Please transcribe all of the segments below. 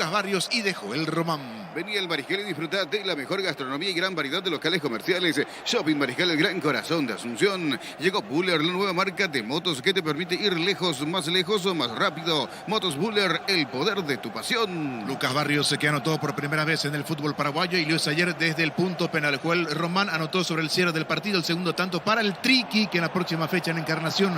Lucas Barrios y de Joel Román. Vení al Mariscal y disfrutá de la mejor gastronomía y gran variedad de locales comerciales. Shopping Mariscal, el gran corazón de Asunción. Llegó Buller, la nueva marca de motos que te permite ir lejos o más rápido. Motos Buller, el poder de tu pasión. Lucas Barrios que anotó por primera vez en el fútbol paraguayo y lo hizo ayer desde el punto penal. Joel Román anotó sobre el cierre del partido el segundo tanto para el Triqui, que en la próxima fecha en Encarnación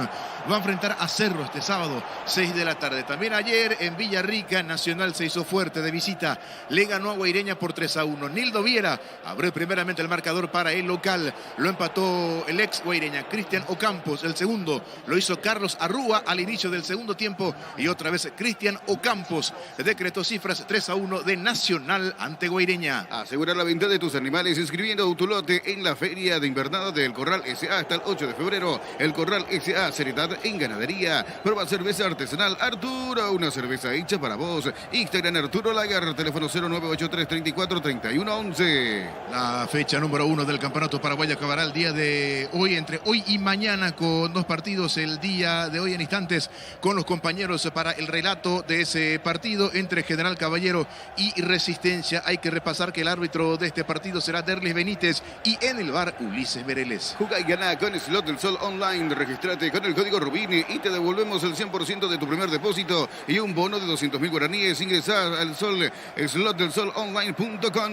va a enfrentar a Cerro este sábado, 6 de la tarde. También ayer en Villarrica, Nacional se hizo fuerte de visita. Le ganó a Guaireña por 3-1. Nildo Viera abrió primeramente el marcador para el local. Lo empató el ex Guaireña, Cristian Ocampos. El segundo lo hizo Carlos Arrúa al inicio del segundo tiempo. Y otra vez Cristian Ocampos decretó cifras 3-1 de Nacional ante Guaireña. Asegura la venta de tus animales inscribiendo tu lote en la Feria de Invernada del Corral S.A. hasta el 8 de febrero. El Corral S.A. Seriedad en ganadería. Prueba cerveza artesanal Arturo, una cerveza hecha para vos. Instagram Arturo Lagar, teléfono 0983 34 31 11. La fecha número 1 del Campeonato Paraguayo acabará el día de hoy, entre hoy y mañana, con dos partidos. El día de hoy en instantes con los compañeros para el relato de ese partido entre General Caballero y Resistencia. Hay que repasar que el árbitro de este partido será Derlis Benítez y en el VAR Ulises Bereles. Juega y gana con Slot del Sol Online. Registrate con el código Rubini y te devolvemos el 100% de tu primer depósito y un bono de 200.000 guaraníes. Ingresar al slotdelsolonline.com.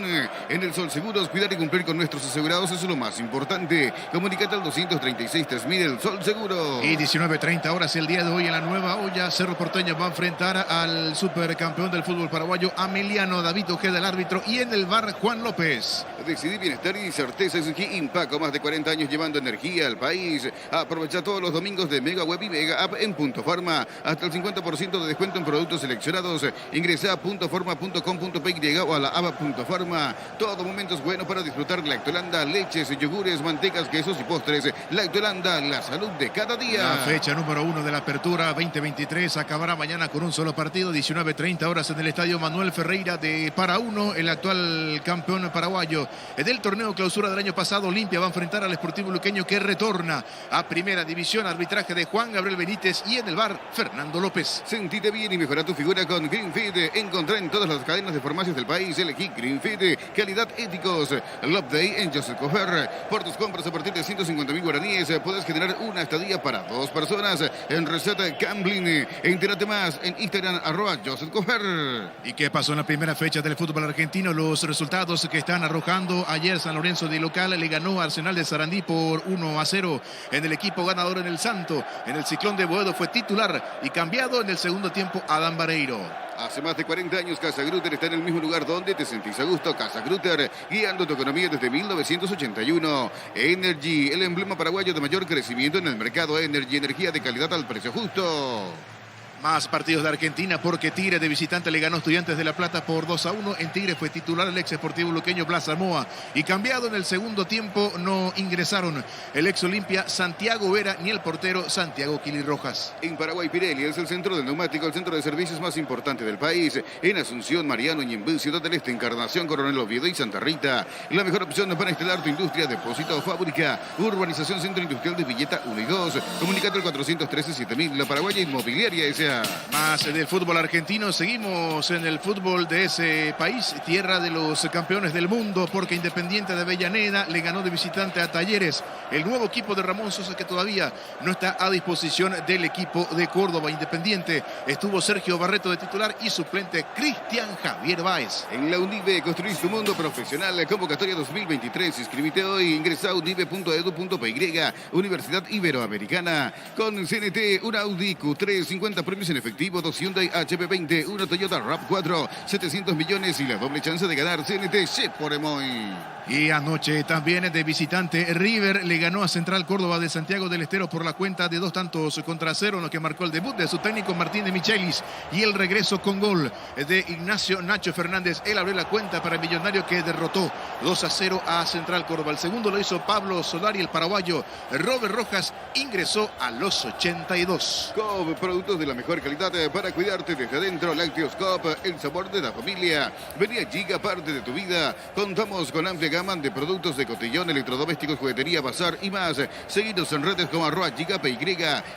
En el Sol Seguros, cuidar y cumplir con nuestros asegurados es lo más importante. Comunicate al 236-3000, el Sol Seguro. Y 19:30 horas el día de hoy en la Nueva Olla. Cerro Porteño va a enfrentar al supercampeón del fútbol paraguayo, Ameliano. David Ojeda, el árbitro, y en el VAR Juan López. Decidí bienestar y certeza es Impaco, más de 40 años llevando energía al país. Aprovecha todos los domingos de Mega Web y Mega App en Punto Farma. Hasta el 50% de descuento en productos seleccionados. Ingresa a puntofarma.com.py o a la app Punto Farma. Todo momento es bueno para disfrutar Lactolanda, leches, yogures, mantecas, quesos y postres. Lactolanda, la salud de cada día. La fecha número 1 de la Apertura 2023 acabará mañana con un solo partido. 19:30 horas en el Estadio Manuel Ferreira de Para-Uno. El actual campeón paraguayo del torneo clausura del año pasado, Olimpia, va a enfrentar al Sportivo Luqueño, que retorna a Primera División. Arbitraje de Juan Gabriel Benítez y en el VAR Fernando López. Sentite bien y mejora tu figura con Greenfeed. Encontrá en todas las cadenas de farmacias del país. Elegí Greenfeed, calidad éticos. Love Day en Joseph Cofer. Por tus compras a partir de 150.000 guaraníes puedes generar una estadía para 2 personas en receta Camblin. Entérate más en Instagram @Joseph Cofer. ¿Y qué pasó en la primera fecha del fútbol argentino? Los resultados que están arrojando. Ayer San Lorenzo de local le ganó a Arsenal de Sarandí por 1-0. En el equipo ganador en el Santo, en el Ciclón de Boedo fue titular y cambiado en el segundo tiempo Adán Vareiro. Hace más de 40 años Casa Grutter está en el mismo lugar donde te sentís a gusto. Casa Grutter, guiando tu economía desde 1981. Energy, el emblema paraguayo de mayor crecimiento en el mercado. Energy, energía de calidad al precio justo. Más partidos de Argentina porque Tigre de visitante le ganó a Estudiantes de La Plata por 2-1. En Tigre fue titular el ex Sportivo Luqueño Blas Samoa y cambiado en el segundo tiempo no ingresaron el ex Olimpia Santiago Vera ni el portero Santiago Quili Rojas. En Paraguay, Pirelli es el centro del neumático, el centro de servicios más importante del país. En Asunción, Mariano, Ñembú, Ciudad del Este, Encarnación, Coronel Oviedo y Santa Rita. La mejor opción para instalar tu industria, depósito o fábrica. Urbanización Centro Industrial de Villeta 1 y 2. Comunicate al 413-7000. La Paraguaya Inmobiliaria S.A. Más del fútbol argentino, seguimos en el fútbol de ese país, tierra de los campeones del mundo, porque Independiente de Avellaneda le ganó de visitante a Talleres, el nuevo equipo de Ramón Sosa que todavía no está a disposición del equipo de Córdoba. Independiente estuvo Sergio Barreto de titular y suplente Cristian Javier Báez. En la Unive construís tu mundo profesional, convocatoria 2023, inscribite hoy, ingresa a unive.edu.py, Universidad Iberoamericana. Con CNT, un Audi Q3, 50 premios en efectivo, 2 Hyundai HB20, una Toyota RAV4, 700 millones y la doble chance de ganar. CNT por Emoy. Y anoche también de visitante River le ganó a Central Córdoba de Santiago del Estero por la cuenta de 2-0, en lo que marcó el debut de su técnico Martín de Michelis y el regreso con gol de Ignacio Nacho Fernández. Él abrió la cuenta para el Millonario, que derrotó 2-0 a Central Córdoba. El segundo lo hizo Pablo Solari, el paraguayo. Robert Rojas ingresó a los 82. Cobb, productos de la mejor mejor calidad para cuidarte desde adentro. Lácteos Coop, el sabor de la familia. Vení a Giga, parte de tu vida. Contamos con amplia gama de productos de cotillón, electrodomésticos, juguetería, bazar y más. Seguidos en redes como @GigaPY.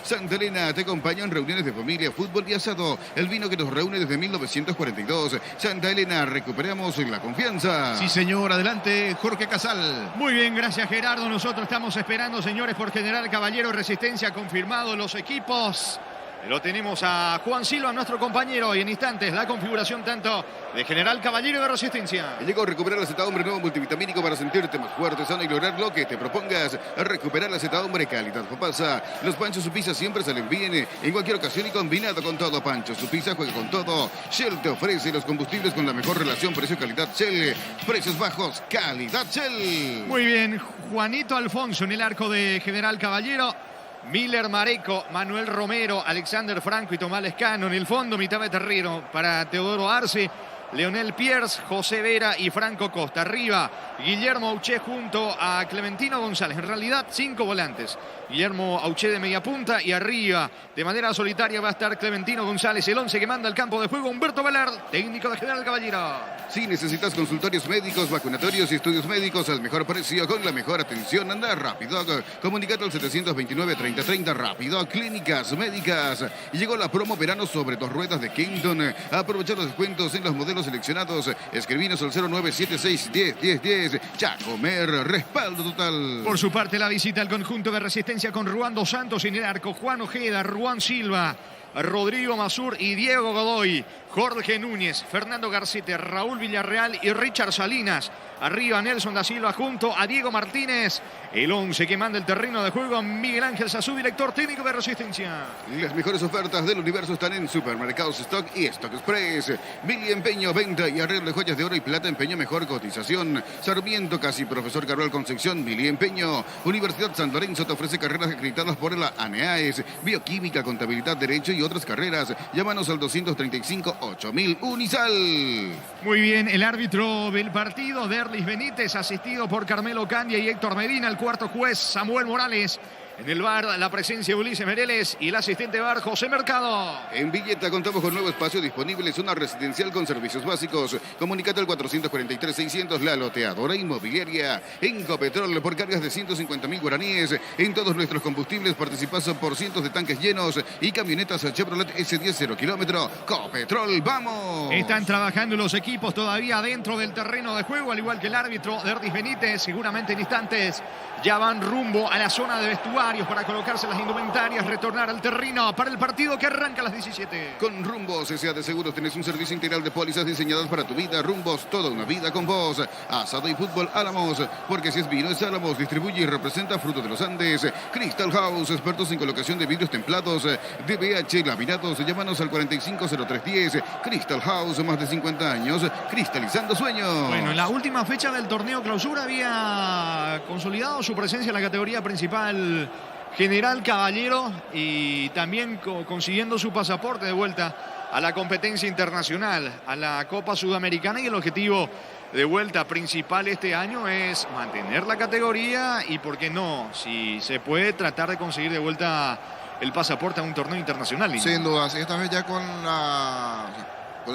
Santa Elena te acompaña en reuniones de familia, fútbol y asado. El vino que nos reúne desde 1942. Santa Elena, recuperamos la confianza. Sí, señor. Adelante, Jorge Casal. Muy bien, gracias, Gerardo. Nosotros estamos esperando, señores, por General Caballero. Resistencia confirmado los equipos. Lo tenemos a Juan Silva, nuestro compañero, y en instantes la configuración tanto de General Caballero y de Resistencia. Llegó a recuperar la Z-Hombre nuevo multivitamínico para sentirte más fuerte, sano y lograr lo que te propongas. A recuperar la Z-Hombre calidad Popasa. Los Pancho Supisa siempre salen bien en cualquier ocasión y combinado con todo. Pancho Supisa juega con todo. Shell te ofrece los combustibles con la mejor relación precio-calidad. Shell, precios bajos, calidad Shell. Muy bien, Juanito Alfonso en el arco de General Caballero. Miller Mareco, Manuel Romero, Alexander Franco y Tomás Lescano. En el fondo, mitad de terreno para Teodoro Arce, Leonel Pierce, José Vera y Franco Costa. Arriba, Guillermo Auché junto a Clementino González. En realidad, 5 volantes. Guillermo Auché de media punta y arriba, de manera solitaria, va a estar Clementino González. El 11 que manda al campo de juego, Humberto Velar, técnico de General Caballero. Si necesitas consultorios médicos, vacunatorios y estudios médicos al mejor precio, con la mejor atención, anda rápido. Comunicate al 729-3030. Rápido, clínicas médicas. Llegó la promo verano sobre 2 ruedas de Kington. Aprovecha los descuentos en los modelos seleccionados. Escribinos al 0976-10-10-10. Chacomer, respaldo total. Por su parte, la visita al conjunto de Resistencia con Ruan Dos Santos en el arco. Juan Ojeda, Ruan Silva, Rodrigo Mazur y Diego Godoy. Jorge Núñez, Fernando Garcete, Raúl Villarreal y Richard Salinas. Arriba Nelson da Silva junto a Diego Martínez. El 11 que manda el terreno de juego, Miguel Ángel Sazú, director técnico de Resistencia. Las mejores ofertas del universo están en Supermercados Stock y Stock Express. Mili Empeño, venta y arreglo de joyas de oro y plata. Empeño, mejor cotización. Sarmiento, casi Profesor Carval Concepción. Mili Empeño. Universidad San Lorenzo te ofrece carreras acreditadas por la ANEAES. Bioquímica, contabilidad, derecho y otras carreras. Llámanos al 235-8000. Unisal. Muy bien, el árbitro del partido, Derlis Benítez, asistido por Carmelo Candia y Héctor Medina. El cuarto juez, Samuel Morales. En el VAR, la presencia de Ulises Mereles y el asistente VAR, José Mercado. En Villeta contamos con nuevo espacio disponible, zona residencial con servicios básicos. Comunicate al 443-600, la loteadora inmobiliaria. En Copetrol, por cargas de 150.000 guaraníes. En todos nuestros combustibles participas por cientos de tanques llenos y camionetas Chevrolet S10 0 kilómetro. Copetrol, ¡vamos! Están trabajando los equipos todavía dentro del terreno de juego, al igual que el árbitro, Derlis Benítez. Seguramente en instantes ya van rumbo a la zona de vestuario para colocarse las indumentarias, retornar al terreno para el partido que arranca a las 17. Con Rumbos S.A. de Seguros tenés un servicio integral de pólizas diseñadas para tu vida. Rumbos, toda una vida con vos. Asado y fútbol Álamos, porque si es vino es Álamos. Distribuye y representa Fruto de los Andes. Crystal House, expertos en colocación de vidrios templados, DBH, laminados. Llámanos al 450310. Crystal House, más de 50 años, cristalizando sueños. Bueno, en la última fecha del torneo clausura había consolidado su presencia en la categoría principal General Caballero y también consiguiendo su pasaporte de vuelta a la competencia internacional, a la Copa Sudamericana, y el objetivo de vuelta principal este año es mantener la categoría y, ¿por qué no? Si se puede, tratar de conseguir de vuelta el pasaporte a un torneo internacional. Sin duda, sí, esta vez ya con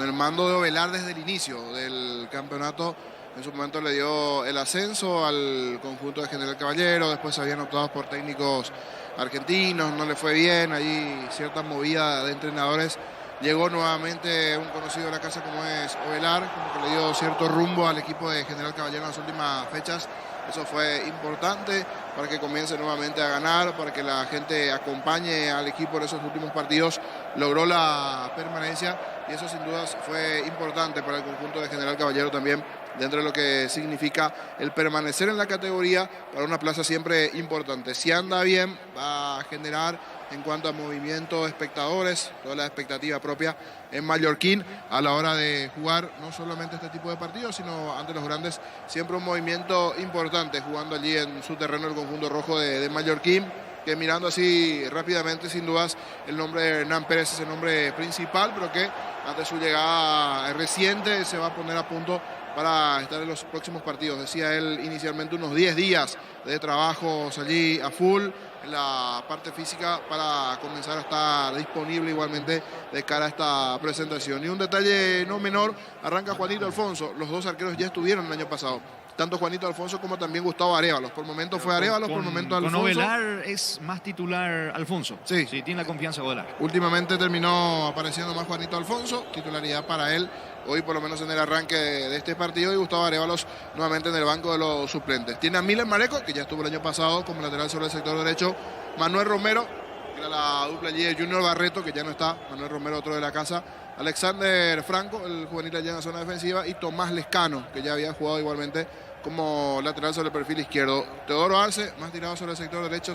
el mando de Ovelar desde el inicio del campeonato. En su momento le dio el ascenso al conjunto de General Caballero, después habían optado por técnicos argentinos, no le fue bien, ahí cierta movida de entrenadores. Llegó nuevamente un conocido de la casa como es Ovelar, como que le dio cierto rumbo al equipo de General Caballero en las últimas fechas. Eso fue importante para que comience nuevamente a ganar, para que la gente acompañe al equipo en esos últimos partidos. Logró la permanencia y eso sin dudas fue importante para el conjunto de General Caballero también, dentro de lo que significa el permanecer en la categoría para una plaza siempre importante. Si anda bien, va a generar en cuanto a movimiento de espectadores, toda la expectativa propia en Mallorquín a la hora de jugar no solamente este tipo de partidos, sino ante los grandes, siempre un movimiento importante jugando allí en su terreno el conjunto rojo de Mallorquín, que mirando así rápidamente, sin dudas, el nombre de Hernán Pérez es el nombre principal, pero que ante su llegada reciente se va a poner a punto para estar en los próximos partidos. Decía él inicialmente unos 10 días de trabajos allí a full, en la parte física para comenzar a estar disponible igualmente de cara a esta presentación. Y un detalle no menor, arranca Juanito Alfonso. Los dos arqueros ya estuvieron el año pasado. Tanto Juanito Alfonso como también Gustavo Arévalos. Por momentos fue Arévalos, por momentos Alfonso. Con Ovelar es más titular Alfonso. Sí. Tiene la confianza de Ovelar. Últimamente terminó apareciendo más Juanito Alfonso, titularidad para él hoy por lo menos en el arranque de este partido, y Gustavo Arévalos nuevamente en el banco de los suplentes. Tiene a Miller Mareco, que ya estuvo el año pasado como lateral sobre el sector derecho, Manuel Romero, que era la dupla allí de Junior Barreto, que ya no está, Manuel Romero otro de la casa, Alexander Franco, el juvenil allá en la zona defensiva, y Tomás Lescano, que ya había jugado igualmente como lateral sobre el perfil izquierdo. Teodoro Arce, más tirado sobre el sector derecho,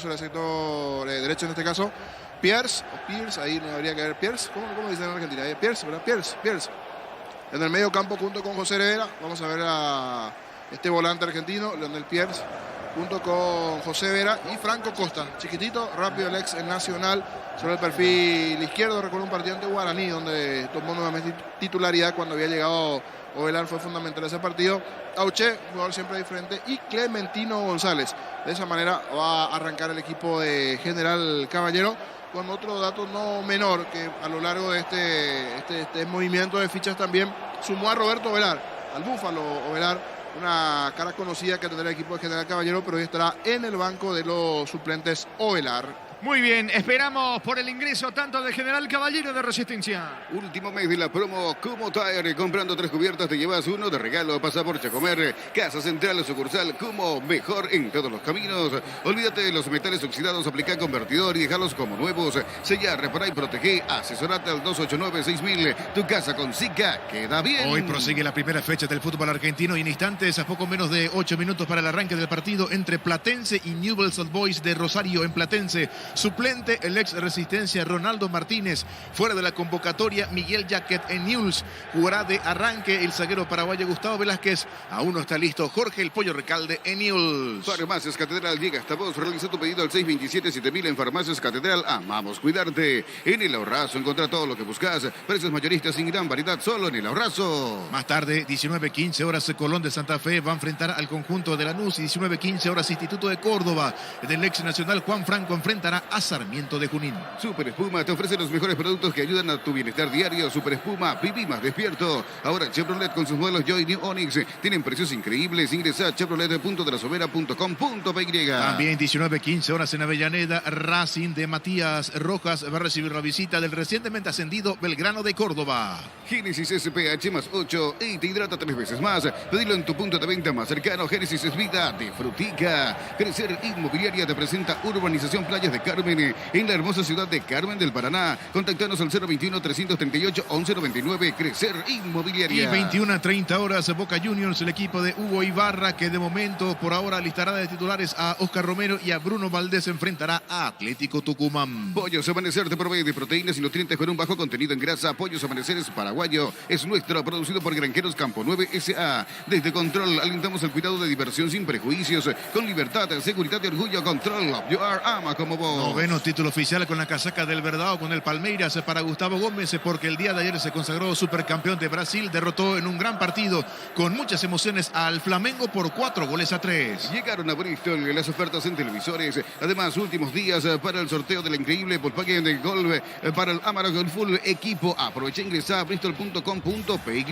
derecho en este caso. Pierce, ahí no habría que ver Pierce, ¿cómo dicen en Argentina? Pierce, ¿verdad? Pierce. En el medio campo junto con José Herrera, vamos a ver a este volante argentino, Leonel Pierce, junto con José Vera y Franco Costa, chiquitito, rápido el ex Nacional sobre el perfil izquierdo. Recuerdo un partido ante Guaraní donde tomó nuevamente titularidad cuando había llegado Ovelar, fue fundamental ese partido. Auché, jugador siempre diferente, y Clementino González. De esa manera va a arrancar el equipo de General Caballero, con otro dato no menor, que a lo largo de este movimiento de fichas también sumó a Roberto Ovelar, al Búfalo Ovelar, una cara conocida que tendrá el equipo de General Caballero, pero hoy estará en el banco de los suplentes Ovelar. Muy bien, esperamos por el ingreso tanto de General Caballero de Resistencia. Último mes de la promo Kumo Tire. Comprando 3 cubiertas te llevas uno de regalo. Pasa por Chacomer, Casa Central, sucursal Kumo, mejor en todos los caminos. Olvídate de los metales oxidados, aplica convertidor y dejarlos como nuevos. Sella, repara y protege. Asesorate al 289-6000. Tu casa con Zika queda bien. Hoy prosigue la primera fecha del fútbol argentino y en instantes, a poco menos de 8 minutos para el arranque del partido entre Platense y Newell's Old Boys de Rosario en Platense. Suplente el ex Resistencia Ronaldo Martínez. Fuera de la convocatoria Miguel Jaquet en Newell's. Jugará de arranque el zaguero paraguayo Gustavo Velázquez. Aún no está listo Jorge el Pollo Recalde en Newell's. Farmacias Catedral llega hasta vos. Realiza tu pedido al 627-7000 en Farmacias Catedral. Amamos cuidarte. En El Ahorrazo encontrá todo lo que buscas. Precios mayoristas sin gran variedad solo en El Ahorrazo. Más tarde, 19:15 horas, Colón de Santa Fe va a enfrentar al conjunto de Lanús, y 19:15 horas, Instituto de Córdoba del ex Nacional Juan Franco enfrentará a Sarmiento de Junín. Super Espuma te ofrece los mejores productos que ayudan a tu bienestar diario. Super Espuma, viví más despierto. Ahora Chevrolet con sus modelos Joy New Onix tienen precios increíbles. Ingresa a chevrolet.delasovera.com.py. También 19:15 horas en Avellaneda, Racing de Matías Rojas va a recibir la visita del recientemente ascendido Belgrano de Córdoba. Génesis SPH más 8 y te hidrata 3 veces más. Pedilo en tu punto de venta más cercano. Génesis es vida de frutica. Crecer Inmobiliaria te presenta Urbanización Playas de Carmen en la hermosa ciudad de Carmen del Paraná. Contactanos al 021-338-1199. Crecer Inmobiliaria. Y 21:30 horas, Boca Juniors, el equipo de Hugo Ibarra, que de momento, por ahora, listará de titulares a Oscar Romero y a Bruno Valdés, enfrentará a Atlético Tucumán. Pollos Amanecer te provee de proteínas y nutrientes con un bajo contenido en grasa. Pollos Amanecer es paraguayo, es nuestro, producido por Granjeros Campo 9 S.A. Desde Control alentamos el cuidado de diversión sin prejuicios, con libertad, seguridad y orgullo. Control, you are ama como vos. Noveno título oficial con la casaca del Verdão con el Palmeiras para Gustavo Gómez, porque el día de ayer se consagró supercampeón de Brasil. Derrotó en un gran partido con muchas emociones al Flamengo por 4-3. Llegaron a Bristol las ofertas en televisores. Además, últimos días para el sorteo del increíble Volkswagen de Golf para el Amarok Full equipo. Aprovecha e ingresa a bristol.com.py.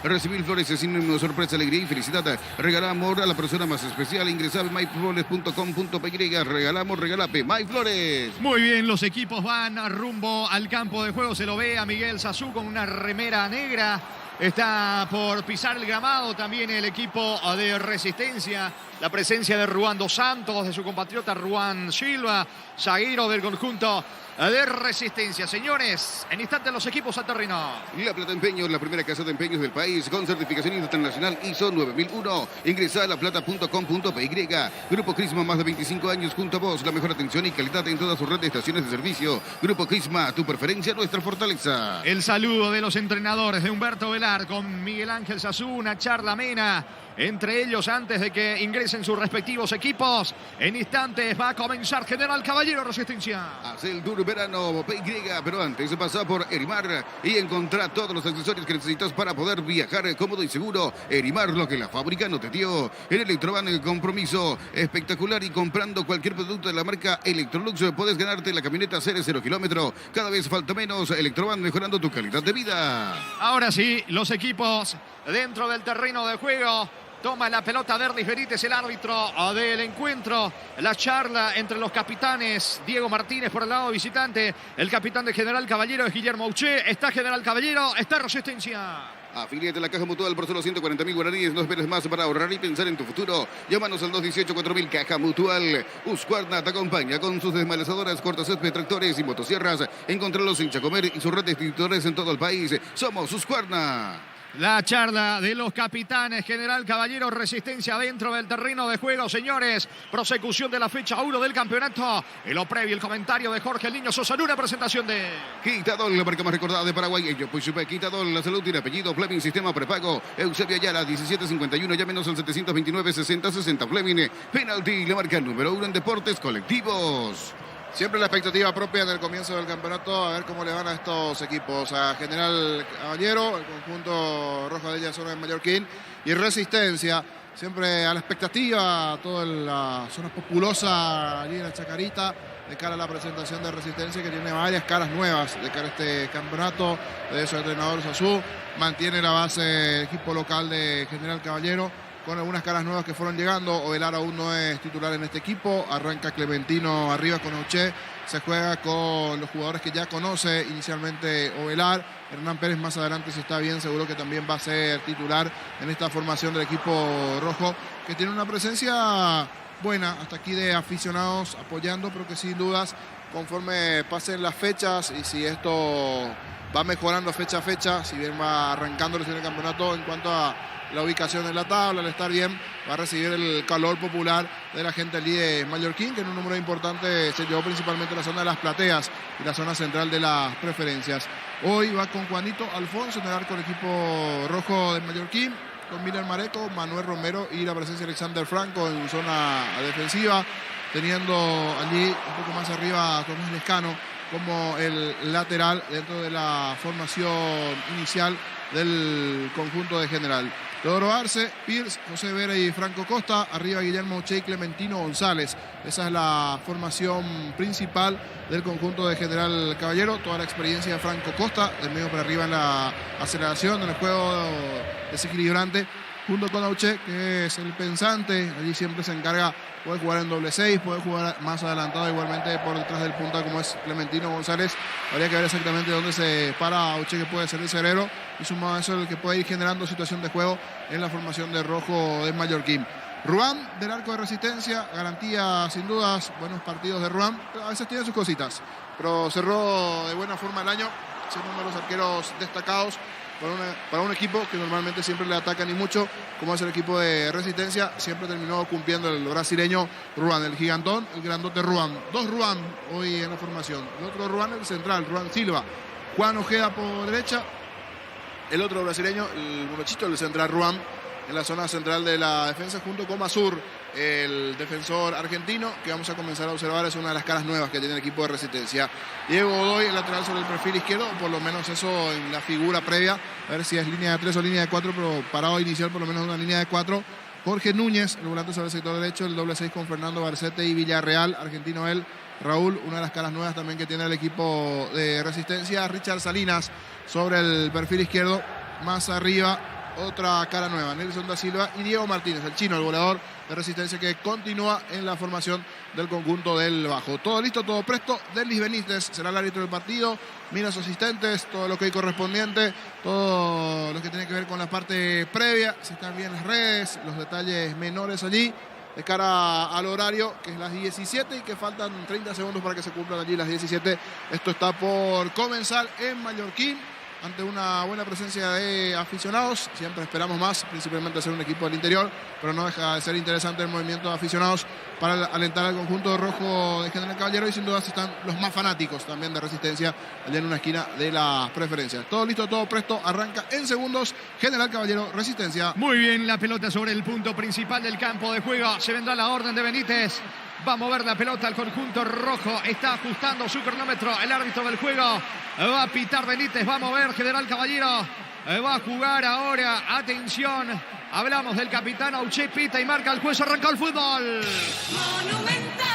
Recibir flores sin una sorpresa, alegría y felicidad. Regala amor a la persona más especial. Ingresa a myflores.com.py. Regalamos, regalape MyFlores. Muy bien, los equipos van rumbo al campo de juego. Se lo ve a Miguel Sazú con una remera negra. Está por pisar el gramado también el equipo de Resistencia. La presencia de Ruan dos Santos, de su compatriota Ruan Silva, zaguero del conjunto de Resistencia. Señores, en instantes los equipos a terreno. La Plata Empeños, la primera casa de empeños del país con certificación internacional ISO 9001. Ingresa a laplata.com.py. Grupo Crisma, más de 25 años junto a vos. La mejor atención y calidad en toda su red de estaciones de servicio. Grupo Crisma, tu preferencia, nuestra fortaleza. El saludo de los entrenadores de Humberto Velar con Miguel Ángel Sazú, una charla amena entre ellos antes de que ingresen sus respectivos equipos. En instantes va a comenzar General Caballero Resistencia. Hace el Tour Verano PY, pero antes pasa por Erimar y encontrar todos los accesorios que necesitas para poder viajar cómodo y seguro. Erimar, lo que la fábrica no te dio. En Electrovan, el compromiso espectacular, y comprando cualquier producto de la marca Electrolux puedes ganarte la camioneta 0 kilómetro. Cada vez falta menos. Electrovan, mejorando tu calidad de vida. Ahora sí, los equipos dentro del terreno de juego. Toma la pelota Derlis Benítez, el árbitro del encuentro. La charla entre los capitanes. Diego Martínez por el lado visitante. El capitán de General Caballero es Guillermo Auché. Está General Caballero, está Resistencia. Afíliate a la Caja Mutual por solo 140.000 guaraníes. No esperes más para ahorrar y pensar en tu futuro. Llámanos al 218-4000. Caja Mutual. Husqvarna te acompaña con sus desmalazadoras, cortacésped, tractores y motosierras. Encontralos en Chacomer y su red de distribuidores en todo el país. Somos Husqvarna. La charla de los capitanes. General Caballero, Resistencia dentro del terreno de juego, señores. Prosecución de la fecha 1 del campeonato. En lo previo, el comentario de Jorge El Niño Sosa en una presentación de Quitadol, la marca más recordada de Paraguay. Ellos, pues, Quitadol, la salud tiene apellido. Fleming, sistema prepago. Eusebio Ayala, 1751, llámenos al 729-6060. Fleming, penalti, la marca número 1 en deportes colectivos. Siempre la expectativa propia en el comienzo del campeonato, a ver cómo le van a estos equipos. A General Caballero, el conjunto rojo de ella, zona de Mallorquín, y Resistencia. Siempre a la expectativa, toda la zona populosa allí en la Chacarita, de cara a la presentación de Resistencia, que tiene varias caras nuevas de cara a este campeonato. De eso el entrenador Sasú mantiene la base del equipo local de General Caballero, con algunas caras nuevas que fueron llegando. Ovelar aún no es titular en este equipo. Arranca Clementino arriba con Auché. Se juega con los jugadores que ya conoce inicialmente Ovelar. Hernán Pérez más adelante, si está bien, seguro que también va a ser titular en esta formación del equipo rojo, que tiene una presencia buena hasta aquí de aficionados apoyando, pero que sin dudas, conforme pasen las fechas y si esto va mejorando fecha a fecha, si bien va arrancando recién el campeonato en cuanto a la ubicación en la tabla, al estar bien, va a recibir el calor popular de la gente allí de Mallorquín, que en un número importante se llevó principalmente la zona de las plateas y la zona central de las preferencias. Hoy va con Juanito Alfonso en el arco del equipo rojo de Mallorquín, con Miller Mareco, Manuel Romero y la presencia de Alexander Franco en zona defensiva, teniendo allí un poco más arriba a Tomás Lescano como el lateral dentro de la formación inicial del conjunto de General. Teodoro Arce, Pierce, José Vera y Franco Costa. Arriba Guillermo Auché y Clementino González. Esa es la formación principal del conjunto de General Caballero. Toda la experiencia de Franco Costa, del medio para arriba en la aceleración, en el juego desequilibrante, junto con Auché, que es el pensante. Allí siempre se encarga, puede jugar en doble 6, puede jugar más adelantado igualmente por detrás del punta, como es Clementino González. Habría que ver exactamente dónde se para Auché, que puede ser el cerero, y sumado a eso el que puede ir generando situación de juego en la formación de rojo de Mallorquín. Ruán del arco de Resistencia, garantía sin dudas, buenos partidos de Ruán, a veces tiene sus cositas, pero cerró de buena forma el año, siendo uno de los arqueros destacados para un equipo que normalmente siempre le atacan y mucho, como es el equipo de Resistencia. Siempre terminó cumpliendo el brasileño Ruán, el gigantón, el grandote Ruán. Dos Ruán hoy en la formación. El otro Ruán, el central, Ruán Silva. Juan Ojeda por derecha. El otro brasileño, el muchachito, el central Ruán, en la zona central de la defensa, junto con Masur, el defensor argentino, que vamos a comenzar a observar, es una de las caras nuevas que tiene el equipo de Resistencia. Diego Godoy, el lateral sobre el perfil izquierdo, por lo menos eso en la figura previa, a ver si es línea de 3 o línea de 4, pero parado inicial por lo menos una línea de 4. Jorge Núñez, el volante sobre el sector derecho, el doble 6 con Fernando Barcete y Villarreal, argentino él. Raúl, una de las caras nuevas también que tiene el equipo de Resistencia. Richard Salinas sobre el perfil izquierdo, más arriba otra cara nueva, Nelson da Silva y Diego Martínez, el chino, el goleador de Resistencia, que continúa en la formación del conjunto del Bajo. Todo listo, todo presto. Derlis Benítez será el árbitro del partido, mira sus asistentes, todo lo que hay correspondiente, todo lo que tiene que ver con la parte previa, si están bien las redes, los detalles menores allí, de cara al horario, que es las 17 y que faltan 30 segundos para que se cumplan allí las 17. Esto está por comenzar en Mallorquín. ante una buena presencia de aficionados. Siempre esperamos más, principalmente ser un equipo del interior, pero no deja de ser interesante el movimiento de aficionados para alentar al conjunto rojo de General Caballero, y sin duda están los más fanáticos también de Resistencia allá en una esquina de las preferencias. Todo listo, todo presto, arranca en segundos General Caballero, Resistencia. Muy bien, la pelota sobre el punto principal del campo de juego. Se vendrá la orden de Benítez. Va a mover la pelota al conjunto rojo. Está ajustando su cronómetro el árbitro del juego. Va a pitar Benítez. Va a mover General Caballero. Va a jugar ahora. Atención. Hablamos del capitán Auché, pita y marca el juez. Arranca el fútbol. Monumental.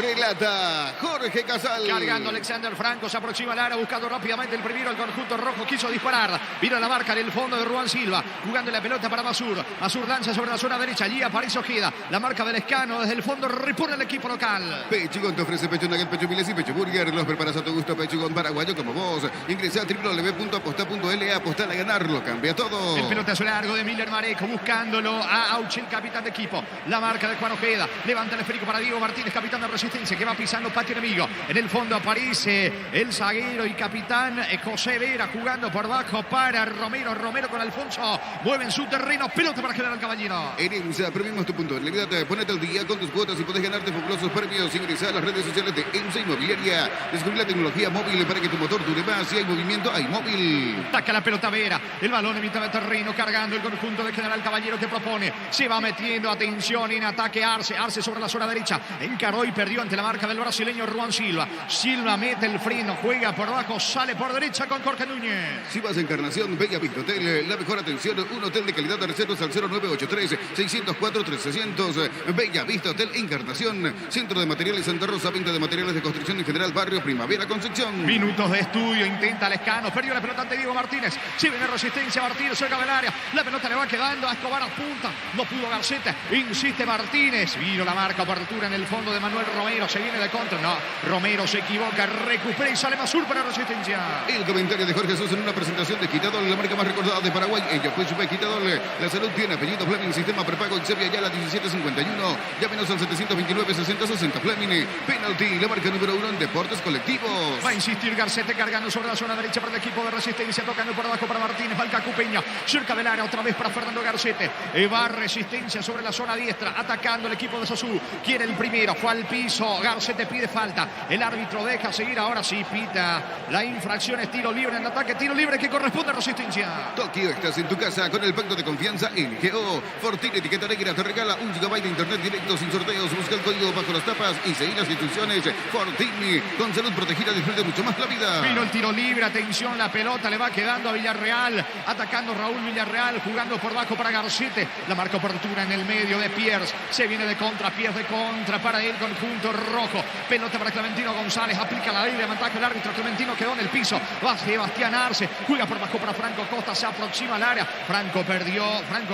Relata Jorge Casal. Cargando Alexander Franco, se aproxima al área, buscando rápidamente el primero. El conjunto rojo quiso disparar. Vino la marca en el fondo de Ruan Silva, jugando la pelota para Masur. Masur lanza sobre la zona derecha. Allí aparece Ojeda. La marca del Escano desde el fondo repone el equipo local. Pechugón te ofrece pecho nugget, pecho miles y pecho burger. Los preparas a tu gusto, Pechugón paraguayo como vos. Ingresa a www.aposta.la, apostar a ganarlo, cambia todo. El pelotazo largo de Miller Mareco, buscándolo a Auche, el capitán de equipo. La marca de Juan Ojeda. Levanta el esférico para Diego Martínez, capitán de Resistencia, que va pisando patio enemigo. En el fondo aparece el zaguero y capitán José Vera, jugando por bajo para Romero. Romero con Alfonso. Mueve en su terreno. Pelota para General Caballero. En EMSA premiamos tu punto de realidad. Ponete al día con tus cuotas y podés ganarte fabulosos premios. Ingresa a las redes sociales de EMSA Inmobiliaria. Descubrí la tecnología móvil para que tu motor dure más. Si hay movimiento, hay móvil. Taca la pelota Vera. El balón en mitad de terreno, cargando el conjunto de General Caballero, que propone. Se va metiendo, atención, en ataque Arce. Arce sobre la zona derecha. Encaró y perdió ante la marca del brasileño Ruan Silva. Silva mete el freno, juega por abajo, sale por derecha con Jorge Núñez. Si vas a Encarnación, Bella Vista Hotel, la mejor atención, un hotel de calidad. De reservas al 0983-604-3600. Bella Vista Hotel Encarnación. Centro de Materiales Santa Rosa, venta de materiales de construcción en general, barrio Primavera Concepción. Minutos de estudio, intenta Lescano, perdió la pelota ante Diego Martínez. Si viene Resistencia, Martínez cerca del área. La pelota le va quedando a Escobar, a punta. No pudo Garceta, insiste Martínez. Vino la marca, apertura en el fondo de Manuel Romero. Se viene de contra. No, Romero se equivoca, recupera y sale Masur para Resistencia. El comentario de Jorge Jesús en una presentación de Quitadol, la marca más recordada de Paraguay. Ella fue Super Quitadol. La salud tiene apellido Fleming, sistema prepago en Sevilla ya la 1751. Llámenos al 729-6060 Fleming. Penalty, la marca número 1 en deportes colectivos. Va a insistir Garcete, cargando sobre la zona derecha para el equipo de Resistencia, tocando por abajo para Martínez. Va el Cacupeña, cerca del área, otra vez para Fernando Garcete. Va Resistencia sobre la zona diestra, atacando el equipo de Sosú. Quiere el primero, fue al piso. Garcete pide falta. El árbitro deja seguir, ahora sí pita. La infracción es tiro libre en ataque, tiro libre que corresponde a Resistencia. Tokio, estás en tu casa con el pacto de confianza LGO. Fortín etiqueta negra te regala 1 GB de internet directo sin sorteos. Busca el código bajo las tapas y seguir las instrucciones. Fortín, con salud protegida, disfrute mucho más la vida. Vino el tiro libre, atención, la pelota le va quedando a Villarreal. Atacando Raúl Villarreal, jugando por bajo para Garcete. La marca oportuna en el medio de Pierce. Se viene de contra, Pierce de contra para el conjunto rojo. Pelota para Clementino González, aplica la ley de ventaja el árbitro. Clementino quedó en el piso. Va Sebastián Arce, juega por bajo para Franco Costa, se aproxima al área. Franco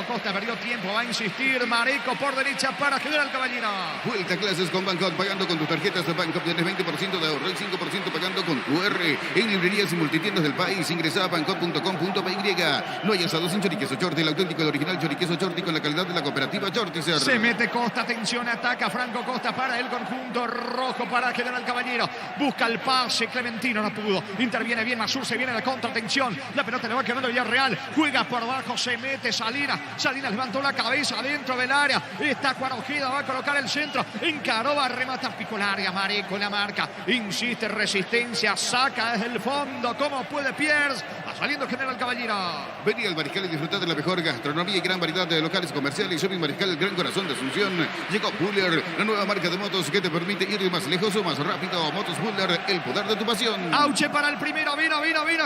Costa perdió tiempo, va a insistir Mareco por derecha para General Caballero. Vuelta a clases con Bangkok, pagando con tus tarjetas de Bangkok tienes 20% de ahorro y 5% pagando con QR. En librerías y multitiendas del país, ingresa a bangkok.com.py. No hay asado sin choriqueso Chorti, el auténtico y original choriqueso Chorti con la calidad de la cooperativa Chortizer. Se mete Costa, atención, ataca Franco Costa para el conjunto rojo para General Caballero. Busca el pase, Clementino no pudo. Interviene bien Masur, se viene de contra, atención. La pelota le va quedando Villarreal. Juega por abajo, se mete Salinas. Salinas levantó la cabeza dentro del área. Está Juan Ojeda, va a colocar el centro. Encaró, va a rematar, pico el área. Mareco la marca. Insiste Resistencia, saca desde el fondo. ¿Cómo puede Pierce? Va saliendo General Caballero. Vení al Mariscal y disfrutar de la mejor gastronomía y gran variedad de locales comerciales. Shopping Mariscal, el gran corazón de Asunción. Llegó Buller, la nueva marca de motos que te permite ir más lejos o más rápido. Motos Buller, el poder de tu pasión. Auche para el primero, vino,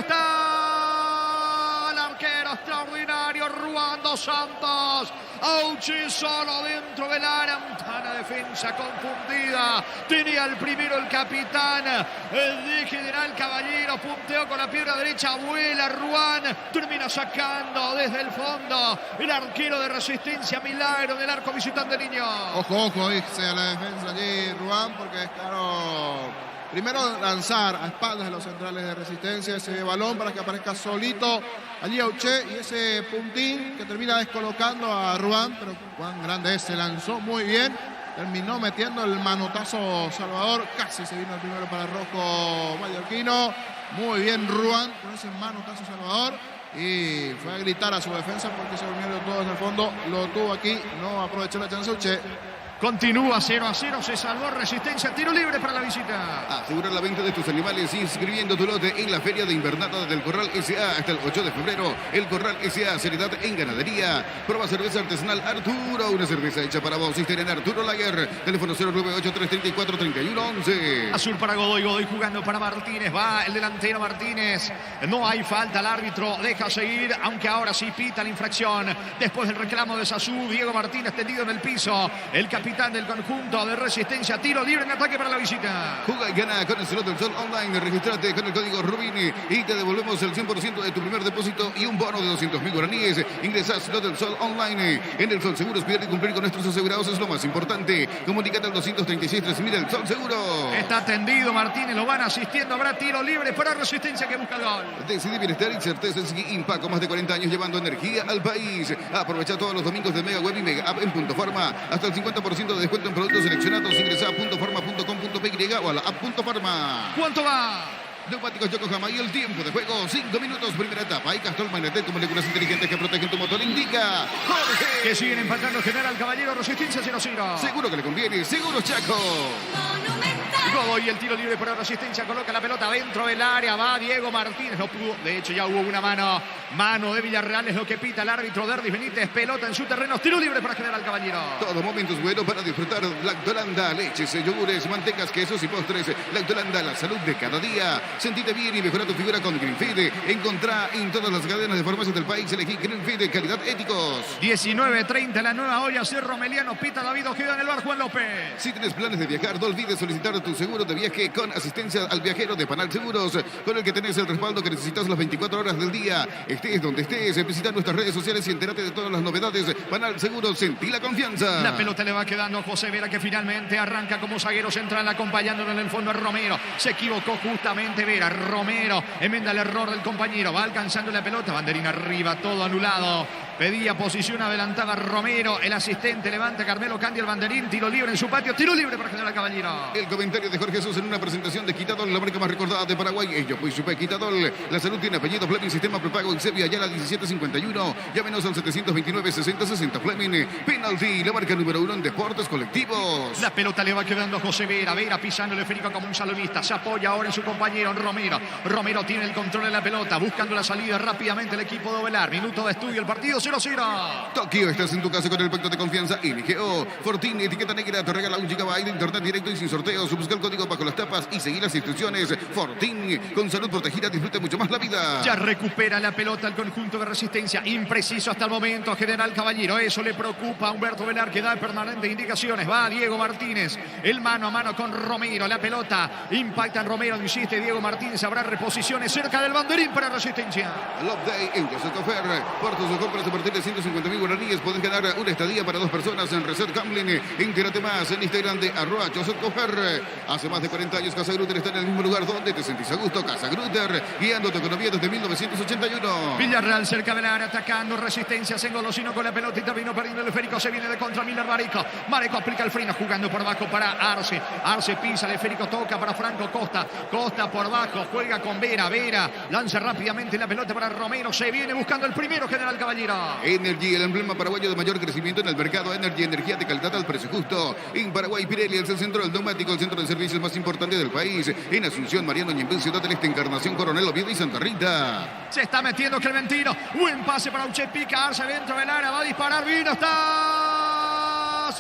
está el arquero extraordinario, Ruan dos Santos. Auche solo dentro del área, una defensa confundida. Tenía el primero el capitán de General Caballero, punteó con la pierna derecha, vuela Ruan, termina sacando desde el fondo el arquero de Resistencia, Milagro del arco visitante Niño. Ojo, dice a la defensa allí Ruan, porque es claro. Primero lanzar a espaldas de los centrales de Resistencia ese balón para que aparezca solito allí Auché, y ese puntín que termina descolocando a Ruan, pero Juan Grande se lanzó muy bien terminó metiendo el manotazo Salvador. Casi se vino el primero para el rojo mallorquino. Muy bien Ruan con ese manotazo Salvador. Y fue a gritar a su defensa porque se durmieron todos en el fondo. Lo tuvo aquí, no aprovechó la chance Uche. Continúa 0-0, se salvó Resistencia, tiro libre para la visita. Asegurar la venta de tus animales inscribiendo tu lote en la Feria de Invernada del Corral S.A. hasta el 8 de febrero. El Corral S.A. Seriedad en ganadería. Prueba cerveza artesanal Arturo, una cerveza hecha para vos. Historia en Arturo Lager. Teléfono 098-334-3111. Azul para Godoy, Godoy jugando para Martínez. Va el delantero Martínez. No hay falta, el árbitro deja seguir, aunque ahora sí pita la infracción. Después del reclamo de Sasú, Diego Martínez tendido en el piso. El capitán del conjunto de Resistencia, tiro libre en ataque para la visita. Juega y gana con el Slot del Sol Online. Registrate con el código Rubini y te devolvemos el 100% de tu primer depósito y un bono de 200.000 guaraníes. Ingresa a Slot del Sol Online. En el Sol Seguros, cuidar y cumplir con nuestros asegurados es lo más importante. Comunícate al 236-3000 el Sol Seguro. Está tendido Martínez, lo van asistiendo. Habrá tiro libre para Resistencia que busca el gol. Decide bienestar y certeza en Impaco. Más de 40 años llevando energía al país. Aprovecha todos los domingos de Mega Web y Mega App en Punto Farma. Hasta el 50% de descuento en productos seleccionados. Ingresa a puntofarma.com.py o a la app Punto Farma. ¿Cuánto va? Neumáticos Yokohama y el tiempo de juego, 5 minutos, primera etapa. Y Castrol Magnetet con moléculas inteligentes que protegen tu motor. Indica Jorge. Que siguen empatando General Caballero, Resistencia 0-0. Seguro que le conviene, seguro Chaco. Godoy, el tiro libre para Resistencia, coloca la pelota dentro del área, va Diego Martínez, no pudo, de hecho ya hubo una mano de Villarreal, es lo que pita el árbitro Derdis Benítez, pelota en su terreno, tiro libre para General Caballero. Todo momento es bueno para disfrutar Lactolanda, leches, yogures, mantecas, quesos y postres. Lactolanda, la salud de cada día. Sentite bien y mejora tu figura con Greenfeed. Encontrá en todas las cadenas de farmacias del país, elegí Greenfeed de calidad éticos. 19:30, la nueva olla, Cerro Meliano, pita David Ojeda en el bar Juan López. Si tienes planes de viajar, no olvides solicitar tu seguro de viaje con asistencia al viajero de Panal Seguros, con el que tenés el respaldo que necesitas las 24 horas del día. Estés donde estés, visita nuestras redes sociales y entérate de todas las novedades. Panal Seguros, sentí la confianza. La pelota le va quedando a José Vera, que finalmente arranca como zaguero central, acompañándolo en el fondo a Romero. Se equivocó justamente Vera. Romero enmenda el error del compañero, va alcanzando la pelota, banderín arriba, todo anulado. Pedía posición adelantada Romero, el asistente levanta Carmelo Candia el banderín, tiro libre en su patio, tiro libre para General Caballero. El comentario de Jorge Jesús en una presentación de Quitadol, la marca más recordada de Paraguay. Ellos pues Chupé Quitadol. La salud tiene apellido Fleming, sistema prepago en Sevilla, ya la 1751. Llámenos al 729-6060 Fleming. Penalty, la marca número 1 en deportes colectivos. La pelota le va quedando a José Vera. Vera pisando el esférico como un salonista. Se apoya ahora en su compañero Romero. Romero tiene el control de la pelota, buscando la salida rápidamente el equipo de Ovelar. Minuto de estudio, el partido 0-0. Tokio, estás en tu casa con el pacto de confianza NGO. Fortín, etiqueta negra, te regala 1 GB de internet directo y sin sorteos. Busca el código bajo las tapas y seguir las instrucciones. Fortín, con salud protegida, disfruta mucho más la vida. Ya recupera la pelota el conjunto de Resistencia. Impreciso hasta el momento General Caballero. Eso le preocupa a Humberto Velar, que da permanentes indicaciones. Va Diego Martínez, el mano a mano con Romero. La pelota impacta en Romero, insiste Diego Martínez. Habrá reposiciones cerca del banderín para Resistencia. Love Day en Joseph Cofer. Por tus compras a partir de 150.000 guaraníes podés ganar una estadía para 2 personas en Reset Camlin. Entérate más en Instagram de @JosephCofer. Hace más de 40 años Casa Grutter está en el mismo lugar donde te sentís a gusto. Casa Grutter, guiando tu economía desde 1981. Villarreal cerca del área, atacando Resistencia. Se engolosino con la pelota y terminó perdiendo el esférico. Se viene de contra Miller Mareco. Mareco aplica el freno, jugando por abajo para Arce. Arce pisa, el esférico toca para Franco Costa. Costa por abajo, juega con Vera. Vera lanza rápidamente la pelota para Romero. Se viene buscando el primero General Caballero. Energy, el emblema paraguayo de mayor crecimiento en el mercado. Energy, energía de calidad al precio justo. En Paraguay, Pirelli es el centro del neumático, el centro de servicios más importante del país. En Asunción, Mariano Ñembén, Ciudad del Este, Encarnación, Coronel Oviedo y Santa Rita. Se está metiendo Clementino. Buen pase para Uche, pica Arce dentro del área. Va a disparar. Vino, está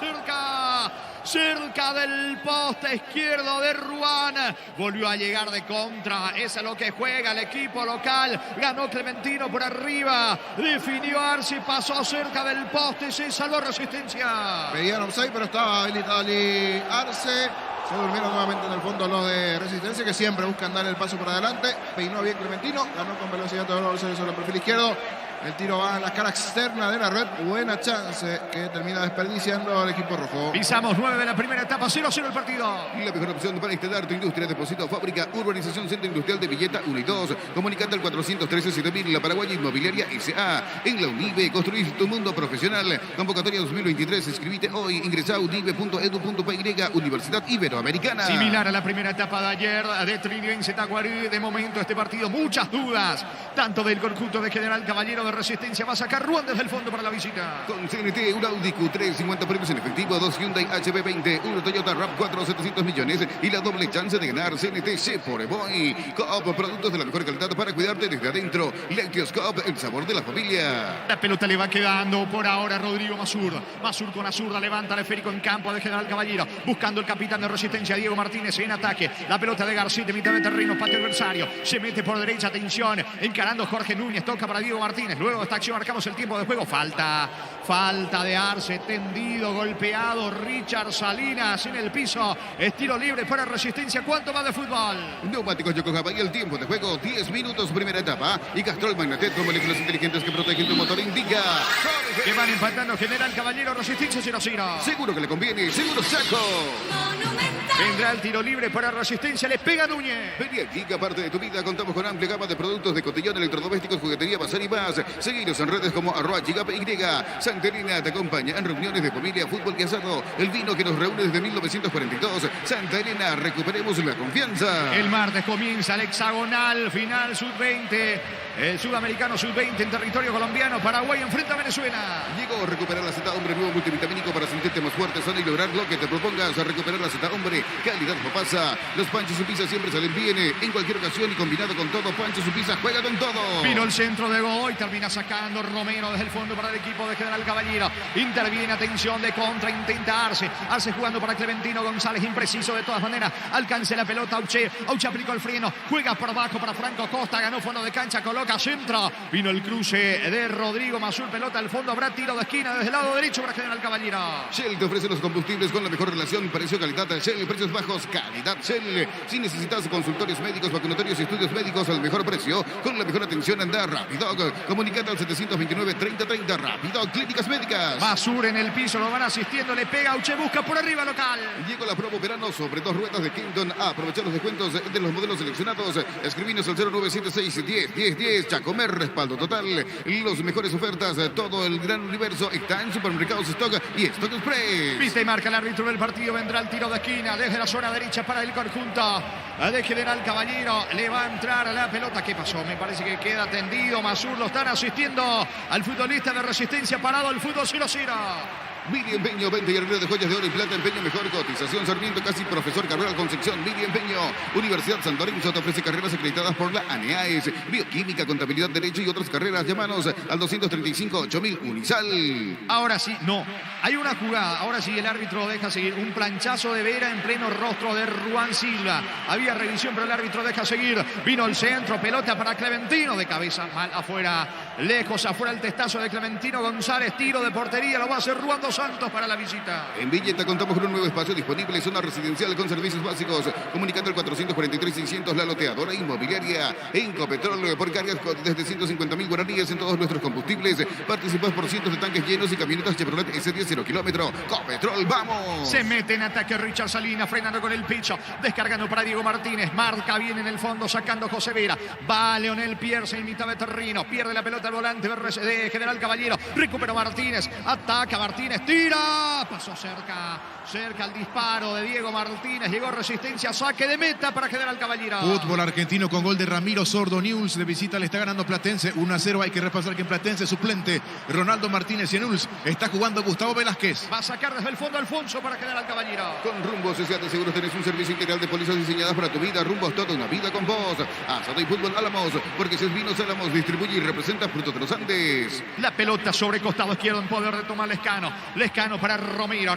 cerca del poste izquierdo de Ruan. Volvió a llegar de contra. Eso es lo que juega el equipo local. Ganó Clementino por arriba. Definió Arce, pasó cerca del poste. Se salvó Resistencia. Pedían offside, pero estaba habilitado Ali Arce. Se durmieron nuevamente en el fondo los de Resistencia, que siempre buscan dar el paso por adelante. Peinó bien Clementino, ganó con velocidad todo sobre el perfil izquierdo. El tiro va en la cara externa de la red. Buena chance que termina desperdiciando el equipo rojo. Pisamos 9 de la primera etapa, 0-0 el partido. La mejor opción para instalar tu industria, depósito, fábrica, urbanización, centro industrial de Villeta 1 y 2. Comunicate al 413-7000, la Paraguaya Inmobiliaria S.A. En la UNIBE, construir tu mundo profesional. Convocatoria 2023, inscribite hoy. Ingresa a unibe.edu.py, Universidad Iberoamericana. Similar a la primera etapa de ayer de Trinidad Tacuarí. De momento este partido, muchas dudas, tanto del conjunto de General Caballero de Resistencia. Va a sacar Ruan desde el fondo para la visita. Con CNT, un Audi Q3, 50 premios en efectivo, 2 Hyundai HB20, 1 Toyota RAV4, 700 millones y la doble chance de ganar CNT Boy. Coop, productos de la mejor calidad para cuidarte desde adentro. Lácteos Coop, el sabor de la familia. La pelota le va quedando por ahora Rodrigo Masur. Masur con la zurda, levanta el esférico en campo de General Caballero, buscando el capitán de Resistencia, Diego Martínez, en ataque. La pelota de García, de mitad de terreno, patio adversario. Se mete por derecha, atención, encarando Jorge Núñez, toca para Diego Martínez. Luego de esta acción marcamos el tiempo de juego. Falta de Arce, tendido, golpeado. Richard Salinas en el piso. Estilo libre para Resistencia. ¿Cuánto va de fútbol? Neumáticos Yokohama y el tiempo de juego, 10 minutos, primera etapa. Y Castrol Magnetet con moléculas inteligentes que protegen tu motor, indica que van empatando General Caballero, Resistencia 0-0. Seguro que le conviene, seguro saco. Vendrá el tiro libre para Resistencia, le pega Núñez. Vení aquí, que aparte de tu vida, contamos con amplia gama de productos de cotillón, electrodomésticos, juguetería, bazar y más. Seguinos en redes como @GigaPY. Santa Elena te acompaña en reuniones de familia, fútbol y asado. El vino que nos reúne desde 1942. Santa Elena, recuperemos la confianza. El martes comienza el hexagonal final sub-20. El sudamericano sub-20 en territorio colombiano. Paraguay enfrenta a Venezuela. Llegó a recuperar la Z Hombre, nuevo multivitamínico para sentirte más fuerte, sano y lograr lo que te propongas. A recuperar la Z Hombre, calidad papasa. Los panchos su pizza siempre salen bien. En cualquier ocasión y combinado con todo, Pancho su pizza juega con todo. Vino el centro de Godoy, termina sacando Romero desde el fondo para el equipo de General Caballero. Interviene, atención de contra, intenta Arce jugando para Clementino González, impreciso de todas maneras. Alcance la pelota Auche aplicó el freno, juega por abajo para Franco Costa, ganó fondo de cancha, coloca centro. Vino el cruce de Rodrigo Masur, pelota al fondo, habrá tiro de esquina desde el lado derecho para General Caballero. Shell te ofrece los combustibles con la mejor relación precio-calidad. Shell, precios bajos, calidad Shell. Si necesitas consultorios médicos, vacunatorios y estudios médicos al mejor precio, con la mejor atención, anda rápido. Comunicate al 729-3030, rápido, clínicas médicas. Masur en el piso, lo van asistiendo, le pega Auche, busca por arriba local. Llegó la promo verano sobre 2 ruedas de Kington. Aprovechar los descuentos de los modelos seleccionados. Escribinos al 0976-10-10-10. Chacomer, respaldo total. Los mejores ofertas, todo el gran universo está en Supermercados Stock y Stock Express. Pista y marca el árbitro del partido. Vendrá el tiro de esquina desde la zona derecha para el conjunto de General Caballero. Le va a entrar a la pelota. ¿Qué pasó? Me parece que queda tendido. Masur, lo están asistiendo al futbolista de Resistencia, parado el fútbol 0-0. Miri Empeño, 20 guerreros de joyas de oro y plata, empeño mejor cotización, Sarmiento, casi profesor Carrera Concepción. Miri Empeño, Universidad San Lorenzo te ofrece carreras acreditadas por la ANEAES, bioquímica, contabilidad, derecho y otras carreras. Llámanos al 235-8000 Unisal. Ahora sí, no, hay una jugada, ahora sí el árbitro deja seguir, un planchazo de Vera en pleno rostro de Ruan Silva. Había revisión, pero el árbitro deja seguir. Vino el centro, pelota para Clementino, de cabeza, mal afuera, lejos afuera el testazo de Clementino González, tiro de portería, lo va a hacer Ruan dos Santos para la visita. En Villeta contamos con un nuevo espacio disponible, zona residencial con servicios básicos. Comunicate al 443-600, la loteadora inmobiliaria. En Copetrol, por cargas desde 150.000 guaraníes en todos nuestros combustibles. Participas por cientos de tanques llenos y camionetas Chevrolet S10 0 kilómetro. Copetrol, ¡vamos! Se mete en ataque Richard Salinas, frenando con el picho, descargando para Diego Martínez. Marca bien en el fondo, sacando José Vera. Va Leonel Pierce en mitad de terreno. Pierde la pelota al volante de General Caballero. Recupera Martínez. Ataca Martínez. Tira, pasó cerca al disparo de Diego Martínez, llegó Resistencia, saque de meta para General Caballero. Fútbol argentino con gol de Ramiro Sordo. News de visita le está ganando Platense 1-0. Hay que repasar que en Platense suplente Ronaldo Martínez y en News está jugando Gustavo Velázquez. Va a sacar desde el fondo Alfonso para General Caballero. Con Rumbos S.A.T. Seguros tenés un servicio integral de pólizas diseñadas para tu vida. Rumbos, toda una vida con vos. Asado y fútbol Álamos, porque si es vinos Álamos, distribuye y representa Frutos de los Andes. La pelota sobre costado izquierdo en poder de tomar Lescano para Romero,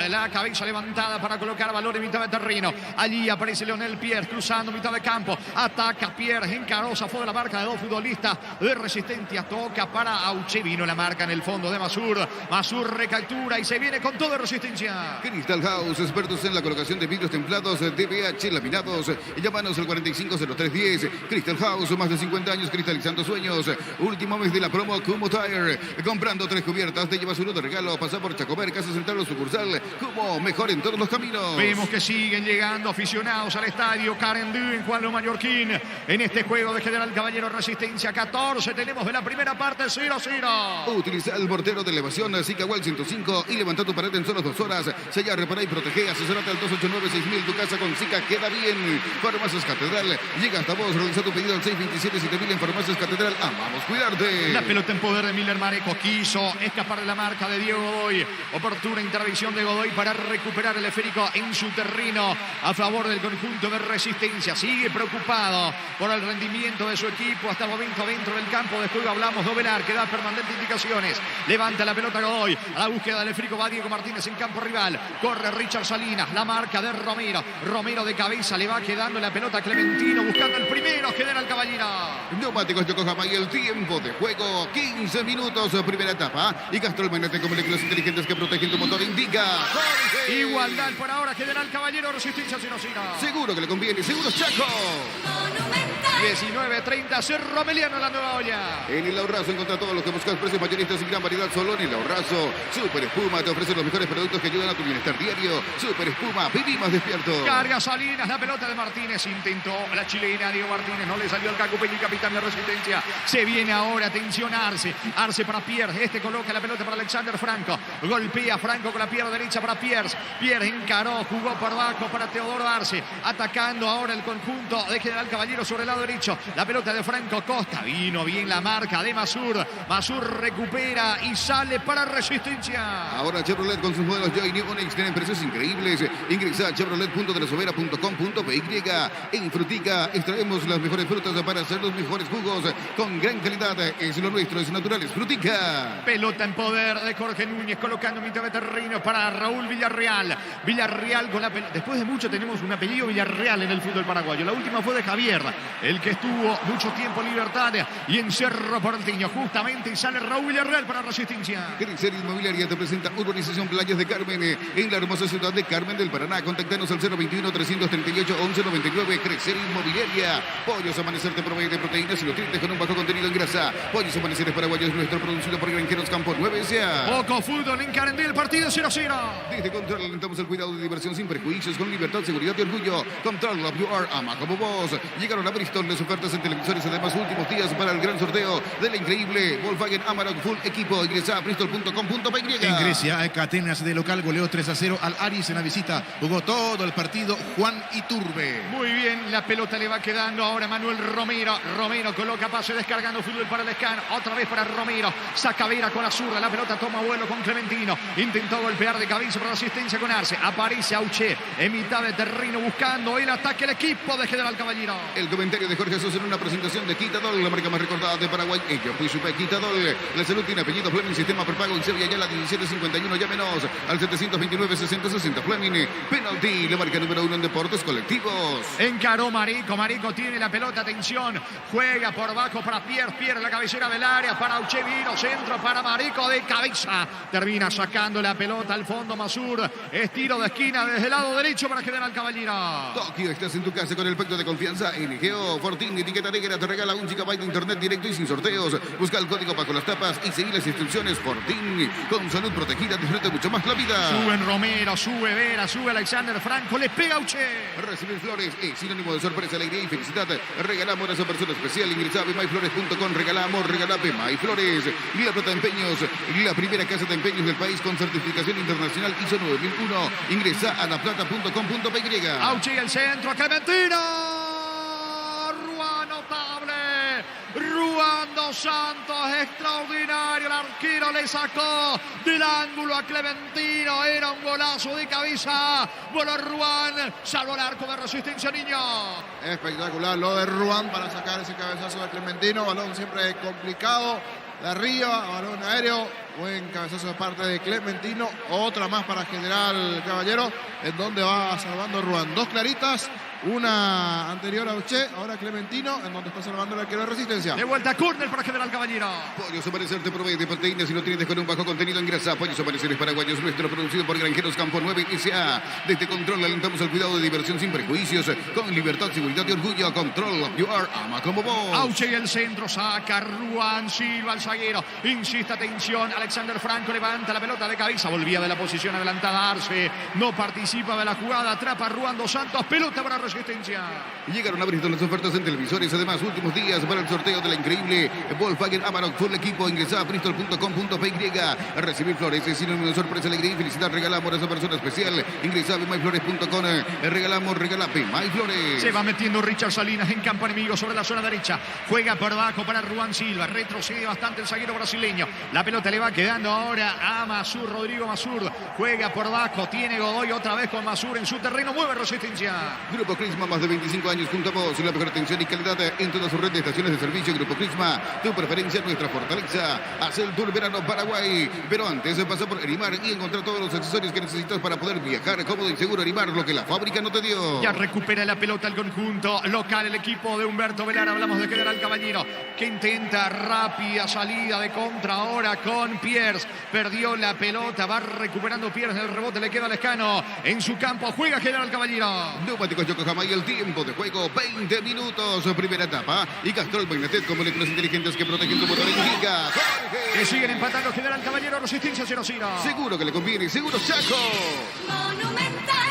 la cabeza levantada para colocar valor en mitad de terreno. Allí aparece Leonel Pierre cruzando mitad de campo, ataca Pierre, encaró, zafó de la marca de dos futbolistas de Resistencia, toca para Auche, vino la marca en el fondo de Masur recaptura y se viene con todo Resistencia. Crystal House, expertos en la colocación de vidrios templados, DBH laminados. Llámanos al 450310. Crystal House, más de 50 años cristalizando sueños. Último mes de la promo Kumo Tire. Comprando 3 cubiertas te llevas uno de regalo. Pasa por Chacomer, Casa Central o sucursal. Kumo, mejor en todos los caminos. Vemos que siguen llegando aficionados al estadio Carendú en Juan Lo Mallorquín. En este juego de General Caballero Resistencia 14 tenemos de la primera parte 0-0. Utiliza el mortero de elevación Zicawal 105 y levanta tu pared en solo 2 horas. Sella, repara y protege. Asesorate al 289-6000. Tu casa con Zika queda bien. Farmacias Catedral. Llega hasta vos. Realiza tu pedido al 627-7000 en Farmacias Catedral. Amamos cuidarte. La pelota en poder de Miller Mareco. Quiso escapar de la marca de Diego Godoy. Oportuna intervención de Godoy para recuperar el esférico en su terreno a favor del conjunto de Resistencia. Sigue preocupado por el rendimiento de su equipo hasta el momento dentro del campo de juego. Hablamos de Ovelar, que da permanentes indicaciones. Levanta la pelota Godoy. A la búsqueda del esférico va Diego Martínez en campo rival. Corre Richard Salinas. La marca de Romero. Romero de cabeza. Le va quedando la pelota a Clementino buscando el primero. General Caballero. Neumáticos Yokohama y el tiempo de juego 15 minutos, primera etapa. Y Castrol Magnete con moléculas inteligentes que protegen tu motor indica Jorge. Igualdad por ahora, General Caballero, Resistencia 0-0. Seguro que le conviene, seguro Chaco. 19:30, Cerro Meliano, la nueva olla. En el Ahorrazo encontra todo lo que buscas, precios mayoristas y gran variedad solo en el Ahorrazo. Super Espuma te ofrece los mejores productos que ayudan a tu bienestar diario. Super Espuma, viví más despierto. Carga Salinas, la pelota de Martínez. Intentó la chilena, Diego Martínez. No le salió el Caco Peña, capitán de Resistencia. Se viene ahora, atención Arce. Arce para Pierre. Este coloca la pelota para Alexander Franco. Golpea Franco con la pierna derecha para Pierre. Pierre encaró, jugó por abajo para Teodoro Arce. Atacando ahora el conjunto de General Caballero sobre el lado derecho. La pelota de Franco Costa. Vino bien la marca de Masur. Masur recupera y sale para Resistencia. Ahora Chevrolet con sus modelos Joy New Onix tienen precios increíbles. Ingresa a chevrolet.delasovera.com.py. En Frutica extraemos las mejores frutas para hacer los mejores jugos con gran calidad. Es lo nuestro, es natural, es Frutica. Pelota en poder de Jorge Núñez colocando mitad de terreno para Raúl Villarreal. Villarreal con la pelota. Después de mucho tenemos un apellido Villarreal en el fútbol paraguayo. La última fue de Javier, el que estuvo mucho tiempo en Libertad y en Cerro Porteño. Justamente y sale Raúl Villarreal para Resistencia. Crecer Inmobiliaria te presenta Urbanización Playas de Carmen en la hermosa ciudad de Carmen del Paraná. Contactanos al 021-338-1199. Crecer Inmobiliaria. Pollos Amanecer te provee de proteínas y nutrientes con un bajo contenido en grasa. Pollos Amaneceres Paraguayos, nuestro producido por Granjeros Campo 9 S.A. Poco fútbol en Carendí, el partido 0-0. Desde Control alentamos el cuidado de diversión sin prejuicios, con libertad, seguridad y orgullo. Control Love You Are, ama como vos. Llegaron a Bristol las ofertas en televisores, además últimos días para el gran sorteo de la increíble Volkswagen Amarok Full Equipo. Ingresa a bristol.com.py. En Grecia, Catenas de local goleó 3-0 al Aris en la visita. Jugó todo el partido Juan Iturbe. Muy bien, la pelota le va quedando ahora Manuel Romero. Romero coloca pase descargando fútbol para el Escano. Otra vez para Romero. Saca Vera con la zurda. La pelota toma vuelo con Clementino. Intentó golpear de cabeza por la asistencia con Arce. Aparece Auché en mitad de terreno buscando el ataque el equipo de General Caballero. El comentario de Jorge Sosa en una presentación de Quitadol, la marca más recordada de Paraguay. Yo fui super Quitadol. La salud tiene apellido Fleming, sistema prepago en Sevilla, ya la 1751. Llámenos al 729-6060 Fleming. Penalty, la marca número 1 en deportes colectivos. Encaró Marico. Marico tiene la pelota. Atención. Juega por abajo para Pierre. Pierre la cabecera del área para Uchevino. Centro para Marico de cabeza. Termina sacando la pelota al fondo Masur. Estiro de esquina desde el lado derecho para General Caballero. Tokio, estás en tu casa con el pacto de confianza. NGO Fortín, etiqueta negra, te regala 1 GB de internet directo y sin sorteos. Busca el código bajo las tapas y seguí las instrucciones. Fortín, con salud protegida, disfruta mucho más la vida. Suben Romero, sube Vera, sube Alexander Franco, le pega Uche. Recibir flores es sinónimo de sorpresa, alegría y felicidad. Regalamos a esa persona especial. Ingresa a bemyflores.com. Regalamos, regala Bemyflores. La Plata Empeños, la primera casa de empeños del país con certificación internacional ISO 9001. Ingresa a laplata.com.py. Auche y el centro, Clementino. Ruan notable. Ruan dos Santos, extraordinario. El arquero le sacó del ángulo a Clementino. Era un golazo de cabeza. Voló Ruan, salvó el arco de Resistencia, niño. Espectacular lo de Ruan para sacar ese cabezazo de Clementino. Balón siempre complicado. De arriba, balón aéreo. Buen cabezazo de parte de Clementino. Otra más para General Caballero, en donde va salvando Ruan. Dos claritas. Una anterior a Uche, ahora Clementino, en donde está salvando el arquero de Resistencia. De vuelta, córner para General Caballero. Pollos Amanecer te provee de proteínas y lo tienes con un bajo contenido en grasa. Pollos Amaneceres Paraguayos, nuestro producido por Granjeros Campo 9 S.A. Desde Control alentamos al cuidado de diversión sin prejuicios, con libertad, seguridad y orgullo. Control, you are ama como vos. Auche y el centro, saca Ruan Silva, el zaguero. Insiste, atención, Alexander Franco levanta la pelota de cabeza. Volvía de la posición adelantada Arce. No participa de la jugada, atrapa a Ruan dos Santos. Pelota para Resistencia. Llegaron a abrir las ofertas en televisores. Además, últimos días para el sorteo de la increíble Volkswagen Amarok Full Equipo. Ingresa a bristol.com.py a recibir flores. Es sinónimo de sorpresa, alegría y felicidad. Regalamos a esa persona especial. Ingresa a bemyflores.com. Regalamos, regala Bemyflores. Se va metiendo Richard Salinas en campo enemigo sobre la zona derecha. Juega por abajo para Ruan Silva. Retrocede bastante el zaguero brasileño. La pelota le va quedando ahora a Masur, Rodrigo Masur. Juega por abajo. Tiene Godoy otra vez con Masur en su terreno. Mueve Resistencia. Grupo Crisma, más de 25 años junto a vos. La mejor atención y calidad en toda su red de estaciones de servicio. Grupo Crisma, tu preferencia, nuestra fortaleza. Haz el tour verano Paraguay. Pero antes pasa por Erimar y encontrar todos los accesorios que necesitas para poder viajar cómodo y seguro. Erimar, lo que la fábrica no te dio. Ya recupera la pelota el conjunto local, el equipo de Humberto Velar. Hablamos de General Caballero, que intenta rápida salida de contra ahora con Pierce. Perdió la pelota, va recuperando Pierce. El rebote le queda a Lescano. En su campo juega General Caballero. Neumáticos Yokohama y el tiempo de juego 20 minutos, primera etapa. Y Castrol Magnetet con moléculas inteligentes que protegen tu motor. Indica Jorge. Que siguen empatando General Caballero, Resistencia 0-0. Seguro que le conviene, seguro Chaco.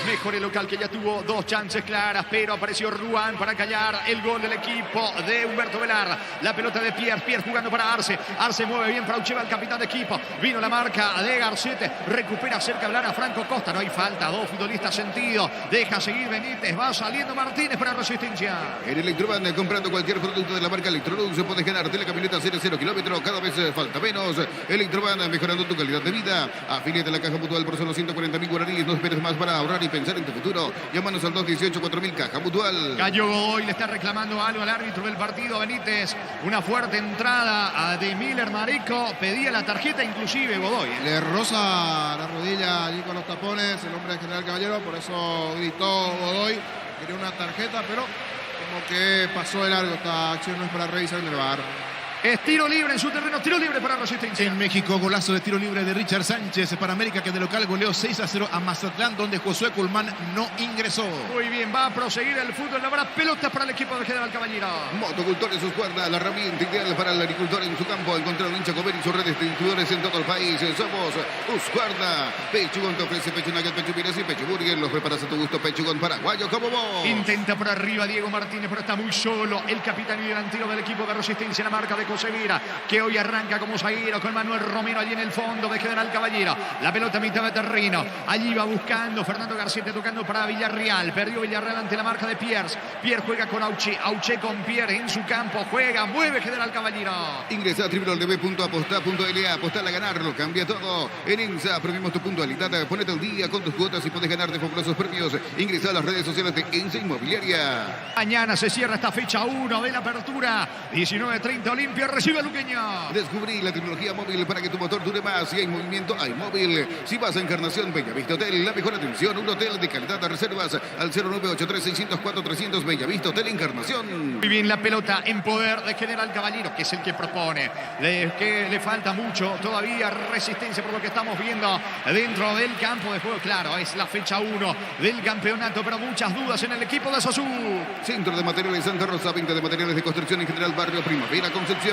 Mejor el local, que ya tuvo dos chances claras, pero apareció Ruan para callar el gol del equipo de Humberto Velar. La pelota de Pierre jugando para Arce. Arce mueve bien, Fraucheva, el capitán de equipo. Vino la marca de Garcete, recupera cerca hablar a Franco Costa. No hay falta, dos futbolistas sentido. Deja seguir Benítez, va saliendo Martínez para Resistencia. En Electroban, comprando cualquier producto de la marca Electrolux, puedes ganarte la camioneta 0 kilómetros. Cada vez falta menos. Electroban, mejorando tu calidad de vida. Afíliate a la Caja Mutual por solo 140.000 guaraníes. No esperes más para ahorrar y pensar en tu futuro. Llámanos al 218-4000 Caja Mutual. Cayó Godoy, le está reclamando algo al árbitro del partido Benítez. Una fuerte entrada de Miller Marico. Pedía la tarjeta inclusive Godoy. Le roza la rodilla allí con los tapones el hombre de General Caballero. Por eso gritó Godoy. Quería una tarjeta, pero como que pasó de largo. Esta acción no es para revisar en el VAR. Es tiro libre en su terreno, tiro libre para Resistencia. En México, golazo de tiro libre de Richard Sánchez para América, que de local goleó 6-0 a Mazatlán, donde Josué Culmán no ingresó. Muy bien, va a proseguir el fútbol. Habrá pelota para el equipo de General Caballero. Motocultor en sus cuerdas, la herramienta ideal para el agricultor en su campo. Encontrar un hincha comer y sus redes de distribuidores en todo el país. Somos Uscuerda. Pechugón te ofrece pecho nugget, pecho miras y pecho burger. Los preparas a tu gusto, Pechugón paraguayo como vos. Intenta por arriba Diego Martínez, pero está muy solo. El capitán y delantero del equipo de Resistencia, la marca de Cosevira, que hoy arranca como zaguero con Manuel Romero allí en el fondo de General Caballero. La pelota a mitad de terreno. Allí va buscando Fernando Garcete, tocando para Villarreal. Perdió Villarreal ante la marca de Pierce. Pierre juega con Auche. Auche con Pierre en su campo. Juega, mueve General Caballero. Ingresa a www.aposta.la. Apostar a ganarlo, cambia todo. En INSA, premiamos tu puntualidad. Ponete al día con tus cuotas y puedes ganarte fabulosos premios. Ingresa a las redes sociales de INSA Inmobiliaria. Mañana se cierra esta fecha 1 de la apertura. 19:30 Olimpia recibe a Luqueño. Descubrí la tecnología móvil para que tu motor dure más. Si hay movimiento, hay móvil. Si vas a Encarnación, Bellavista Hotel, la mejor atención. Un hotel de calidad de reservas al 0983-604-300. Bellavista Hotel Encarnación. Muy bien, la pelota en poder de General Caballero, que es el que propone. Que le falta mucho todavía Resistencia por lo que estamos viendo dentro del campo de juego. Claro, es la fecha 1 del campeonato, pero muchas dudas en el equipo de Sasú. Centro de Materiales Santa Rosa, venta de materiales de construcción en general, Barrio Primavera, Concepción.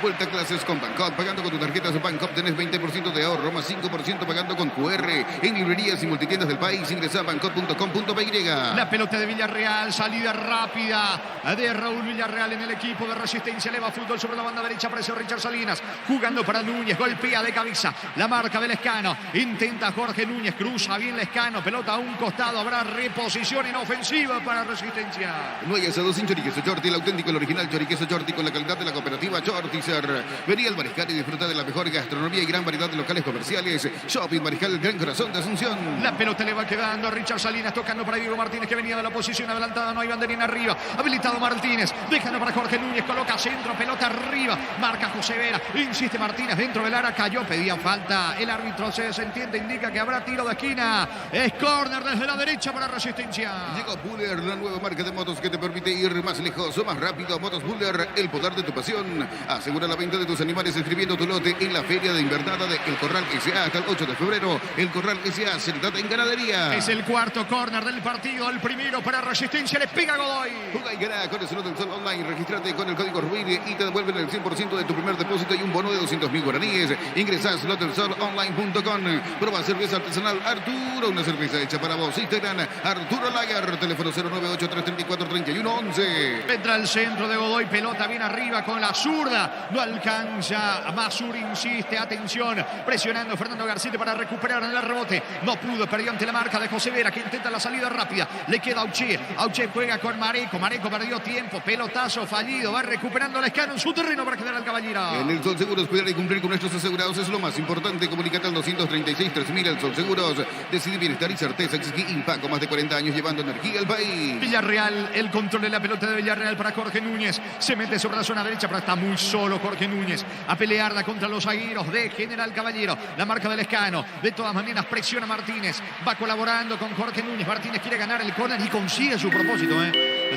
Vuelta a clases con Bancop. Pagando con tu tarjeta de Bancop tenés 20% de ahorro, más 5% pagando con QR. En librerías y multitiendas del país, ingresa a bancop.com.py. La pelota de Villarreal, salida rápida de Raúl Villarreal en el equipo de Resistencia. Eleva fútbol sobre la banda derecha, apareció Richard Salinas, jugando para Núñez, golpea de cabeza, la marca de Lescano, intenta Jorge Núñez, cruza bien Lescano, pelota a un costado, habrá reposición en ofensiva para Resistencia. No hay asado sin choriqueso Chorti, el auténtico, el original choriqueso Chorti con la calidad de la cooperativa. Despacho Ortizer. Vení al Mariscal y disfruta de la mejor gastronomía y gran variedad de locales comerciales. Shopping Mariscal del Gran Corazón de Asunción. La pelota le va quedando a Richard Salinas, tocando para Diego Martínez, que venía de la posición adelantada. No hay banderín arriba. Habilitado Martínez. Dejando para Jorge Núñez. Coloca centro. Pelota arriba. Marca José Vera. Insiste Martínez dentro del área. Cayó. Pedía falta. El árbitro se desentiende. Indica que habrá tiro de esquina. Es córner desde la derecha para Resistencia. Llegó Buller, la nueva marca de motos que te permite ir más lejos o más rápido. Motos Buller, el poder de tu pasión. Asegura la venta de tus animales inscribiendo tu lote en la Feria de Invernada de El Corral S.A. hasta el 8 de febrero. El Corral S.A. Seriedad en ganadería. Es el cuarto córner del partido. El primero para Resistencia. Le pega Godoy. Juega y gana con el Slot del Sol Online. Registrate con el código RUBIR y te devuelven el 100% de tu primer depósito y un bono de 200.000 guaraníes. Ingresa a slotdelsolonline.com. Prueba cerveza artesanal Arturo, una cerveza hecha para vos. Instagram Arturo Lager, teléfono 098-334-3111. Entra al centro de Godoy, pelota bien arriba con la zurda. No alcanza. Masur insiste, atención. Presionando Fernando Garcete para recuperar en el rebote. No pudo, perdió ante la marca de José Vera, que intenta la salida rápida. Le queda Auché. Auché juega con Mareco. Mareco perdió tiempo. Pelotazo fallido. Va recuperando Lescano en su terreno para quedar al Caballero. En el Sol Seguros, cuidar y cumplir con nuestros asegurados es lo más importante. Comunicate al 236-3000. El Sol Seguros. Decide bienestar y certeza. Exige Impaco, más de 40 años llevando energía al país. Villarreal, el control de la pelota de Villarreal para Jorge Núñez. Se mete sobre la zona derecha, pero está muy solo Jorge Núñez. A pelearla contra los zagueros de General Caballero. La marca del Lescano. De todas maneras, presiona Martínez. Va colaborando con Jorge Núñez. Martínez quiere ganar el córner y consigue su propósito.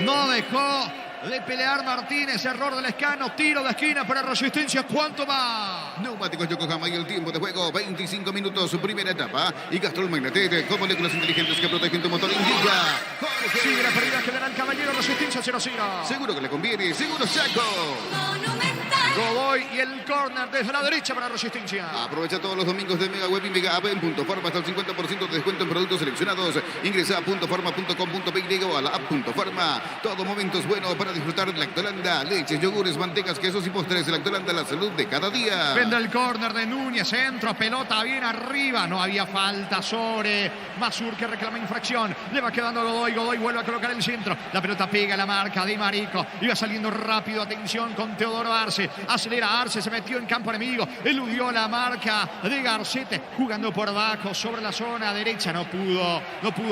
No dejó de pelear Martínez. Error del Lescano. Tiro de esquina para Resistencia. ¿Cuánto va? Neumáticos Yokohama y el tiempo de juego. 25 minutos, su primera etapa. Y Castrol Magnetet, con moléculas inteligentes que protegen tu motor. Indica Jorge. Sigue la pérdida General Caballero. Resistencia 0-0. Seguro que le conviene. Seguro Chaco. Godoy y el córner desde la derecha para Resistencia. Aprovecha todos los domingos de Mega Web y Mega App en Punto Farma hasta el 50% de descuento en productos seleccionados. Ingresa a puntofarma.com.py o a la app Punto Farma. Todo momento es bueno para disfrutar de Lactolanda. Leches, yogures, mantecas, quesos y postres. Lactolanda, la salud de cada día. Vendrá el córner de Núñez. Centro, pelota bien arriba. No había falta sobre Masur, que reclama infracción. Le va quedando a Godoy. Godoy vuelve a colocar el centro. La pelota pega a la marca de Marico. Iba saliendo rápido. Atención con Teodoro Arce. Acelera Arce, se metió en campo enemigo, eludió la marca de Garcete, jugando por abajo sobre la zona derecha, no pudo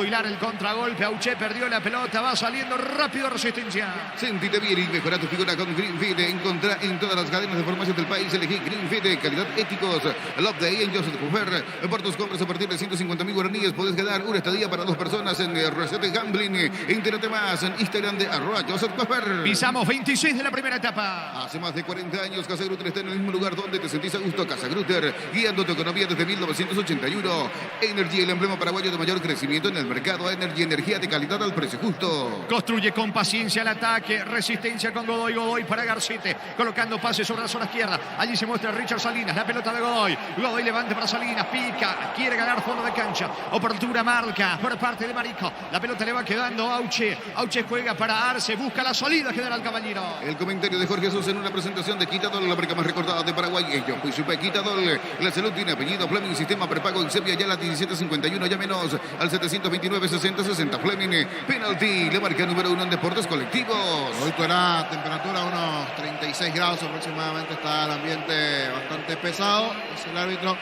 hilar el contragolpe. Auché perdió la pelota, va saliendo rápido Resistencia. Sentite bien y mejora tu figura con Greenfit. Encontrá en todas las cadenas de farmacias del país. Elegí Greenfit, calidad éticos. Love Day en Joseph Cooper. Por tus compras a partir de 150.000 guaraníes podés ganar una estadía para 2 personas en Recete Gambling. Entérate más en Instagram de @Joseph Cooper. Pisamos 26 de la primera etapa. Hace más de 40 años Casa Grutter está en el mismo lugar donde te sentís a gusto. Casa Grutter, guiando tu economía desde 1981. Energy, el emblema paraguayo de mayor crecimiento en el mercado. Energy, energía de calidad al precio justo. Construye con paciencia el ataque. Resistencia con Godoy. Godoy para Garcete, colocando pases sobre la zona izquierda. Allí se muestra Richard Salinas, la pelota de Godoy. Godoy levante para Salinas, pica, quiere ganar fondo de cancha. Oportuna marca por parte de Marico. La pelota le va quedando a Auché. Auché juega para Arce, busca la salida General Caballero. El comentario de Jorge Jesús en una presentación de Quitadol, la marca más recordada de Paraguay. Ellos, pues Quitadol, la salud tiene apellido. Fleming, sistema prepago en Sepia, ya la 1751, ya menos al 729-60-60. Fleming, penalti, la marca número 1 en deportes colectivos. Hoy la temperatura unos 36 grados aproximadamente, está el ambiente bastante pesado. Es el árbitro.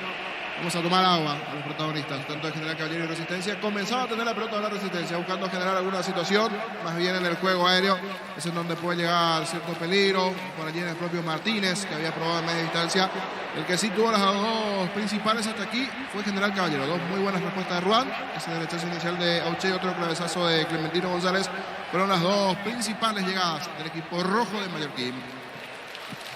Vamos a tomar agua a los protagonistas, tanto de General Caballero y Resistencia. Comenzaba a tener la pelota de la Resistencia, buscando generar alguna situación, más bien en el juego aéreo, es en donde puede llegar cierto peligro. Por allí en el propio Martínez, que había probado en media distancia. El que sí tuvo las dos principales hasta aquí fue General Caballero. Dos muy buenas respuestas de Ruan, ese derechazo inicial de Auché y otro cabezazo de Clementino González. Fueron las dos principales llegadas del equipo rojo de Mallorquín.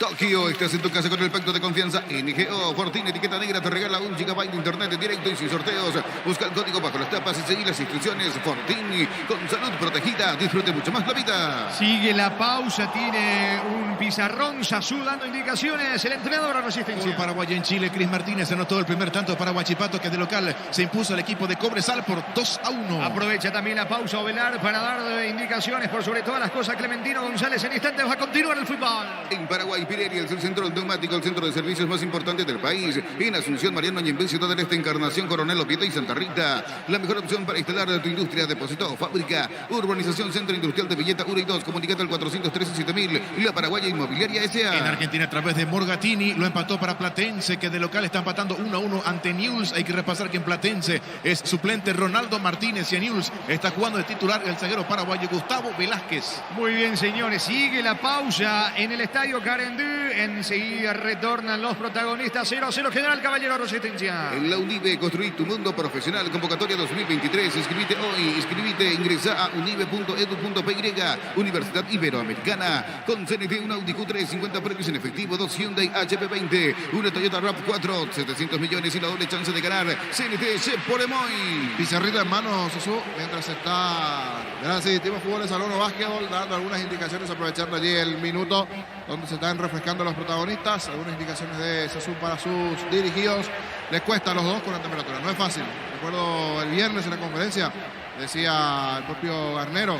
Tokio, estás en tu casa con el pacto de confianza NGO. Fortín, etiqueta negra, te regala 1 GB de internet en directo y sin sorteos. Busca el código bajo las tapas y seguir las instrucciones. Fortín, con salud protegida, disfrute mucho más la vida. Sigue la pausa, tiene un pizarrón, Sasú dando indicaciones. El entrenador a Resistencia. Fútbol paraguayo en Chile, Cris Martínez anotó el primer tanto para Huachipato, que de local se impuso al equipo de Cobresal por 2-1. Aprovecha también la pausa Ovelar para dar indicaciones por sobre todas las cosas. Clementino González en instantes va a continuar el fútbol. En Paraguay, Pirelli es el centro neumático, el centro de servicios más importante del país. En Asunción, Mariano Ñembé, Ciudad del Este, Encarnación, Coronel Oviedo y Santa Rita. La mejor opción para instalar tu industria, depósito, fábrica, urbanización, centro industrial de Villeta 1 y 2. Comunicate al 413-7000. La Paraguaya Inmobiliaria S.A. En Argentina, a través de Morgatini, lo empató para Platense, que de local está empatando 1-1 ante Newell's. Hay que repasar que en Platense es suplente Ronaldo Martínez y en Newell's está jugando de titular el zaguero paraguayo Gustavo Velázquez. Muy bien, señores. Sigue la pausa en el estadio Carendú. Enseguida retornan los protagonistas. 0-0 General Caballero Resistencia. En la UNIBE, construir tu mundo profesional. Convocatoria 2023. Inscribite hoy. Inscribite. Ingresa a unibe.edu.py. Universidad Iberoamericana. Con CNT, un Audi Q3, 50 premios en efectivo, 2 Hyundai HP20, una Toyota RAV4, 700 millones y la doble chance de ganar. CNT se pone muy. Pizarrita en mano, Susu, mientras está el sistema de fútbol de salón o básquetbol, dando algunas indicaciones, aprovechando allí el minuto donde se están refrescando los protagonistas. Algunas indicaciones de Susu para sus dirigidos. Les cuesta a los dos con la temperatura, no es fácil. Recuerdo el viernes en la conferencia, decía el propio Garnero,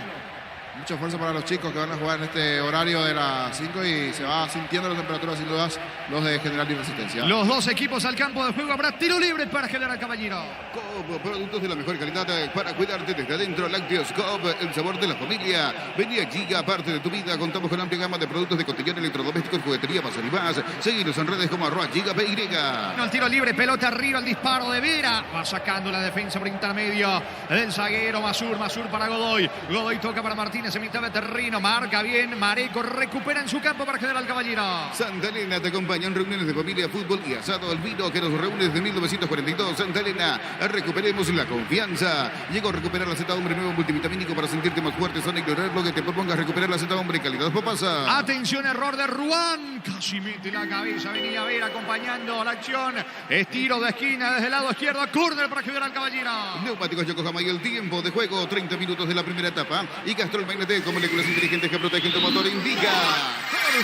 mucho esfuerzo para los chicos que van a jugar en este horario de las 5 y se va sintiendo la temperatura sin dudas los de General y Resistencia. Los dos equipos al campo de juego. Habrá tiro libre para General Caballero. Coop, productos de la mejor calidad para cuidarte desde adentro. Lácteos Coop, el sabor de la familia. Vení a Giga, parte de tu vida. Contamos con amplia gama de productos de cotillón, electrodomésticos, juguetería, más y más. Seguinos en redes como @GigaPY. No, el tiro libre, pelota arriba, el disparo de Vera. Va sacando la defensa por intermedio del zaguero Masur para Godoy. Godoy toca para Martínez en mitad de terreno. Marca bien, Mareco recupera en su campo para General Caballero. Santa Elena te acompaña en reuniones de familia, fútbol y asado al vino que nos reúne desde 1942. Santa Elena, recuperemos la confianza. Llegó a recuperar la Z Hombre nuevo multivitamínico para sentirte más fuerte. Sonic lo que te propongas recuperar la Z Hombre calidad popasa. Atención, error de Ruán. Casi mete la cabeza. Venía a ver acompañando la acción. Estiro de esquina desde el lado izquierdo. Córner para General Caballero. Neumáticos Yokohama y el tiempo de juego. 30 minutos de la primera etapa. Y Castrol Magnetic con moléculas inteligentes que protegen tu motor. Indica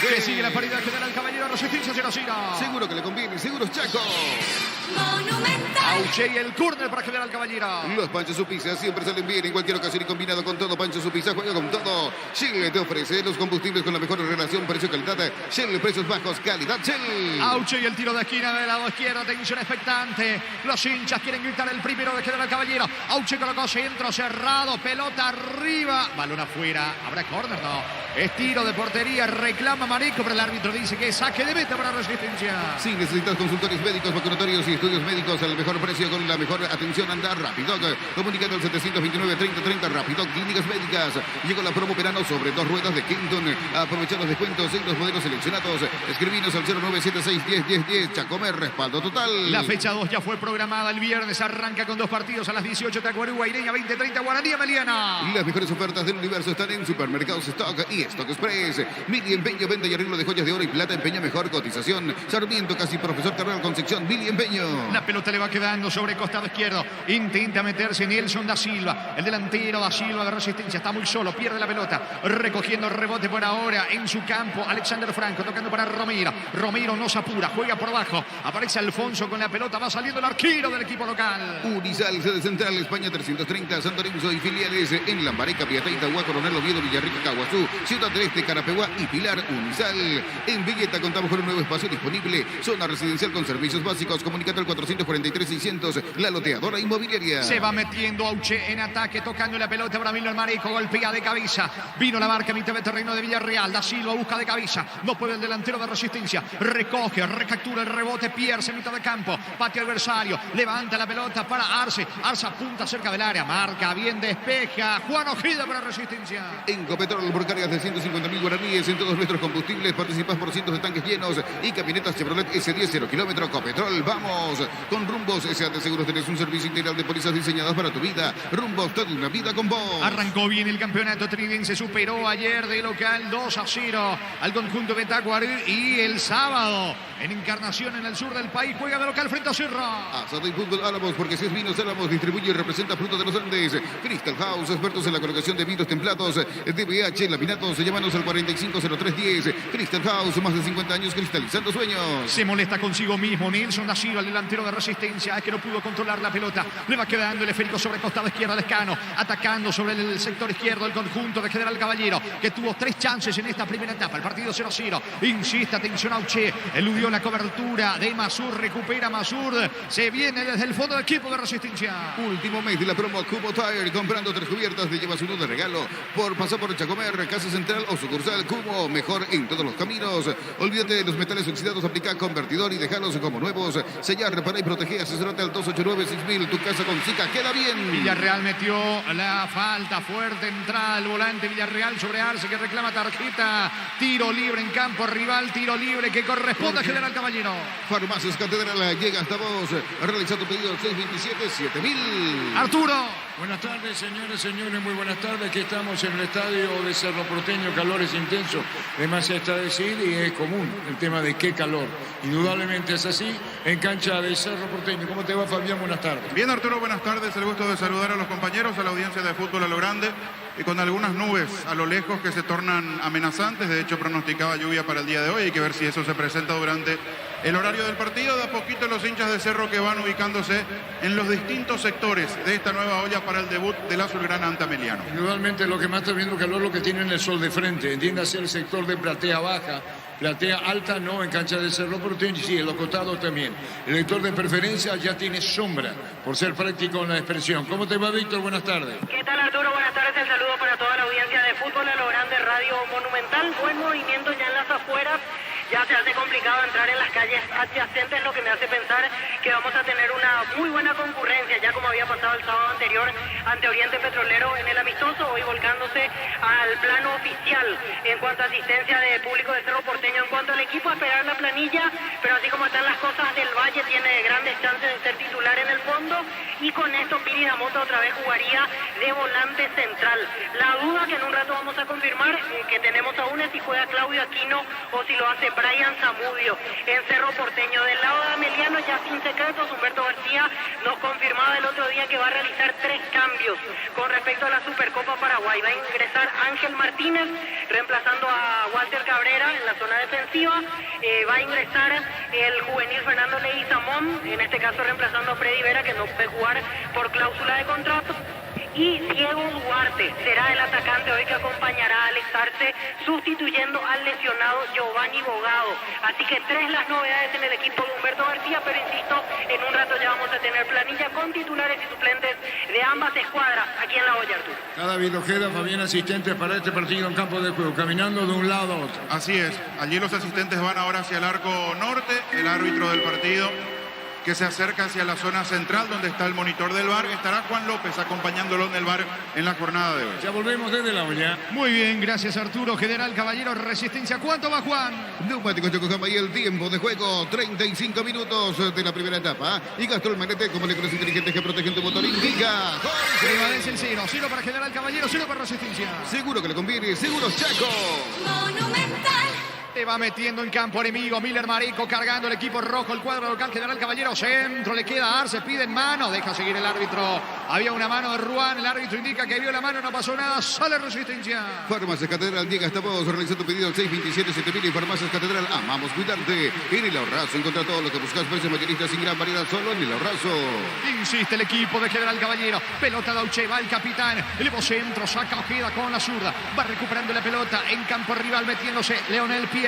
que sigue la paridad General Caballero. Resistencia 0-0. Seguro que le conviene. Seguros Chaco. Auche y el córner para General Caballero. Los Pancho Supisa siempre salen bien en cualquier ocasión y combinado con todo. Pancho Supisa juega con todo. Shell te ofrece los combustibles con la mejor relación precio-calidad. Shell, precios bajos, calidad Shell. Auche y el tiro de esquina del lado izquierdo. Atención expectante. Los hinchas quieren gritar el primero de General Caballero. Auche colocó centro cerrado. Pelota arriba. Balón afuera. ¿Habrá córner? No. Es tiro de portería. Reclama Mareco, pero el árbitro dice que es saque de meta para Resistencia. Si necesitas consultorios médicos, vacunatorios y estudios médicos al mejor precio con la mejor atención, anda Rapidoc. Comunicando al 729-3030 Rapidoc Clínicas Médicas. Llegó la promo verano sobre 2 ruedas de Kenton. Aprovechar los descuentos en los modelos seleccionados. Escribinos al 0976-101010. Chacomer, respaldo total. La fecha 2 ya fue programada el viernes. Arranca con 2 partidos a las 18. Tacuarú, Guaireña, 20:30. Guaraní, Meliana. Las mejores ofertas del universo están en Supermercados Stock y Stock Express. Mili Empeño, venta y arreglo de joyas de oro y plata. Empeña mejor cotización. Sarmiento, casi profesor Terral Concepción. Mili Empeño. La pelota le va quedando sobre costado izquierdo. Intenta meterse Nelson da Silva. El delantero da Silva de Resistencia. Está muy solo. Pierde la pelota. Recogiendo rebote por ahora en su campo. Alexander Franco tocando para Romero. Romero no se apura. Juega por abajo. Aparece Alfonso con la pelota. Va saliendo el arquero del equipo local. Unisal, sede central, España 330. Santo Lorenzo y filiales en Lambareca, Piataita, Huaco, Coronel Oviedo, Villarrica, Caguazú, Ciudad del Este, Carapeguá y Pilar. Unisal. En Villeta contamos con un nuevo espacio disponible. Zona residencial con servicios básicos. Comunicate al 443-600. La loteadora inmobiliaria. Se va metiendo Auche en ataque, tocando la pelota para Miller Mareco. Golpea de cabeza. Vino la marca, mitad de terreno de Villarreal. Da Silva busca de cabeza. No puede el delantero de Resistencia. Recoge, recaptura el rebote. Pierce en mitad de campo. Patio adversario. Levanta la pelota para Arce. Arce apunta cerca del área. Marca bien, despeja. Juan Ojeda para Resistencia. En Copetrol, por cargas de 150.000 guaraníes en todos nuestros combustibles. Participas por cientos de tanques llenos y camionetas Chevrolet S10 0 kilómetro. Copetrol, vamos. Con Rumbos S.A.T. Seguros tenés un servicio integral de pólizas diseñadas para tu vida. Rumbos, toda una vida con vos. Arrancó bien el campeonato tridense. Superó ayer de local 2-0 al conjunto de Tacuarú. Y el sábado en Encarnación, en el sur del país, juega de local frente a Sierra. Asado y fútbol Álamos, porque si es vinos Álamos, distribuye y representa Fruta de los Andes. Crystal House, expertos en la colocación de vinos templados, DBH, laminatos datos, llámanos al 450310. Crystal House, más de 50 años cristalizando sueños. Se molesta consigo mismo. Nilson Nacido, el delantero de Resistencia, que no pudo controlar la pelota. Le va quedando el esférico sobre costado izquierdo al Lescano, atacando sobre el sector izquierdo el conjunto de General Caballero, que tuvo 3 chances en esta primera etapa. El partido 0-0. Insiste, atención a Uche. Eludió la cobertura de Masur. Recupera Masur. Se viene desde el fondo del equipo de Resistencia. Último mes de la promo Cubo Tire. Comprando 3 cubiertas te llevas uno de regalo por pasar por Chacomer, Casa Central o sucursal Cubo. Mejor en todos los caminos. Olvídate de los metales oxidados. Aplica convertidor y dejarlos como nuevos. Sellar, reparar y proteger. Asesorate al 289-6000. Tu casa con Zika queda bien. Villarreal metió la falta fuerte. Entrada al volante Villarreal sobre Arce, que reclama tarjeta. Tiro libre en campo rival. Tiro libre que corresponde a General Caballero. Farmacias Catedral llega hasta vos. Realiza tu pedido al 627-7000. Arturo. Buenas tardes, señores, señores, muy buenas tardes. Aquí estamos en el estadio de Cerro Porteño. Calor es intenso, además está decir, y es común el tema de qué calor. Indudablemente es así en cancha de Cerro Porteño. ¿Cómo te va, Fabián? Buenas tardes. Bien, Arturo, buenas tardes. El gusto de saludar a los compañeros, a la audiencia de fútbol a lo grande y con algunas nubes a lo lejos que se tornan amenazantes. De hecho, pronosticaba lluvia para el día de hoy. Hay que ver si eso se presenta durante el horario del partido. De a poquito los hinchas de Cerro que van ubicándose en los distintos sectores de esta nueva olla para el debut del azulgrana ante Ameliano. Indudablemente lo que más está viendo calor lo que tienen el sol de frente. Entiéndase el sector de platea baja. Platea alta no, en cancha de Cerro Porteño, sí, en los costados también. El lector de preferencia ya tiene sombra, por ser práctico en la expresión. ¿Cómo te va, Víctor? Buenas tardes. ¿Qué tal, Arturo? Buenas tardes. El saludo para toda la audiencia de fútbol a lo grande, Radio Monumental. Buen movimiento ya en las afueras. Ya se hace complicado entrar en las calles adyacentes, lo que me hace pensar que vamos a tener una muy buena concurrencia, ya como había pasado el sábado anterior ante Oriente Petrolero en el amistoso, hoy volcándose al plano oficial en cuanto a asistencia de público de Cerro Porteño. En cuanto al equipo, a esperar la planilla, pero así como están las cosas, del Valle tiene grandes chances de ser titular en el fondo, y con esto Piri Damoto otra vez jugaría de volante central. La duda que en un rato vamos a confirmar que tenemos aún es si juega Claudio Aquino o si lo hace Brian Zamudio en Cerro Porteño. Del lado de Ameliano, ya sin secretos, Humberto García nos confirmaba el otro día que va a realizar 3 cambios con respecto a la Supercopa Paraguay. Va a ingresar Ángel Martínez reemplazando a Walter Cabrera en la zona defensiva. Va a ingresar el juvenil Fernando Leguizamón, en este caso reemplazando a Freddy Vera, que no puede jugar por cláusula de contrato. Y Diego Duarte será el atacante hoy que acompañará a Alex Arce, sustituyendo al lesionado Giovanni Bogado. Así que 3 las novedades en el equipo de Humberto García, pero insisto, en un rato ya vamos a tener planilla con titulares y suplentes de ambas escuadras aquí en la olla, Arturo. Cada Ojeda, Fabián, asistentes para este partido en campo de juego, caminando de un lado a otro. Así es, allí los asistentes van ahora hacia el arco norte, el árbitro del partido que se acerca hacia la zona central donde está el monitor del VAR. Estará Juan López acompañándolo en el VAR en la jornada de hoy. Ya volvemos desde la olla. Muy bien, gracias, Arturo. General Caballero, Resistencia. ¿Cuánto va, Juan? Neumáticos Yokohama y el tiempo de juego, 35 minutos de la primera etapa. Y Gastrol Magnete, como moléculas inteligentes que protegen tu motor, indica. Prevalencia el 0. 0 para General Caballero, 0 para Resistencia. Seguro que le conviene, seguro Chaco. Monumental. Se va metiendo en campo enemigo. Miller Marico cargando el equipo rojo. El cuadro local, General Caballero. Centro, le queda Arce. Piden mano. Deja seguir el árbitro. Había una mano de Ruán. El árbitro indica que vio la mano. No pasó nada. Sale Resistencia. Farmacias Catedral llega hasta vos. Realiza tu pedido al 627-7000 y Farmacias Catedral. Amamos cuidarte. En el Ahorrazo encontra todo lo que buscas. Precios mayoristas sin gran variedad solo en el Ahorrazo. Insiste el equipo de General Caballero. Pelota de Auche. Va el capitán. Elevó centro. Saca Ojeda con la zurda. Va recuperando la pelota en campo rival, metiéndose Leonel Pierre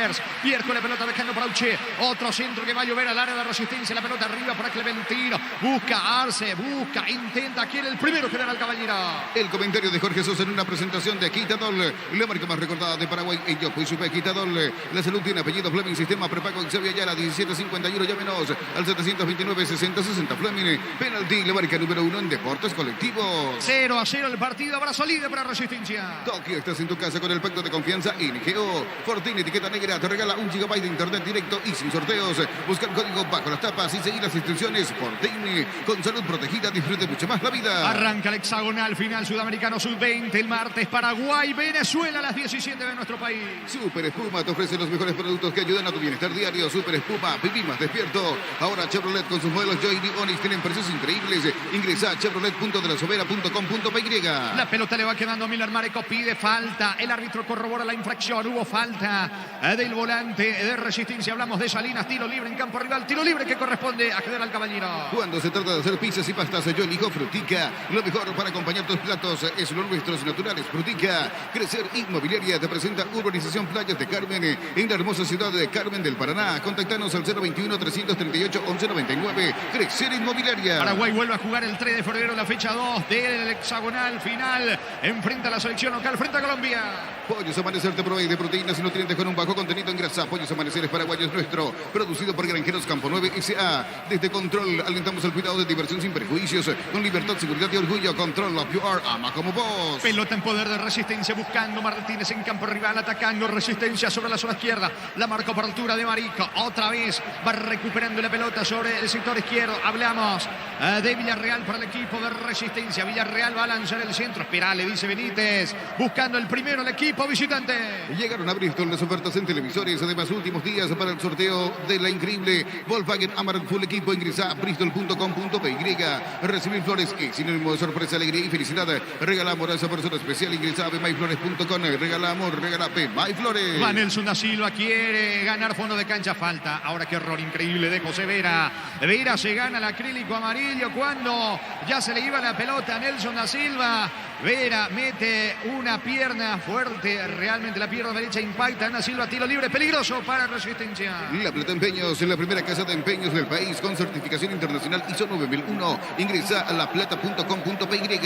con la pelota dejando para Uche. Otro centro que va a llover al área de Resistencia. La pelota arriba para Clementino. Busca Arce. Busca. Intenta. Quiere el primero General Caballero. El comentario de Jorge Sosa en una presentación de Quitadol. La marca más recordada de Paraguay. En Yopo y Supe Quitadol. La salud tiene apellido Fleming. Sistema prepago Xavier Ayala. 1751. Llámenos al 729-6060 Fleming. Penalti. La marca número 1 en deportes colectivos. 0-0 el partido. Abrazo líder para Resistencia. Tokio, estás en tu casa con el pacto de confianza NGO. Fortini, etiqueta negra, te regala 1 GB de internet directo y sin sorteos. Busca el código bajo las tapas y seguir las instrucciones. Fortini, con salud protegida, disfrute mucho más la vida. vida. Arranca el hexagonal final sudamericano sub-20 el martes. Paraguay, Venezuela a las 17 de nuestro país. Super Espuma te ofrece los mejores productos que ayudan a tu bienestar diario. Super Espuma, vivir más despierto. Ahora Chevrolet con sus modelos Joy y Onix tienen precios increíbles. Ingresa a chevrolet.delasovera.com.py. La pelota le va quedando a Miller Mareco, pide falta. El árbitro corrobora la infracción. Hubo falta del volante de Resistencia. Hablamos de Salinas, tiro libre en campo rival. Tiro libre que corresponde a General Caballero. Cuando se trata de hacer pizzas y pastas, yo elijo Frutica. Lo mejor para acompañar tus platos es los nuestros naturales. Frutica. Crecer Inmobiliaria te presenta Urbanización Playas de Carmen en la hermosa ciudad de Carmen del Paraná. Contactanos al 021-338-1199. Crecer Inmobiliaria. Paraguay vuelve a jugar el 3 de febrero, la fecha 2 del hexagonal final. Enfrenta a la selección local frente a Colombia. Pollos Amanecer te provee de proteínas y nutrientes con un bajo contenido en grasa. Pollos Amaneceres Paraguayos nuestro. Producido por Granjeros Campo 9 S.A. Desde Control alentamos el cuidado de diversión sin prejuicios. Con libertad, seguridad y orgullo. Control of you are. Ama como vos. Pelota en poder de Resistencia buscando Martínez en campo rival. Atacando Resistencia sobre la zona izquierda. La marca por altura de Marico. Otra vez va recuperando la pelota sobre el sector izquierdo. Hablamos de Villarreal para el equipo de Resistencia. Villarreal va a lanzar el centro. Espera, le dice Benítez. Buscando el primero el equipo visitante. Llegaron a Bristol las ofertas en televisores. Además, últimos días para el sorteo de la increíble Volkswagen Amarok Full Equipo. Ingresa a bristol.com.py. Recibir flores es sinónimo de sorpresa, alegría y felicidad. Regala amor a esa persona especial. Ingresa a bmayflores.com. Regala amor, regala Bmayflores. Va Nelson da Silva, quiere ganar fondo de cancha. Falta. Ahora qué error increíble de José Vera. Vera se gana el acrílico amarillo cuando ya se le iba la pelota a Nelson da Silva. Vera mete una pierna fuerte, realmente la pierna derecha impacta a Da Silva, tiro libre, peligroso para Resistencia. La Plata Empeños, la primera casa de empeños del país con certificación internacional ISO 9001. Ingresa a laplata.com.py.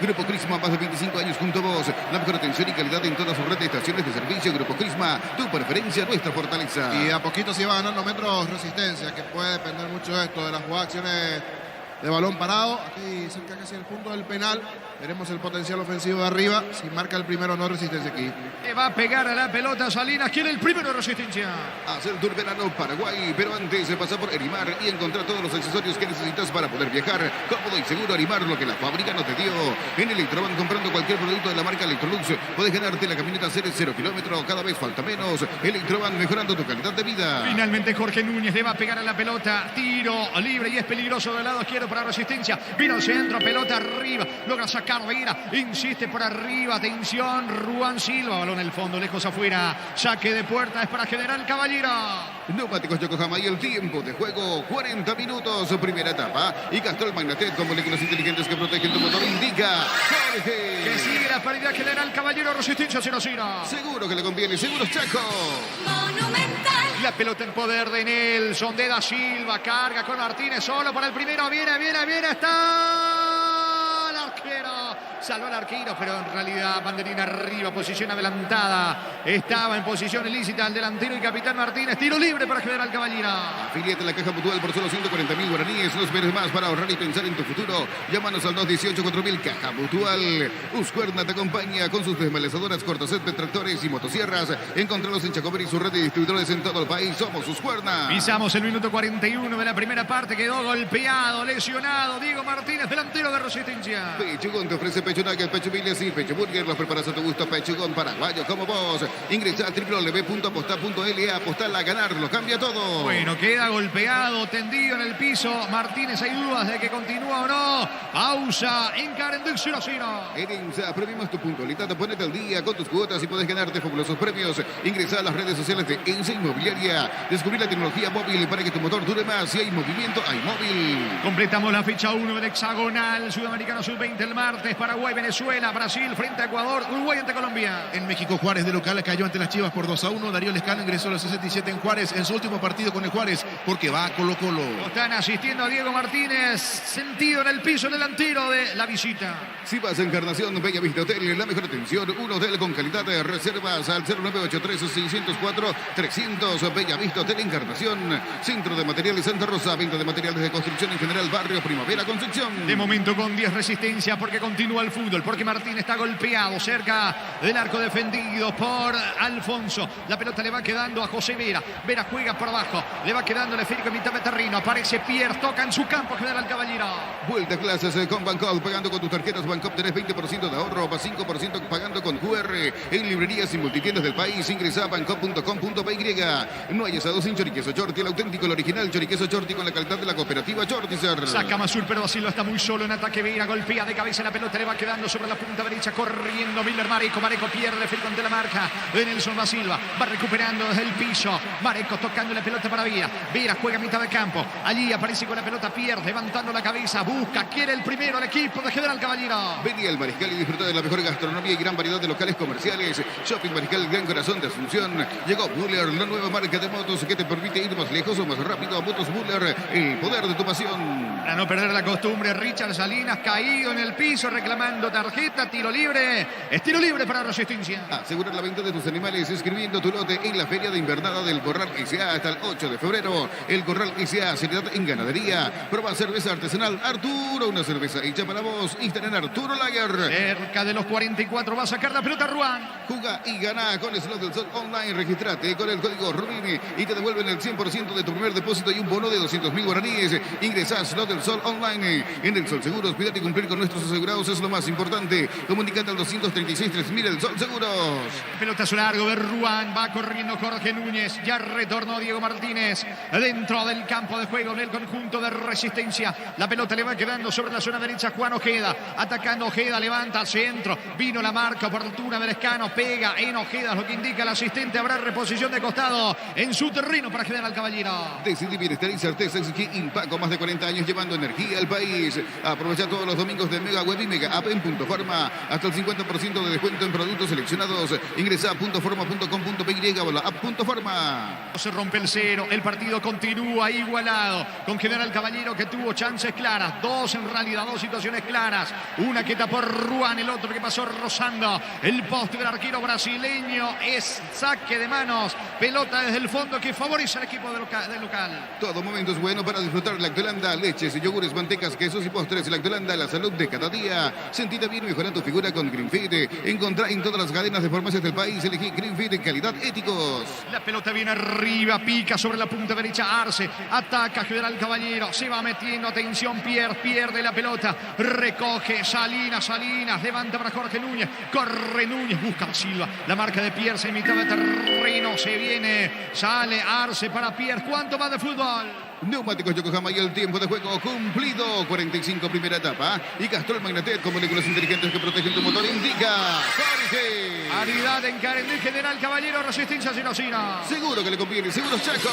Grupo Crisma, más de 25 años junto a vos. La mejor atención y calidad en todas sus redes de estaciones de servicio. Grupo Crisma, tu preferencia, nuestra fortaleza. Y a poquito se iba ganando metros Resistencia, que puede depender mucho de esto, de las jugadas, acciones de balón parado. Aquí cerca casi el punto del penal. Veremos el potencial ofensivo de arriba. Si marca el primero, no Resistencia aquí. Le va a pegar a la pelota Salinas. Quiere el primero Resistencia. Hacer tour verano Paraguay, pero antes de pasar por Erimar y encontrar todos los accesorios que necesitas para poder viajar cómodo y seguro. Erimar, lo que la fábrica no te dio. En Electroban, comprando cualquier producto de la marca Electrolux, puedes ganarte la camioneta 0 kilómetros. Cada vez falta menos. Electroban, mejorando tu calidad de vida. Finalmente Jorge Núñez le va a pegar a la pelota. Tiro libre y es peligroso del lado izquierdo para Resistencia. Vino al centro, pelota arriba. Logra sacar Vera. Insiste por arriba. Atención, Ruan Silva. Balón en el fondo, lejos afuera. Saque de puerta es para General Caballero. Neumáticos Yokohama y el tiempo de juego 40 minutos, primera etapa. Y Castrol Magnetet con moléculas inteligentes que protegen tu motor. Indica Jorge. Que sigue la paridad General Caballero. Resistencia 0-0. Seguro que le conviene, seguro Chaco. Monumental. La pelota en poder de Nelson, de Da Silva. Carga con Martínez solo para el primero. Viene, está el arquero. Salvó al arquero, pero en realidad banderina arriba, posición adelantada. Estaba en posición ilícita el delantero y capitán Martínez. Tiro libre para General Caballero. Afiliate a la Caja Mutual por solo 140.000 guaraníes. No esperes más para ahorrar y pensar en tu futuro. Llámanos al 218-4000 Caja Mutual. Uscuerna te acompaña con sus desmelezadoras, cortacet de tractores y motosierras. Encontralos en Chacover y su red de distribuidores en todo el país. Somos Uscuerna. Pisamos el minuto 41 de la primera parte. Quedó golpeado, lesionado Diego Martínez, delantero de Resistencia. Pechugón te ofrece pecho nugget, pecho miles y pecho burger. Los preparas a tu gusto. Pechugón paraguayo como vos. Ingresa a www.apostar.la. Apostar a ganar, lo cambia todo. Bueno, queda golpeado, tendido en el piso. Martínez, hay dudas de que continúa o no. Pausa en Carendel 0-0. En ENSA premiamos tu puntualidad. Ponete al día con tus cuotas y puedes ganarte fabulosos premios. Ingresa a las redes sociales de ENSA Inmobiliaria. Descubrir la tecnología móvil para que tu motor dure más. Si hay movimiento, hay móvil. Completamos la fecha 1 del hexagonal sudamericano sub-20 el martes. Paraguay, Venezuela, Brasil frente a Ecuador, Uruguay ante Colombia. En México, Juárez de local cayó ante las Chivas por 2-1. Darío Lescano ingresó a los 67 en Juárez en su último partido con el Juárez porque va a Colo-Colo. Están asistiendo a Diego Martínez, sentido en el piso delantero de la visita. Si vas a Encarnación, Bella Vista Hotel, la mejor atención, un hotel con calidad de reservas al 0983-604-300. Bella Vista Hotel Encarnación, Centro de Materiales Santa Rosa, venta de materiales de construcción en general, Barrio Primavera, Concepción. De momento con 10 Resistencia porque continúa el fútbol, porque Martín está golpeado cerca del arco defendido por Alfonso. La pelota le va quedando a José Vera. Vera juega por abajo, le va quedando el esférico en mitad de terreno. Aparece Pierre, toca en su campo General Caballero. Vuelta a clases con Bancop. Pagando con tus tarjetas Bancop tenés 20% de ahorro, más 5% pagando con QR. En librerías y multitiendas del país, ingresa a bancop.com.py. No hay asado sin choriqueso Chorti, el auténtico, el original choriqueso Chorti con la calidad de la cooperativa Chortizer. Saca Masur, pero Silva está muy solo en ataque. Vira, golpea de cabeza la pelota, le va quedando sobre la punta derecha, corriendo Miller Mareco. Mareco pierde filo ante la marca de Nelson da Silva. Va recuperando desde el piso. Mareco tocando la pelota para Vira. Vira juega a mitad de campo. Allí aparece con la pelota, pierde, levantando la cabeza, busca, quiere el primero al equipo de General Caballero. Venía el Mariscal y disfruta de la mejor gastronomía y gran variedad de locales comerciales. Shopping Mariscal, el gran corazón de Asunción. Llegó Buller, la nueva marca de motos que te permite ir más lejos o más rápido. A Motos Buller, el poder de tu pasión. Para no perder la costumbre, Richard Salinas caído en el piso reclamando tarjeta, tiro libre. Es tiro libre para Resistencia. Asegurar la venta de tus animales escribiendo tu lote en la Feria de Invernada del Corral S.A. hasta el 8 de febrero. El Corral S.A. seriedad en ganadería. Prueba cerveza artesanal Arturo, una cerveza hecha para vos. Instala en Arturo Lager. Cerca de los 44 va a sacar la pelota Ruan. Juga y gana con Slot del Sol Online. Registrate con el código RUBINI y te devuelven el 100% de tu primer depósito y un bono de 200.000 guaraníes. Ingresa a Slot del Sol Online. En el Sol Seguros, cuídate y cumplir con nuestros asegurados es lo más importante. Comunicate al 236-3000 el Sol Seguros. Pelotazo largo de Ruan, va corriendo Jorge Núñez, ya retornó Diego Martínez dentro del campo de juego en el conjunto de Resistencia. La pelota le va quedando sobre la zona derecha Juan Ojeda, atacando Ojeda, levanta al centro, vino la marca oportuna del Escano, pega en Ojeda, lo que indica el asistente, habrá reposición de costado en su terreno para General Caballero. Decidí Bienestar y Certeza Exigí Impaco, más de 40 años llevando energía al país. Aprovecha todos los domingos de Mega Web y Mega App en Punto Farma, hasta el 50% de descuento en productos seleccionados. Ingresa a puntoforma.com.py o la app Punto Farma. Se rompe el cero, el partido continúa igualado con General Caballero que tuvo chances claras, dos en realidad, dos situaciones claras, una que tapó Ruan, el otro que pasó rozando el poste del arquero brasileño. Es saque de manos, pelota desde el fondo que favorece al equipo del local. Todo momento es bueno para disfrutar Lactolanda, leches, yogures, mantecas, quesos y postres. Lactolanda, la salud de cada día. Sentite bien, mejora tu figura con Greenfit. Encontrá en todas las cadenas de farmacias del país. Elegí Greenfit en calidad éticos. La pelota viene arriba, pica sobre la punta derecha Arce, ataca General Caballero, se va metiendo, atención, pierde la pelota, recoge Salinas, levanta para Jorge Núñez, corre Núñez, busca a Silva, la marca de Pierre en mitad de terreno, se viene, sale Arce para Pierre. ¿Cuánto más de fútbol? Neumáticos Yokohama y el tiempo de juego cumplido. 45 primera etapa. Y Castrol Magnetet con moléculas inteligentes que protegen tu motor. Indica Jorge. Aridad en Carendí, General Caballero, Resistencia Sinocina. Seguro que le conviene. Seguros Chaco.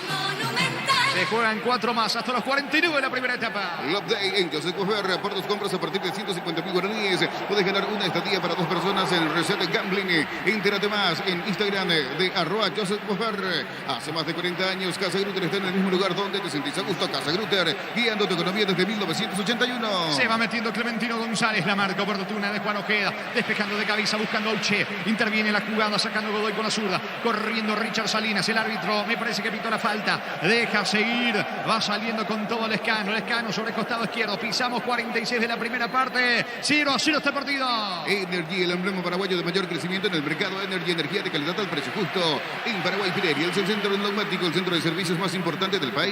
Monumental. Se juegan 4 más hasta los 49 de la primera etapa. Love Day en José Cofer. Por tus compras a partir de 150.000 guaraníes. Puedes ganar una estadía para 2 personas en Reset Gambling. Entérate más en Instagram de @Joseph Cofer. Hace más de 40 años Casa Grutter está en el mismo lugar donde te sentís a gusto. Casa Grutter, guiando tu economía desde 1981. Se va metiendo Clementino González, la marca oportuna de Juan Ojeda, despejando de cabeza, buscando a Uche. Interviene la jugada, sacando Godoy con la zurda, corriendo Richard Salinas, el árbitro me parece que pitó la falta, deja seguir, va saliendo con todo el Escano sobre costado izquierdo, pisamos 46 de la primera parte, 0-0 este partido. Energy, el emblema paraguayo de mayor crecimiento en el mercado. Energy, energía de calidad al precio justo. En Paraguay, Pirelli, el centro neumático, el centro de servicios más importante del país.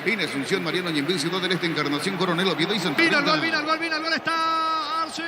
En Asunción, Mariano Ñembén, Ciudad del Este, Encarnación, Coronel Oviedo y Santa Vino Rita. el gol, está Arce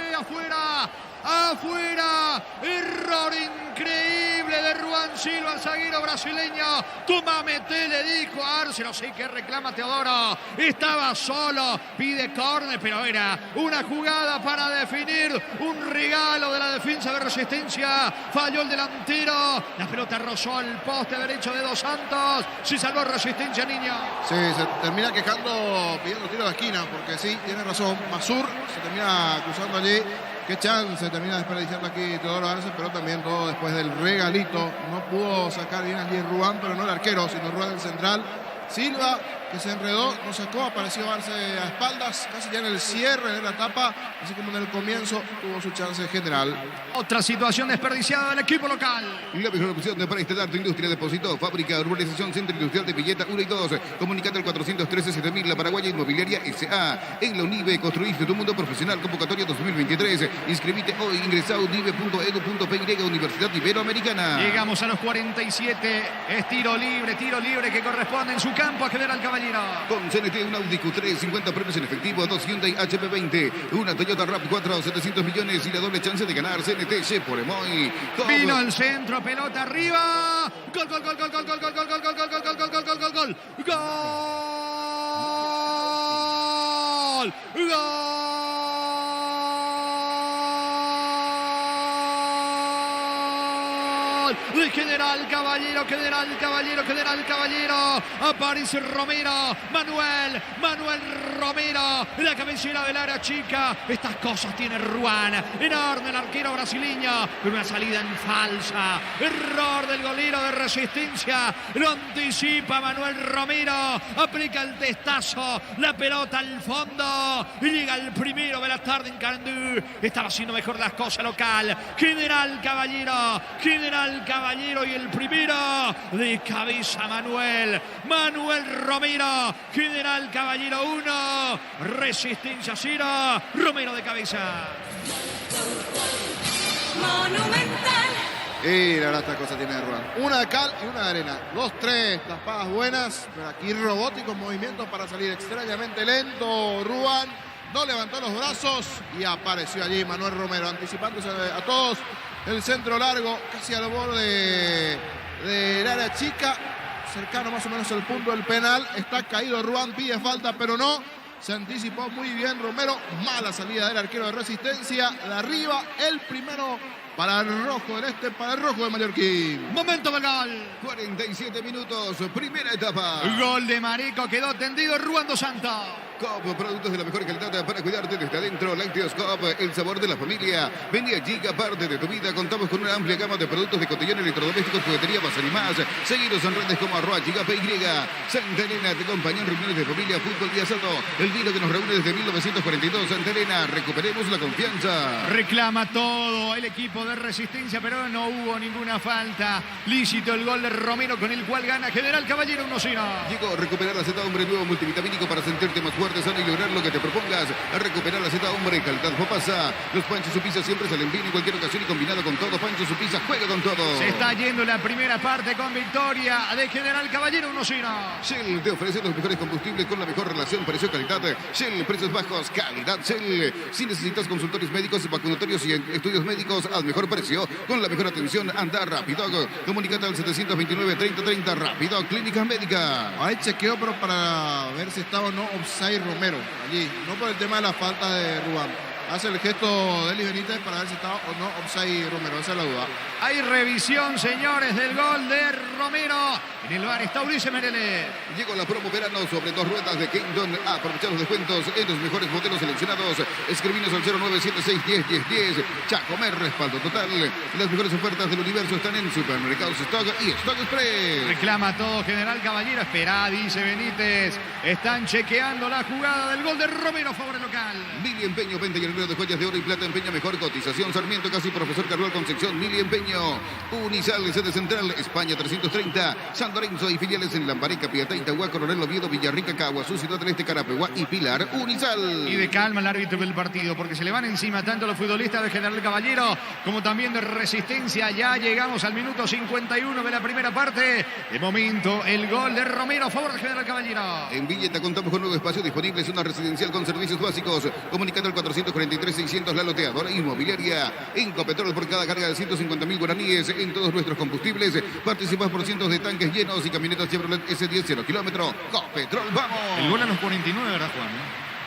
afuera, error increíble de Ruan Silva, el zaguero brasileño. Toma, mete, le dijo a Arce, no sé qué reclama Teodoro, estaba solo, pide córner, pero era una jugada para definir, un regalo de la defensa de Resistencia, falló el delantero, la pelota rozó el poste derecho de Dos Santos, se salvó Resistencia, niño. Sí, se termina quejando, pidiendo tiro de esquina, porque sí, tiene razón. Masur se termina cruzando allí. Qué chance termina desperdiciando aquí Teodoro Arce, pero también todo después del regalito. No pudo sacar bien allí Ruan, pero no el arquero, sino Ruan el central. Silva, que se enredó, no sacó, apareció Arce a espaldas, casi ya en el cierre de la etapa, así como en el comienzo tuvo su chance general. Otra situación desperdiciada del equipo local. La mejor opción para instalar tu industria, depósito, fábrica, urbanización, centro industrial de Villeta 1 y 2. Comunicate al 413-7000, la Paraguaya Inmobiliaria S.A. En la UNIBE construiste tu mundo profesional, convocatoria 2023. Inscribite hoy, ingresa a unibe.edu.py, Universidad Iberoamericana. Llegamos a los 47, es tiro libre que corresponde en su campo a General Caballero. Caballero. Con CNT, un Audi Q3, 50 premios en efectivo, 2 Hyundai HP20, una Toyota RAV4, 700 millones y la doble chance de ganar. CNT, por Emoy. Vino al centro, pelota arriba. Gol, gol, gol, gol, gol, gol, gol, gol, gol, gol, gol, gol, gol, gol, gol, gol, gol. Gol. Gol. De General Caballero, General Caballero, General Caballero. Aparece Romero, Manuel Romero, la cabecera del área chica. Estas cosas tiene Ruan. Enorme el arquero brasileño, con una salida en falsa. Error del golero de Resistencia. Lo anticipa Manuel Romero. Aplica el testazo, la pelota al fondo. Y llega el primero de la tarde en Carandú. Estaba haciendo mejor las cosas local. General Caballero y el primero de cabeza Manuel Romero. General Caballero 1, Resistencia 0, Romero de cabeza. Monumental. Y la verdad, esta cosa tiene Ruan. Una de cal y una de arena. 2-3 tapadas buenas, pero aquí robóticos movimientos para salir extrañamente lento. Ruan no levantó los brazos y apareció allí Manuel Romero, anticipándose a todos. El centro largo, casi al borde del área chica, cercano más o menos al punto del penal. Está caído Ruan, pide falta, pero no. Se anticipó muy bien Romero. Mala salida del arquero de Resistencia. De arriba, el primero para el rojo del este, para el rojo de Mallorquín. Momento del gol. 47 minutos, primera etapa. Gol de Mareco, quedó tendido Ruan dos Santos. Coop, productos de la mejor calidad para cuidarte desde adentro. Lácteos Coop, el sabor de la familia. Vení a Giga, parte de tu vida. Contamos con una amplia gama de productos de cotillón, electrodomésticos, juguetería, pasar y más. Seguiros en redes como @GigaPY. Santa Elena te acompaña en reuniones de familia, fútbol y asado. El vino que nos reúne desde 1942. Santa Elena, recuperemos la confianza. Reclama todo el equipo de Resistencia, pero no hubo ninguna falta. Lícito el gol de Romero, con el cual gana General Caballero 1-0. Llegó a recuperar la Z Hombre, nuevo multivitamínico para sentirte más fuerte, sano y lograr lo que te propongas. A recuperar la Z Hombre, calidad Fopasa. Los Pancho Supisa siempre salen bien en cualquier ocasión y combinado con todo. Pancho Supisa juega con todo. Se está yendo la primera parte con victoria de General Caballero 1-0. Shell te ofrece los mejores combustibles con la mejor relación precio-calidad. Shell, precios bajos, calidad Shell. Si necesitas consultorios médicos, vacunatorios y estudios médicos al mejor precio, con la mejor atención, anda rápido. Comunícate al 729-3030, rápido, Clínica Médica. Hay chequeo, pero para ver si estaba o no offside Romero allí, no por el tema de la falta de Ruan. Hace el gesto de Eli Benítez para ver si estaba o no offside Romero, esa es la duda. Hay revisión, señores, del gol de Romero. En el bar está Ulises Merele. Llegó la promo verano sobre 2 ruedas de Kingdom. Aprovechar los descuentos en los mejores modelos seleccionados. Escribinos al 0976-10-10-10. Chacomer, respaldo total. Las mejores ofertas del universo están en Supermercados Stock y Stock Express. Reclama todo General Caballero. Esperá, dice Benítez. Están chequeando la jugada del gol de Romero a favor del local. Mili Empeño, venta y alquiler de joyas de oro y plata. Empeña mejor cotización. Sarmiento, casi Profesor Carlos Concepción. Mili Empeño. Unisal, sede central, España 330. San Lorenzo y filiales en Lambareca, Piatá, Itagua, Coronel Oviedo, Villarrica, Caguazú, Ciudad del Este, Carapeguá y Pilar. Unisal. Y de calma el árbitro del partido, porque se le van encima tanto los futbolistas de General Caballero como también de Resistencia. Ya llegamos al minuto 51 de la primera parte. De momento, el gol de Romero a favor de General Caballero. En Villeta contamos con nuevo espacio disponible, zona residencial con servicios básicos. Comunicando al 443-600, la loteadora inmobiliaria. Incopetrol, por cada carga de 150.000 guaraníes en todos nuestros combustibles. Participas por cientos de tanques llenos y camionetas Chevrolet S10 0 kilómetro. Copetrol, vamos. El gol a los 49, ¿verdad, Juan?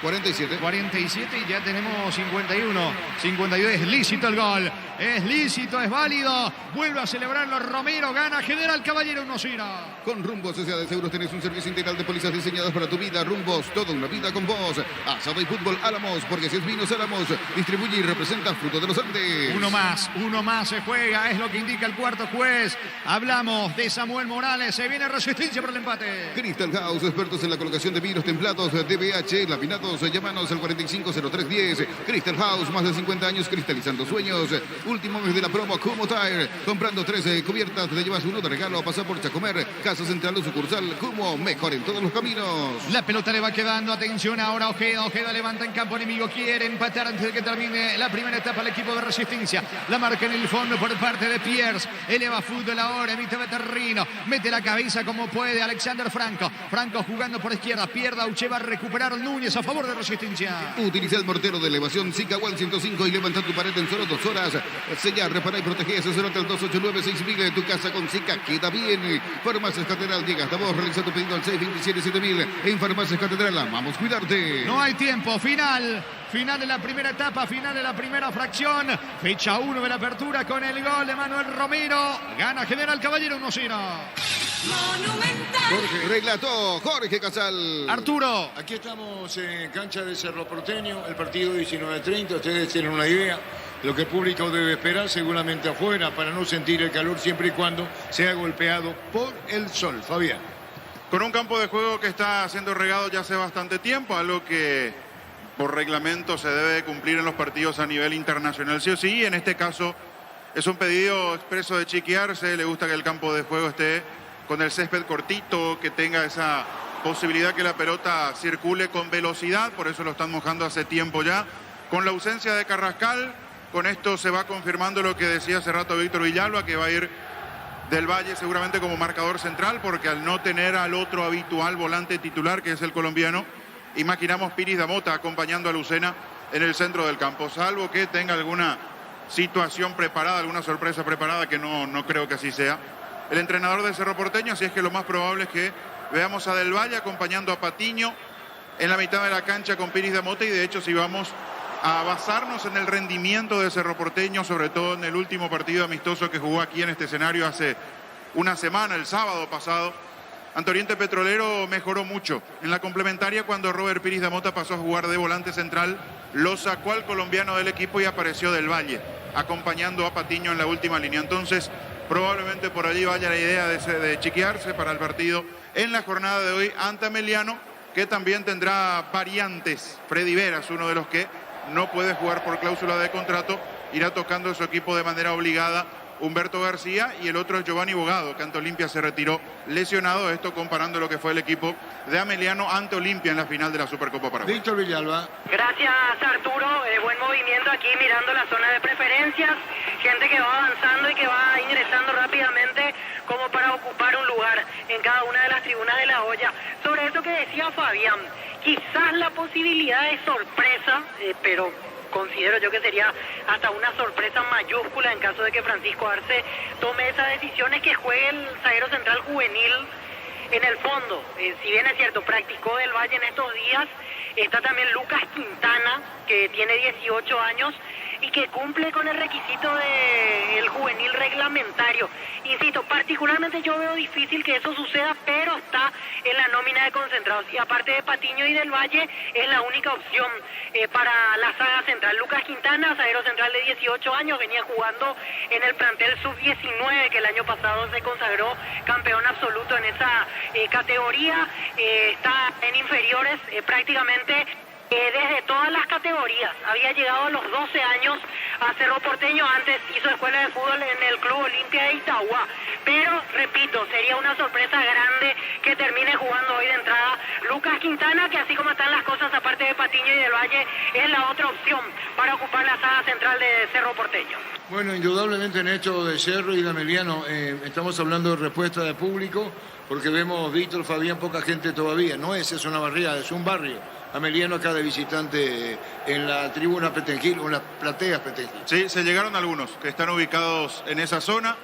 47. 47 y ya tenemos 51. 52, es lícito el gol. Es lícito, es válido. Vuelve a celebrarlo Romero, gana General Caballero 1-0. Con Rumbos S.A. de Seguros tenés un servicio integral de pólizas diseñadas para tu vida. Rumbos, toda una vida con vos. Asado y fútbol Álamos, porque si es vinos Álamos, distribuye y representa Fruto de los Andes. Uno más se juega, es lo que indica el cuarto juez. Hablamos de Samuel Morales, se viene Resistencia por el empate. Crystal House, expertos en la colocación de vinos templados, DBH, laminados datos, llámanos al 450310. Crystal House, más de 50 años cristalizando sueños. Último mes de la promo Kumo Tire. Comprando 13 cubiertas, te llevas uno de regalo a pasar por Chacomer. Casa Central o sucursal Kumo, mejor en todos los caminos. La pelota le va quedando, atención ahora Ojeda. Ojeda levanta en campo enemigo, quiere empatar antes de que termine la primera etapa el equipo de Resistencia. La marca en el fondo por parte de Pierce. Eleva fútbol ahora, emite Beterrino. Mete la cabeza como puede Alexander Franco. Franco jugando por izquierda, pierda Uche, va a recuperar Núñez a favor de Resistencia. Utiliza el mortero de elevación Zika One 105 y levanta tu pared en solo 2 horas. Sellar, repara y protege. Asesórate al 289-6000 de tu casa con Zika. Queda bien. Farmacias Catedral, llega hasta vos. Realiza tu pedido al 627-7000. En Farmacias Catedral, amamos cuidarte. No hay tiempo, final de la primera etapa, final de la primera fracción. Fecha 1 de la apertura con el gol de Manuel Romero. Gana General Caballero 1-0. Monumental. Relató Jorge Casal. Arturo. Aquí estamos en cancha de Cerro Porteño, el partido 19:30. Ustedes tienen una idea de lo que el público debe esperar, seguramente afuera, para no sentir el calor siempre y cuando sea golpeado por el sol. Fabián. Con un campo de juego que está siendo regado ya hace bastante tiempo, algo que por reglamento se debe cumplir en los partidos a nivel internacional, sí o sí. En este caso es un pedido expreso de Chiqui Arce. Le gusta que el campo de juego esté con el césped cortito, que tenga esa posibilidad que la pelota circule con velocidad. Por eso lo están mojando hace tiempo ya. Con la ausencia de Carrascal, con esto se va confirmando lo que decía hace rato Víctor Villalba, que va a ir Del Valle seguramente como marcador central, porque al no tener al otro habitual volante titular, que es el colombiano, imaginamos Piris Damota acompañando a Lucena en el centro del campo, salvo que tenga alguna situación preparada, alguna sorpresa preparada, que no creo que así sea el entrenador de Cerro Porteño. Así es que lo más probable es que veamos a Del Valle acompañando a Patiño en la mitad de la cancha con Piris Damota. Y de hecho, si vamos a basarnos en el rendimiento de Cerro Porteño, sobre todo en el último partido amistoso que jugó aquí en este escenario hace una semana, el sábado pasado, ante Oriente Petrolero mejoró mucho. En la complementaria, cuando Robert Piris Damota pasó a jugar de volante central, lo sacó al colombiano del equipo y apareció Del Valle acompañando a Patiño en la última línea. Entonces, probablemente por allí vaya la idea de Chiqui Arce para el partido en la jornada de hoy ante Ameliano, que también tendrá variantes. Freddy Veras, uno de los que no puede jugar por cláusula de contrato, irá tocando su equipo de manera obligada Humberto García, y el otro es Giovanni Bogado, que ante Olimpia se retiró lesionado. Esto comparando lo que fue el equipo de Ameliano ante Olimpia en la final de la Supercopa Paraguay. Víctor Villalba. Gracias, Arturo. Buen movimiento aquí mirando la zona de preferencias. Gente que va avanzando y que va ingresando rápidamente como para ocupar un lugar en cada una de las tribunas de la olla. Sobre eso que decía Fabián, quizás la posibilidad de sorpresa, pero considero yo que sería hasta una sorpresa mayúscula en caso de que Francisco Arce tome esas decisiones, que juegue el zaguero central juvenil en el fondo. Si bien es cierto, practicó Del Valle en estos días, está también Lucas Quintana, que tiene 18 años y que cumple con el requisito del juvenil reglamentario. Insisto, particularmente yo veo difícil que eso suceda, pero está en la nómina de concentrados. Y aparte de Patiño y Del Valle, es la única opción para la saga central. Lucas Quintana, zaguero central de 18 años, venía jugando en el plantel sub-19, que el año pasado se consagró campeón absoluto en esa categoría. Está en inferiores prácticamente desde todas las categorías. Había llegado a los 12 años a Cerro Porteño, antes hizo escuela de fútbol en el Club Olimpia de Itagua. Pero, repito, sería una sorpresa grande que termine jugando hoy de entrada Lucas Quintana, que así como están las cosas, aparte de Patiño y Del Valle, es la otra opción para ocupar la saga central de Cerro Porteño. Bueno, indudablemente en esto de Cerro y de Ameliano estamos hablando de respuesta de público, porque vemos, Víctor, Fabián, poca gente todavía. No es una barriada, es un barrio. Ameliano acá de visitante en la tribuna Petengil, o en las plateas Petengil. Sí, se llegaron algunos que están ubicados en esa zona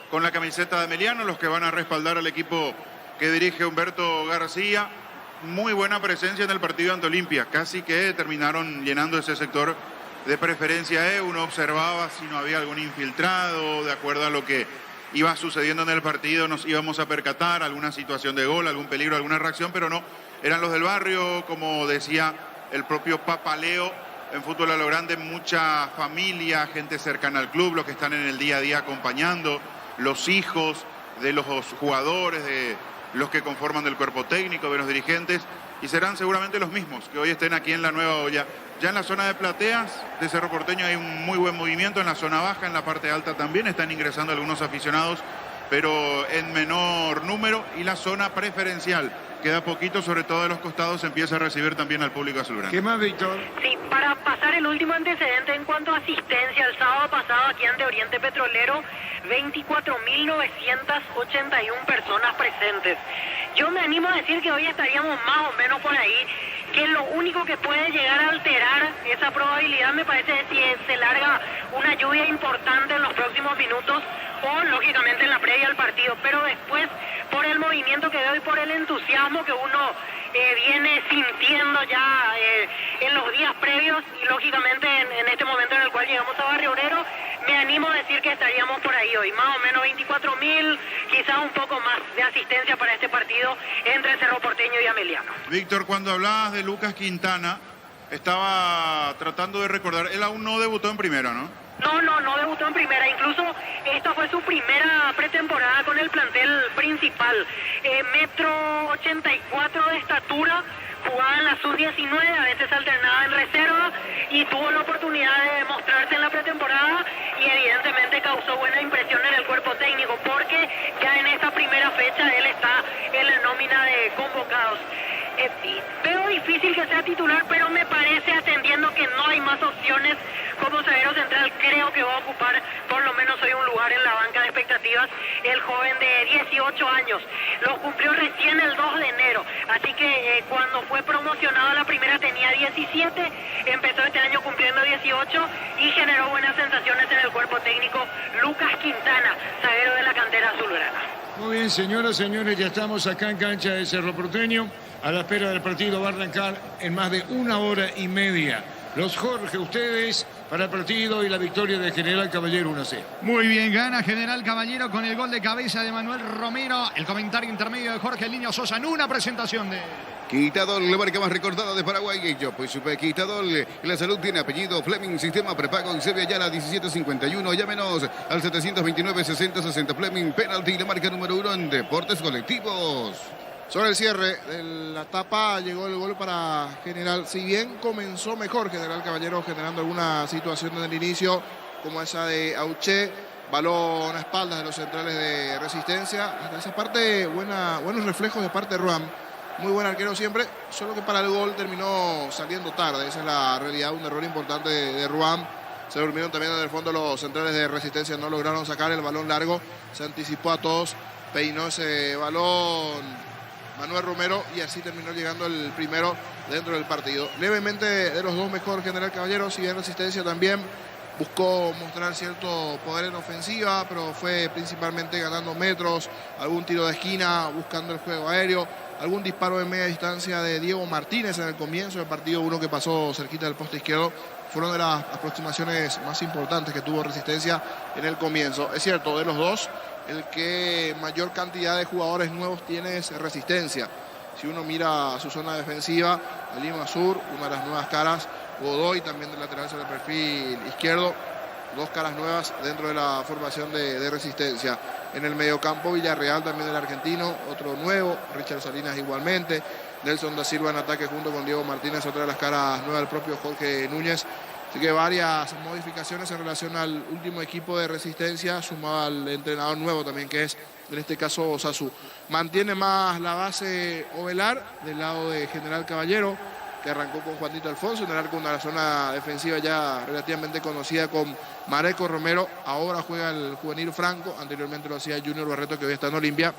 con la camiseta de Ameliano, los que van a respaldar al equipo que dirige Humberto García. Muy buena presencia en el partido ante Olimpia, casi que terminaron llenando ese sector de preferencia. Uno observaba si no había algún infiltrado, de acuerdo a lo que iba sucediendo en el partido, nos íbamos a percatar alguna situación de gol, algún peligro, alguna reacción, pero no. Eran los del barrio, como decía el propio Papa Leo, en Fútbol a lo Grande, mucha familia, gente cercana al club, los que están en el día a día acompañando, los hijos de los jugadores, de los que conforman el cuerpo técnico, de los dirigentes. y serán seguramente los mismos que hoy estén aquí en la Nueva Olla. Ya en la zona de plateas de Cerro Porteño hay un muy buen movimiento, en la zona baja, en la parte alta también están ingresando algunos aficionados, pero en menor número, y la zona preferencial queda poquito, sobre todo de los costados, se empieza a recibir también al público azulgrana. ¿Qué más, Víctor? Sí, para pasar el último antecedente en cuanto a asistencia, el sábado pasado aquí ante Oriente Petrolero, 24.981 personas presentes. Yo me animo a decir que hoy estaríamos más o menos por ahí, que lo único que puede llegar a alterar esa probabilidad me parece es si se larga una lluvia importante en los próximos minutos o lógicamente en la previa al partido, pero después por el movimiento que veo y por el entusiasmo que uno viene sintiendo ya en los días previos y lógicamente en este momento en el cual llegamos a Barrio Obrero, me animo a decir que estaríamos por ahí hoy, más o menos 24.000, quizás un poco más de asistencia para este partido entre Cerro Porteño y Ameliano. Víctor, cuando hablabas de Lucas Quintana, estaba tratando de recordar, él aún no debutó en primera, ¿no? No debutó en primera, incluso esta fue su primera pretemporada con el plantel principal. 1,84 m de estatura, jugaba en la sub-19, a veces alternaba en reserva y tuvo la oportunidad de mostrarse en la pretemporada y evidentemente causó buena impresión en el cuerpo técnico porque ya en esta primera fecha él está en la nómina de convocados. Veo difícil que sea titular, pero me parece, atendiendo que no hay más opciones como zaguero central, creo que va a ocupar por lo menos hoy un lugar en la banca de expectativas el joven de 18 años. Lo cumplió recién el 2 de enero, así que cuando fue promocionado a la primera tenía 17, empezó este año cumpliendo 18 y generó buenas sensaciones en el cuerpo técnico. Lucas Quintana, zaguero de la cantera azulgrana. Muy bien, señoras, señores, ya estamos acá en cancha de Cerro Porteño, a la espera del partido. Va a arrancar en más de 1 hora y media. Los Jorge, ustedes para el partido y la victoria de General Caballero 1-0. Muy bien, gana General Caballero con el gol de cabeza de Manuel Romero. El comentario intermedio de Jorge Liño Sosa en una presentación de... Quitadol, la marca más recordada de Paraguay. Y yo, pues supe Quitadol. La salud tiene apellido Fleming, sistema prepago en Sevilla Yala 1751. Llámenos al 729-6060 Fleming. Penalti, la marca número 1 en deportes colectivos. Sobre el cierre de la etapa llegó el gol para General. Si bien comenzó mejor General Caballero generando alguna situación en el inicio, como esa de Auché, balón a espaldas de los centrales de Resistencia. Hasta esa parte, buenos reflejos de parte de Ruam. Muy buen arquero siempre, solo que para el gol terminó saliendo tarde. Esa es la realidad, un error importante de Ruam. Se durmieron también en el fondo los centrales de Resistencia, no lograron sacar el balón largo. Se anticipó a todos, peinó ese balón Manuel Romero y así terminó llegando el primero dentro del partido. Levemente de los dos mejor General Caballero, si bien Resistencia también buscó mostrar cierto poder en ofensiva, pero fue principalmente ganando metros, algún tiro de esquina, buscando el juego aéreo, algún disparo de media distancia de Diego Martínez en el comienzo del partido, uno que pasó cerquita del poste izquierdo. Fueron de las aproximaciones más importantes que tuvo Resistencia en el comienzo. Es cierto, de los dos, el que mayor cantidad de jugadores nuevos tiene es Resistencia. Si uno mira su zona defensiva, el Lima Sur, una de las nuevas caras, Godoy también del lateral sobre el perfil izquierdo, dos caras nuevas dentro de la formación de Resistencia. En el mediocampo, Villarreal también del argentino, otro nuevo, Richard Salinas igualmente, Nelson da Silva en ataque junto con Diego Martínez, otra de las caras nuevas del propio Jorge Núñez. Así que varias modificaciones en relación al último equipo de Resistencia, sumado al entrenador nuevo también, que es en este caso Sasú. Mantiene más la base Ovelar del lado de General Caballero, que arrancó con Juanito Alfonso en el arco, una zona defensiva ya relativamente conocida con Mareco Romero. Ahora juega el juvenil Franco, anteriormente lo hacía Junior Barreto, que hoy está en Olimpia,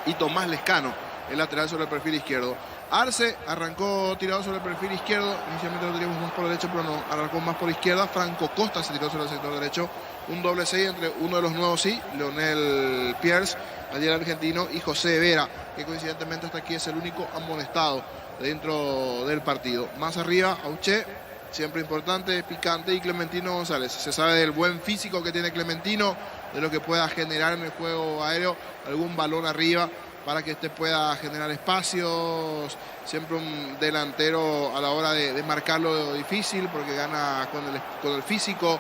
y Tomás Lescano, el lateral sobre el perfil izquierdo. Arce arrancó tirado sobre el perfil izquierdo, inicialmente lo teníamos más por derecho, pero no, arrancó más por izquierda. Franco Costa se tiró sobre el sector derecho, un doble 6 entre uno de los nuevos Leonel Pierce, ayer argentino, y José Vera, que coincidentemente hasta aquí es el único amonestado dentro del partido. Más arriba, Auché, siempre importante, picante, y Clementino González. Se sabe del buen físico que tiene Clementino, de lo que pueda generar en el juego aéreo, algún balón arriba para que este pueda generar espacios. Siempre un delantero a la hora de marcarlo difícil, porque gana con el físico,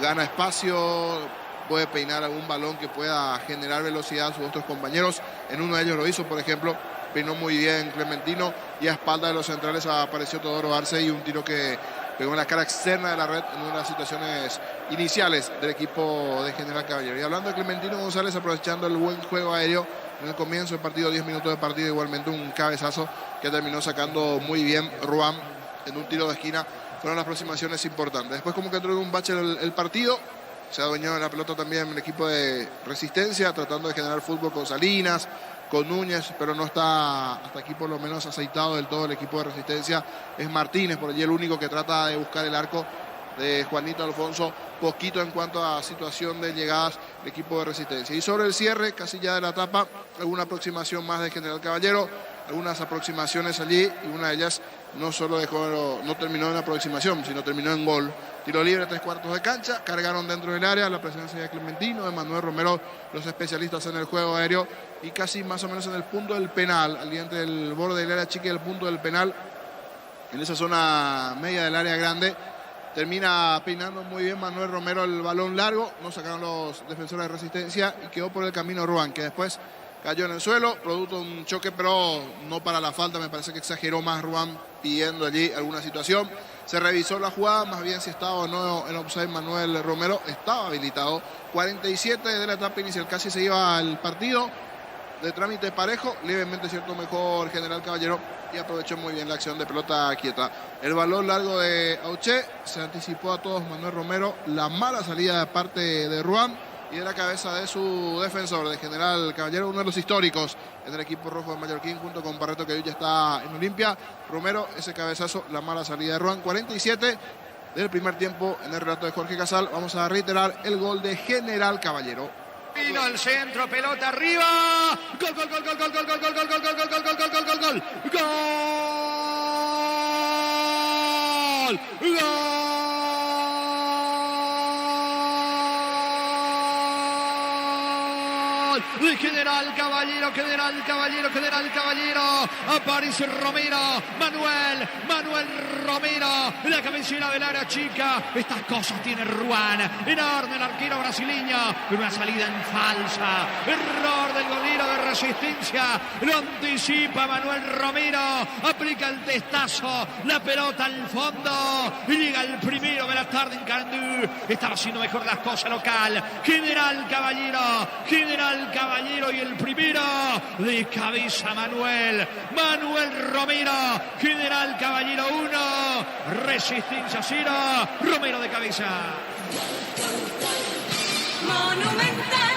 gana espacio, puede peinar algún balón que pueda generar velocidad a sus otros compañeros. En uno de ellos lo hizo, por ejemplo, peinó muy bien Clementino y a espalda de los centrales apareció Teodoro Arce y un tiro que pegó en la cara externa de la red en una de las situaciones iniciales del equipo de General Caballero. Y hablando de Clementino González, aprovechando el buen juego aéreo en el comienzo del partido, 10 minutos de partido, igualmente un cabezazo que terminó sacando muy bien Ruan en un tiro de esquina. Fueron las aproximaciones importantes. Después como que entró en un bache el partido, se adueñó de la pelota también el equipo de Resistencia, tratando de generar fútbol con Salinas, con Núñez, pero no está hasta aquí por lo menos aceitado del todo el equipo de Resistencia. Es Martínez, por allí el único que trata de buscar el arco de Juanito Alfonso, poquito en cuanto a situación de llegadas del equipo de Resistencia. Y sobre el cierre, casi ya de la etapa, alguna aproximación más de General Caballero, algunas aproximaciones allí, y una de ellas no solo no terminó en aproximación, sino terminó en gol. Tiro libre, 3/4 de cancha, cargaron dentro del área la presencia de Clementino, de Manuel Romero, los especialistas en el juego aéreo, y casi más o menos en el punto del penal, al diente del borde del área chica y el punto del penal, en esa zona media del área grande, termina peinando muy bien Manuel Romero el balón largo, no sacaron los defensores de Resistencia y quedó por el camino Ruan, que después cayó en el suelo, producto de un choque, pero no para la falta. Me parece que exageró más Ruan pidiendo allí alguna situación. Se revisó la jugada, más bien si estaba o no en offside Manuel Romero. Estaba habilitado. 47 de la etapa inicial, casi se iba al partido de trámite parejo. Levemente cierto mejor General Caballero y aprovechó muy bien la acción de pelota quieta. El balón largo de Auché, se anticipó a todos Manuel Romero. La mala salida de parte de Ruan y de la cabeza de su defensor, de General Caballero, uno de los históricos en el equipo rojo de Mallorquín, junto con Barreto, que hoy ya está en Olimpia. Romero, ese cabezazo, la mala salida de Ruan. 47 del primer tiempo en el relato de Jorge Casal. Vamos a reiterar el gol de General Caballero. Vino al centro, pelota arriba. Gol, gol, gol, gol, gol, gol, gol, gol, gol, gol, gol, gol, gol, gol, gol, gol, gol. Gol. Gol. De General Caballero, General Caballero, General Caballero. Aparece Romero, Manuel Romero, la cabecera del área chica. Estas cosas tiene Ruan. Enorme el arquero brasileño, una salida en falsa. Error del golero de Resistencia. Lo anticipa Manuel Romero. Aplica el testazo, la pelota al fondo. Y llega el primero de la tarde en Carandú. Estaba haciendo mejor las cosas local. General Caballero y el primero de cabeza Manuel Romero. General Caballero 1, Resistencia 0, Romero de cabeza. Monumental.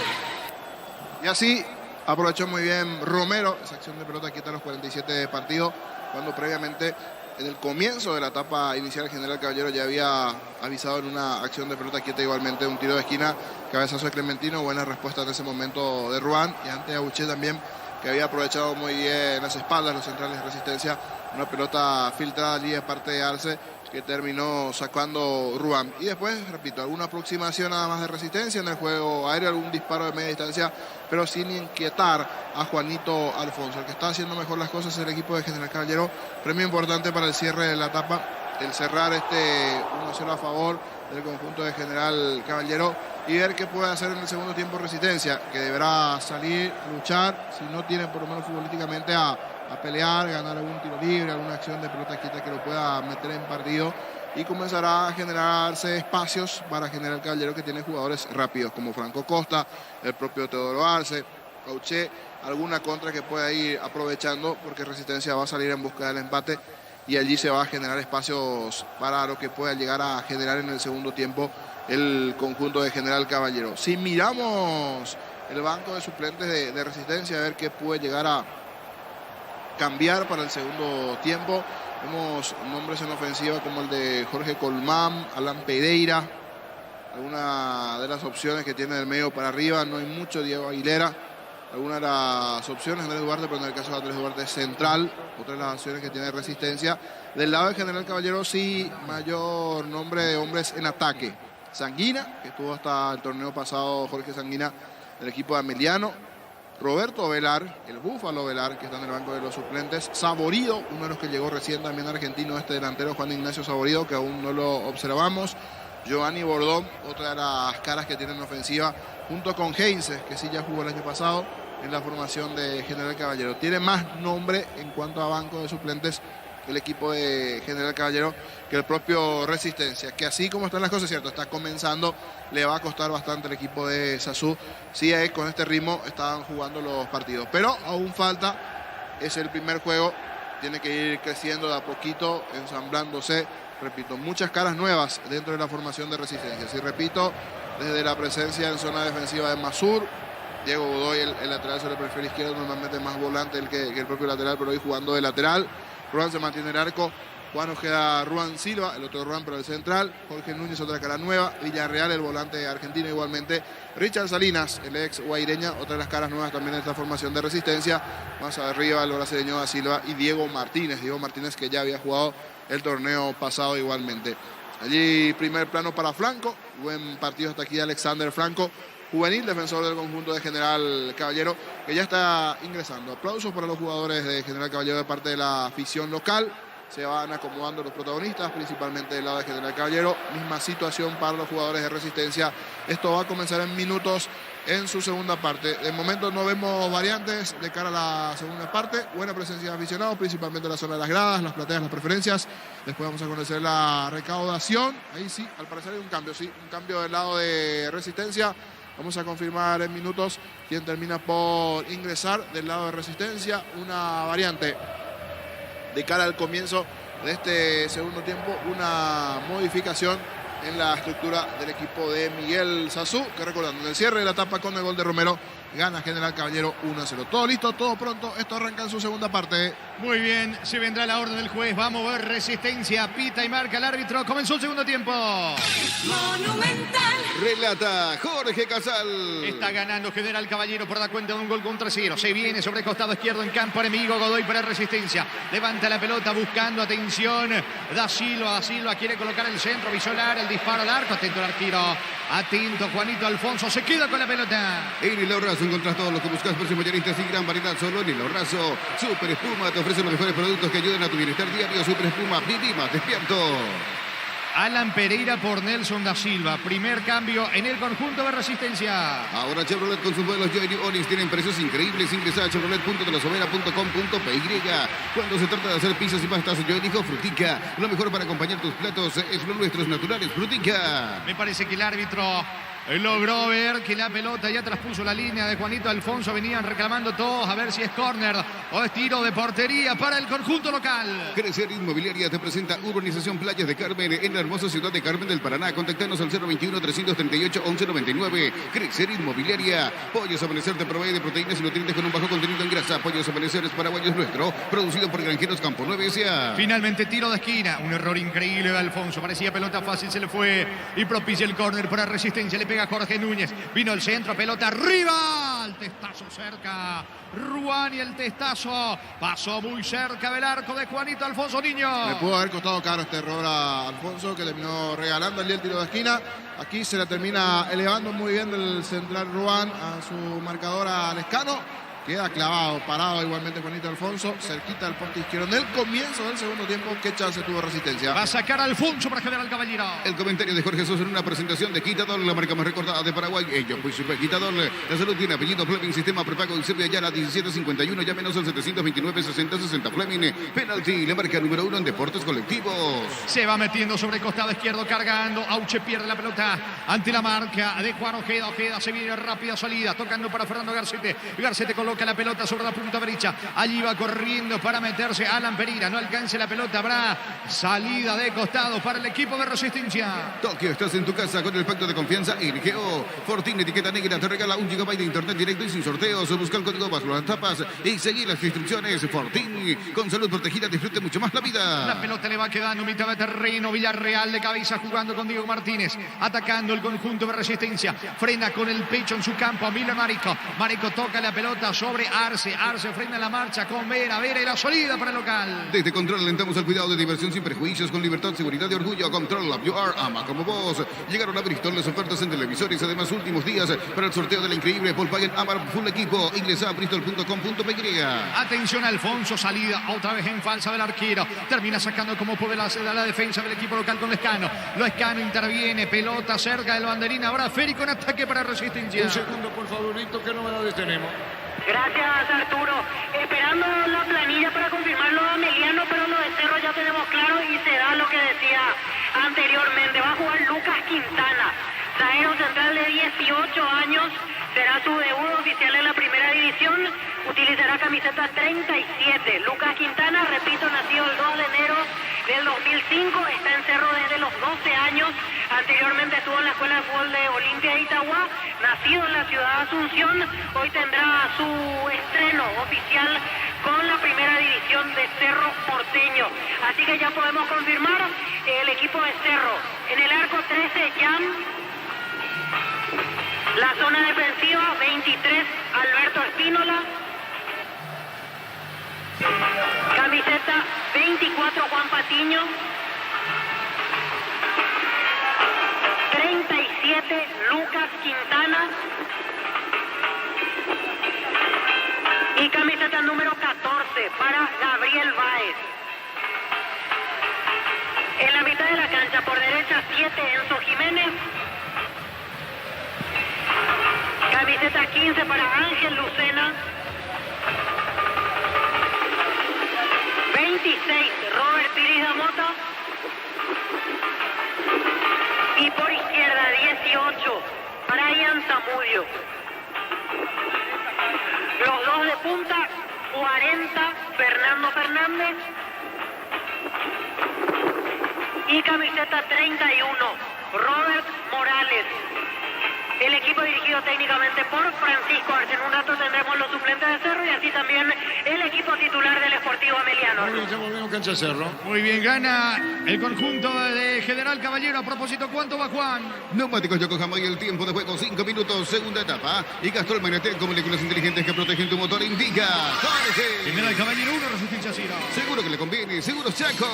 Y así aprovechó muy bien Romero esa acción de pelota quieta a los 47 de partido, cuando previamente en el comienzo de la etapa inicial General Caballero ya había avisado en una acción de pelota quieta, igualmente un tiro de esquina, cabezazo de Clementino, buena respuesta en ese momento de Ruan, y antes Auché también, que había aprovechado muy bien las espaldas, los centrales de Resistencia, una pelota filtrada allí de parte de Arce, que terminó sacando Ruan. Y después, repito, alguna aproximación nada más de Resistencia en el juego aéreo, algún disparo de media distancia, pero sin inquietar a Juanito Alfonso. El que está haciendo mejor las cosas es el equipo de General Caballero. Premio importante para el cierre de la etapa, el cerrar 1-0 a favor del conjunto de General Caballero y ver qué puede hacer en el segundo tiempo Resistencia, que deberá salir, luchar, si no tiene por lo menos futbolísticamente a pelear, ganar algún tiro libre, alguna acción de pelota quieta que lo pueda meter en partido, y comenzará a generarse espacios para General Caballero, que tiene jugadores rápidos como Franco Costa, el propio Teodoro Arce, Auché, alguna contra que pueda ir aprovechando, porque Resistencia va a salir en busca del empate y allí se va a generar espacios para lo que pueda llegar a generar en el segundo tiempo el conjunto de General Caballero. Si miramos el banco de suplentes de Resistencia, a ver qué puede llegar a cambiar para el segundo tiempo. Vemos nombres en ofensiva como el de Jorge Colmán, Alan Pereira, alguna de las opciones que tiene del medio para arriba, no hay mucho. Diego Aguilera, algunas de las opciones, Andrés Duarte, pero en el caso de Andrés Duarte es central, otra de las opciones que tiene Resistencia. Del lado de General Caballero sí, mayor nombre de hombres en ataque. Sanguina, que estuvo hasta el torneo pasado, Jorge Sanguina, del equipo de Ameliano. Roberto Velar, el Búfalo Velar, que está en el banco de los suplentes. Saborido, uno de los que llegó recién también argentino, delantero Juan Ignacio Saborido, que aún no lo observamos. Giovanni Bordón, otra de las caras que tiene en ofensiva, junto con Heinze, que sí ya jugó el año pasado. en la formación de General Caballero. Tiene más nombre en cuanto a banco de suplentes el equipo de General Caballero que el propio Resistencia, que así como están las cosas, cierto, está comenzando, le va a costar bastante al equipo de Sazú. Sí, con este ritmo estaban jugando los partidos, pero aún falta, es el primer juego, tiene que ir creciendo de a poquito, ensamblándose, repito, muchas caras nuevas dentro de la formación de Resistencia. Si repito, desde la presencia en zona defensiva de Masur, Diego Godoy, el lateral sobre el perfil izquierdo, normalmente más volante que el propio lateral, pero hoy jugando de lateral. Ruan se mantiene en el arco. Juan Ojeda, Ruan Silva, el otro Ruan pero el central. Jorge Núñez, otra cara nueva. Villarreal, el volante argentino igualmente. Richard Salinas, el ex guaireña, otra de las caras nuevas también en esta formación de Resistencia. Más arriba el brasileño da Silva y Diego Martínez. Diego Martínez que ya había jugado el torneo pasado igualmente. Allí primer plano para Franco. Buen partido hasta aquí de Alexander Franco. Juvenil, defensor del conjunto de General Caballero, que ya está ingresando. Aplausos para los jugadores de General Caballero de parte de la afición local. Se van acomodando los protagonistas, principalmente del lado de General Caballero. Misma situación para los jugadores de Resistencia. Esto va a comenzar en minutos en su segunda parte. De momento no vemos variantes de cara a la segunda parte. Buena presencia de aficionados, principalmente en la zona de las gradas, las plateas, las preferencias. Después vamos a conocer la recaudación. Ahí sí, al parecer hay un cambio, sí. Un cambio del lado de Resistencia. Vamos a confirmar en minutos quién termina por ingresar del lado de Resistencia. Una variante de cara al comienzo de este segundo tiempo. Una modificación en la estructura del equipo de Miguel Sazú, que recordando, en el cierre de la etapa con el gol de Romero, gana General Caballero 1-0. Todo listo, todo pronto. Esto arranca en su segunda parte. Muy bien, se vendrá la orden del juez. Vamos a ver Resistencia, pita y marca el árbitro. Comenzó el segundo tiempo. Monumental. Relata Jorge Casal. Está ganando General Caballero por dar cuenta de un gol contra 0. Se viene sobre el costado izquierdo en campo enemigo. Godoy para Resistencia. Levanta la pelota buscando atención. Da Silva quiere colocar el centro. Visolar, el disparo al arco. Atento el arquero. Atento Juanito Alfonso. Se queda con la pelota. En el Ahorrazo encontrás todo lo que buscas. Precios mayoristas y gran variedad solo en el Ahorrazo. Super Espuma te ofrece los mejores productos que ayudan a tu bienestar diario. Super Espuma, viví más despierto. Alan Pereira por Nelson da Silva. Primer cambio en el conjunto de Resistencia. Ahora Chevrolet con sus modelos Joy Onix tienen precios increíbles. Ingresa a chevrolet.delosovera.com.py. Cuando se trata de hacer pizzas y pastas, Joy dijo Frutica. Lo mejor para acompañar tus platos es lo nuestros naturales. Frutica. Me parece que el árbitro logró ver que la pelota ya traspuso la línea de Juanito Alfonso. Venían reclamando todos a ver si es córner o es tiro de portería para el conjunto local. Crecer Inmobiliaria te presenta Urbanización Playas de Carmen en la hermosa ciudad de Carmen del Paraná. Contactanos al 021-338-1199. Crecer Inmobiliaria. Pollos Amanecer te provee de proteínas y nutrientes con un bajo contenido en grasa. Pollos Amanecer paraguayos nuestro, producido por Granjeros Campo 9 S.A. Finalmente tiro de esquina. Un error increíble de Alfonso. Parecía pelota fácil, se le fue y propicia el córner para Resistencia. Le pega Jorge Núñez, vino el centro, pelota arriba, el testazo cerca, Ruan y el testazo pasó muy cerca del arco de Juanito Alfonso Niño. Le pudo haber costado caro este error a Alfonso, que terminó regalando el tiro de esquina. Aquí se la termina elevando muy bien del central Ruan a su marcador a Lescano. Queda clavado, parado igualmente Juanito Alfonso, cerquita del poste izquierdo. En el comienzo del segundo tiempo, ¿qué chance tuvo Resistencia? Va a sacar a Alfonso para General Caballero. El comentario de Jorge Sosa en una presentación de Quitador, la marca más recordada de Paraguay. Ellos, pues, Quitador, la salud tiene apellido Fleming, sistema prepago y Serbia ya la 1751, ya menos al 729-60-60 Fleming. Penalti, la marca número 1 en deportes colectivos. Se va metiendo sobre el costado izquierdo, cargando. Auche pierde la pelota ante la marca de Juan Ojeda. Ojeda se viene rápida salida, tocando para Fernando Garcete. Garcete coloca la pelota sobre la punta derecha. Allí va corriendo para meterse Alan Pereira. No alcance la pelota. Habrá salida de costado para el equipo de Resistencia. Tokio, estás en tu casa con el pacto de confianza RGO. Fortín, etiqueta negra, te regala 1 GB de internet directo y sin sorteos. Busca el código bajo las tapas y seguí las instrucciones. Fortín, con salud protegida, disfrute mucho más la vida. La pelota le va quedando mitad de terreno. Villarreal de cabeza jugando con Diego Martínez. Atacando el conjunto de Resistencia. Frena con el pecho en su campo. Miller Marico. Marico toca la pelota sobre Arce frena la marcha con Vera y la salida para el local. Desde Control alentamos al cuidado de diversión sin prejuicios, con libertad, seguridad y orgullo. Control Lab, you are, ama como vos. Llegaron a Bristol las ofertas en televisores, además últimos días para el sorteo de la increíble Volkswagen Amar Full Equipo. Ingresa a bristol.com.py. Atención Alfonso, salida otra vez en falsa del arquero. Termina sacando como puede la defensa del equipo local con Lescano. Lescano interviene, pelota cerca del banderín. Ahora Feri con ataque para Resistencia. Un segundo, por favorito, que no me la detenemos. Gracias, Arturo. Esperando la planilla para confirmarlo a Emiliano, pero lo de Cerro ya tenemos claro y se da lo que decía anteriormente. Va a jugar Lucas Quintana, zaguero central de 18 años. Será su debut oficial en la primera división. Utilizará camiseta 37. Lucas Quintana, repito, nacido el 2 de enero del 2005. Está en Cerro desde los 12 años. Anteriormente estuvo en la Escuela de Fútbol de Olimpia de Itagua. Nacido en la ciudad de Asunción. Hoy tendrá su estreno oficial con la primera división de Cerro Porteño. Así que ya podemos confirmar el equipo de Cerro. En el arco 13, Jan. La zona defensiva, 23, Alberto Espínola. Camiseta 24, Juan Patiño. 37, Lucas Quintana. Y camiseta número 14 para Gabriel Báez. En la mitad de la cancha, por derecha, 7, Enzo Jiménez. Camiseta 15 para Ángel Lucena. 26, Robert Piris da Mota. Y por izquierda, 18, Brian Zamudio. Los dos de punta, 40, Fernando Fernández. Y camiseta 31, Robert Morales. El equipo dirigido técnicamente por Francisco Arce. En un rato tendremos los suplentes de Cerro y así también el equipo titular del Sportivo Ameliano. Muy bien, ya volvemos cancha Cerro. Muy bien, gana el conjunto de General Caballero. A propósito, ¿cuánto va, Juan? Neumáticos Yokohama y el tiempo de juego 5 minutos, segunda etapa. Y Castrol Magnetel con moléculas inteligentes que protegen tu motor. Indica Jorge. General Caballero 1, Resistencia 0. Seguro que le conviene, seguro Chaco.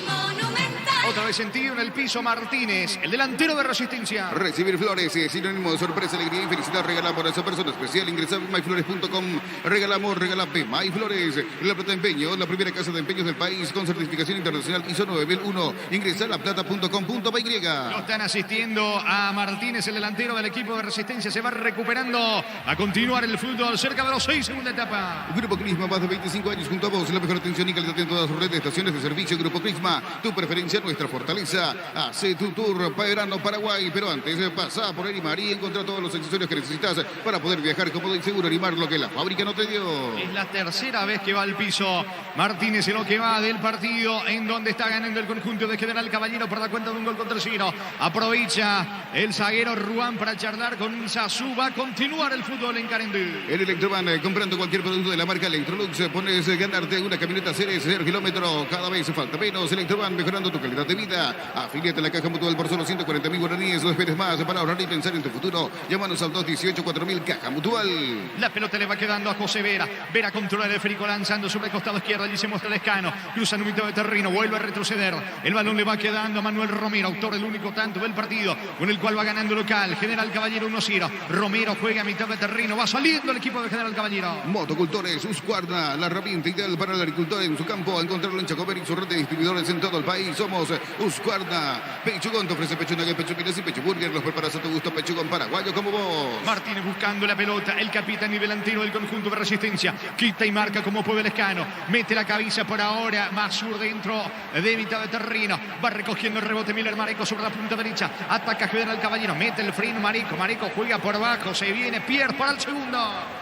Monumental. Otra vez sentido en el piso Martínez, el delantero de Resistencia. Recibir flores es sinónimo de sorpresa, alegría y felicidad. Regalamos a esa persona especial. Ingresa a myflores.com. Regalamos, regalame MyFlores. La Plata Empeño, la primera casa de empeños del país con certificación internacional ISO 9001. Ingresa a laplata.com.py. Lo están asistiendo a Martínez, el delantero del equipo de Resistencia. Se va recuperando a continuar el fútbol cerca de los 6, segunda etapa. Grupo Crisma, más de 25 años junto a vos. La mejor atención y calidad en todas sus redes de estaciones de servicio. Grupo Crisma, tu preferencia, nuestra fortaleza. Hace tu tour Verano Paraguay, pero antes pasa por Erimar y encontrá todos los accesorios que necesitas para poder viajar cómodo y seguro. Erimar, lo que la fábrica no te dio. Es la tercera vez que va al piso Martínez en lo que va del partido, en donde está ganando el conjunto de General Caballero por la cuenta de un gol contra 0. Aprovecha el zaguero Ruán para charlar con Insazú. Va a continuar el fútbol en Carendú. En Electroban, comprando cualquier producto de la marca Electrolux, pones ganarte una camioneta Ceres 0 kilómetros. Cada vez falta menos. Electroban, mejorando tu calidad de vida. Afíliate a la Caja Mutual por solo 140.000 guaraníes. No esperes más para ahorrar y pensar en tu futuro. Llámanos al 218-4000 Caja Mutual. La pelota le va quedando a José Vera. Vera controla el Férico lanzando sobre el costado izquierdo. Allí se muestra Lescano. Cruza en un mitad de terreno. Vuelve a retroceder. El balón le va quedando a Manuel Romero, autor del único tanto del partido, con el cual va ganando local. General Caballero 1-0. Romero juega a mitad de terreno. Va saliendo el equipo de General Caballero. Motocultores Husqvarna, la herramienta ideal para el agricultor en su campo. A encontrarlo en Chacover y su red de distribuidores en todo el país. Somos Husqvarna. Pechugón te ofrece pecho nugget, pecho pilas y pecho burger. Los preparas a tu gusto. Pechugón paraguayo como vos. Martínez buscando la pelota. El capitán y delantero del conjunto de Resistencia. Quita y marca como puede Lescano. Mete la cabeza por ahora. Masur dentro de mitad de terreno. Va recogiendo el rebote Miller Mareco sobre la punta derecha. Ataca General Caballero. Mete el freno Mareco. Mareco juega por abajo. Se viene Pierre para el segundo.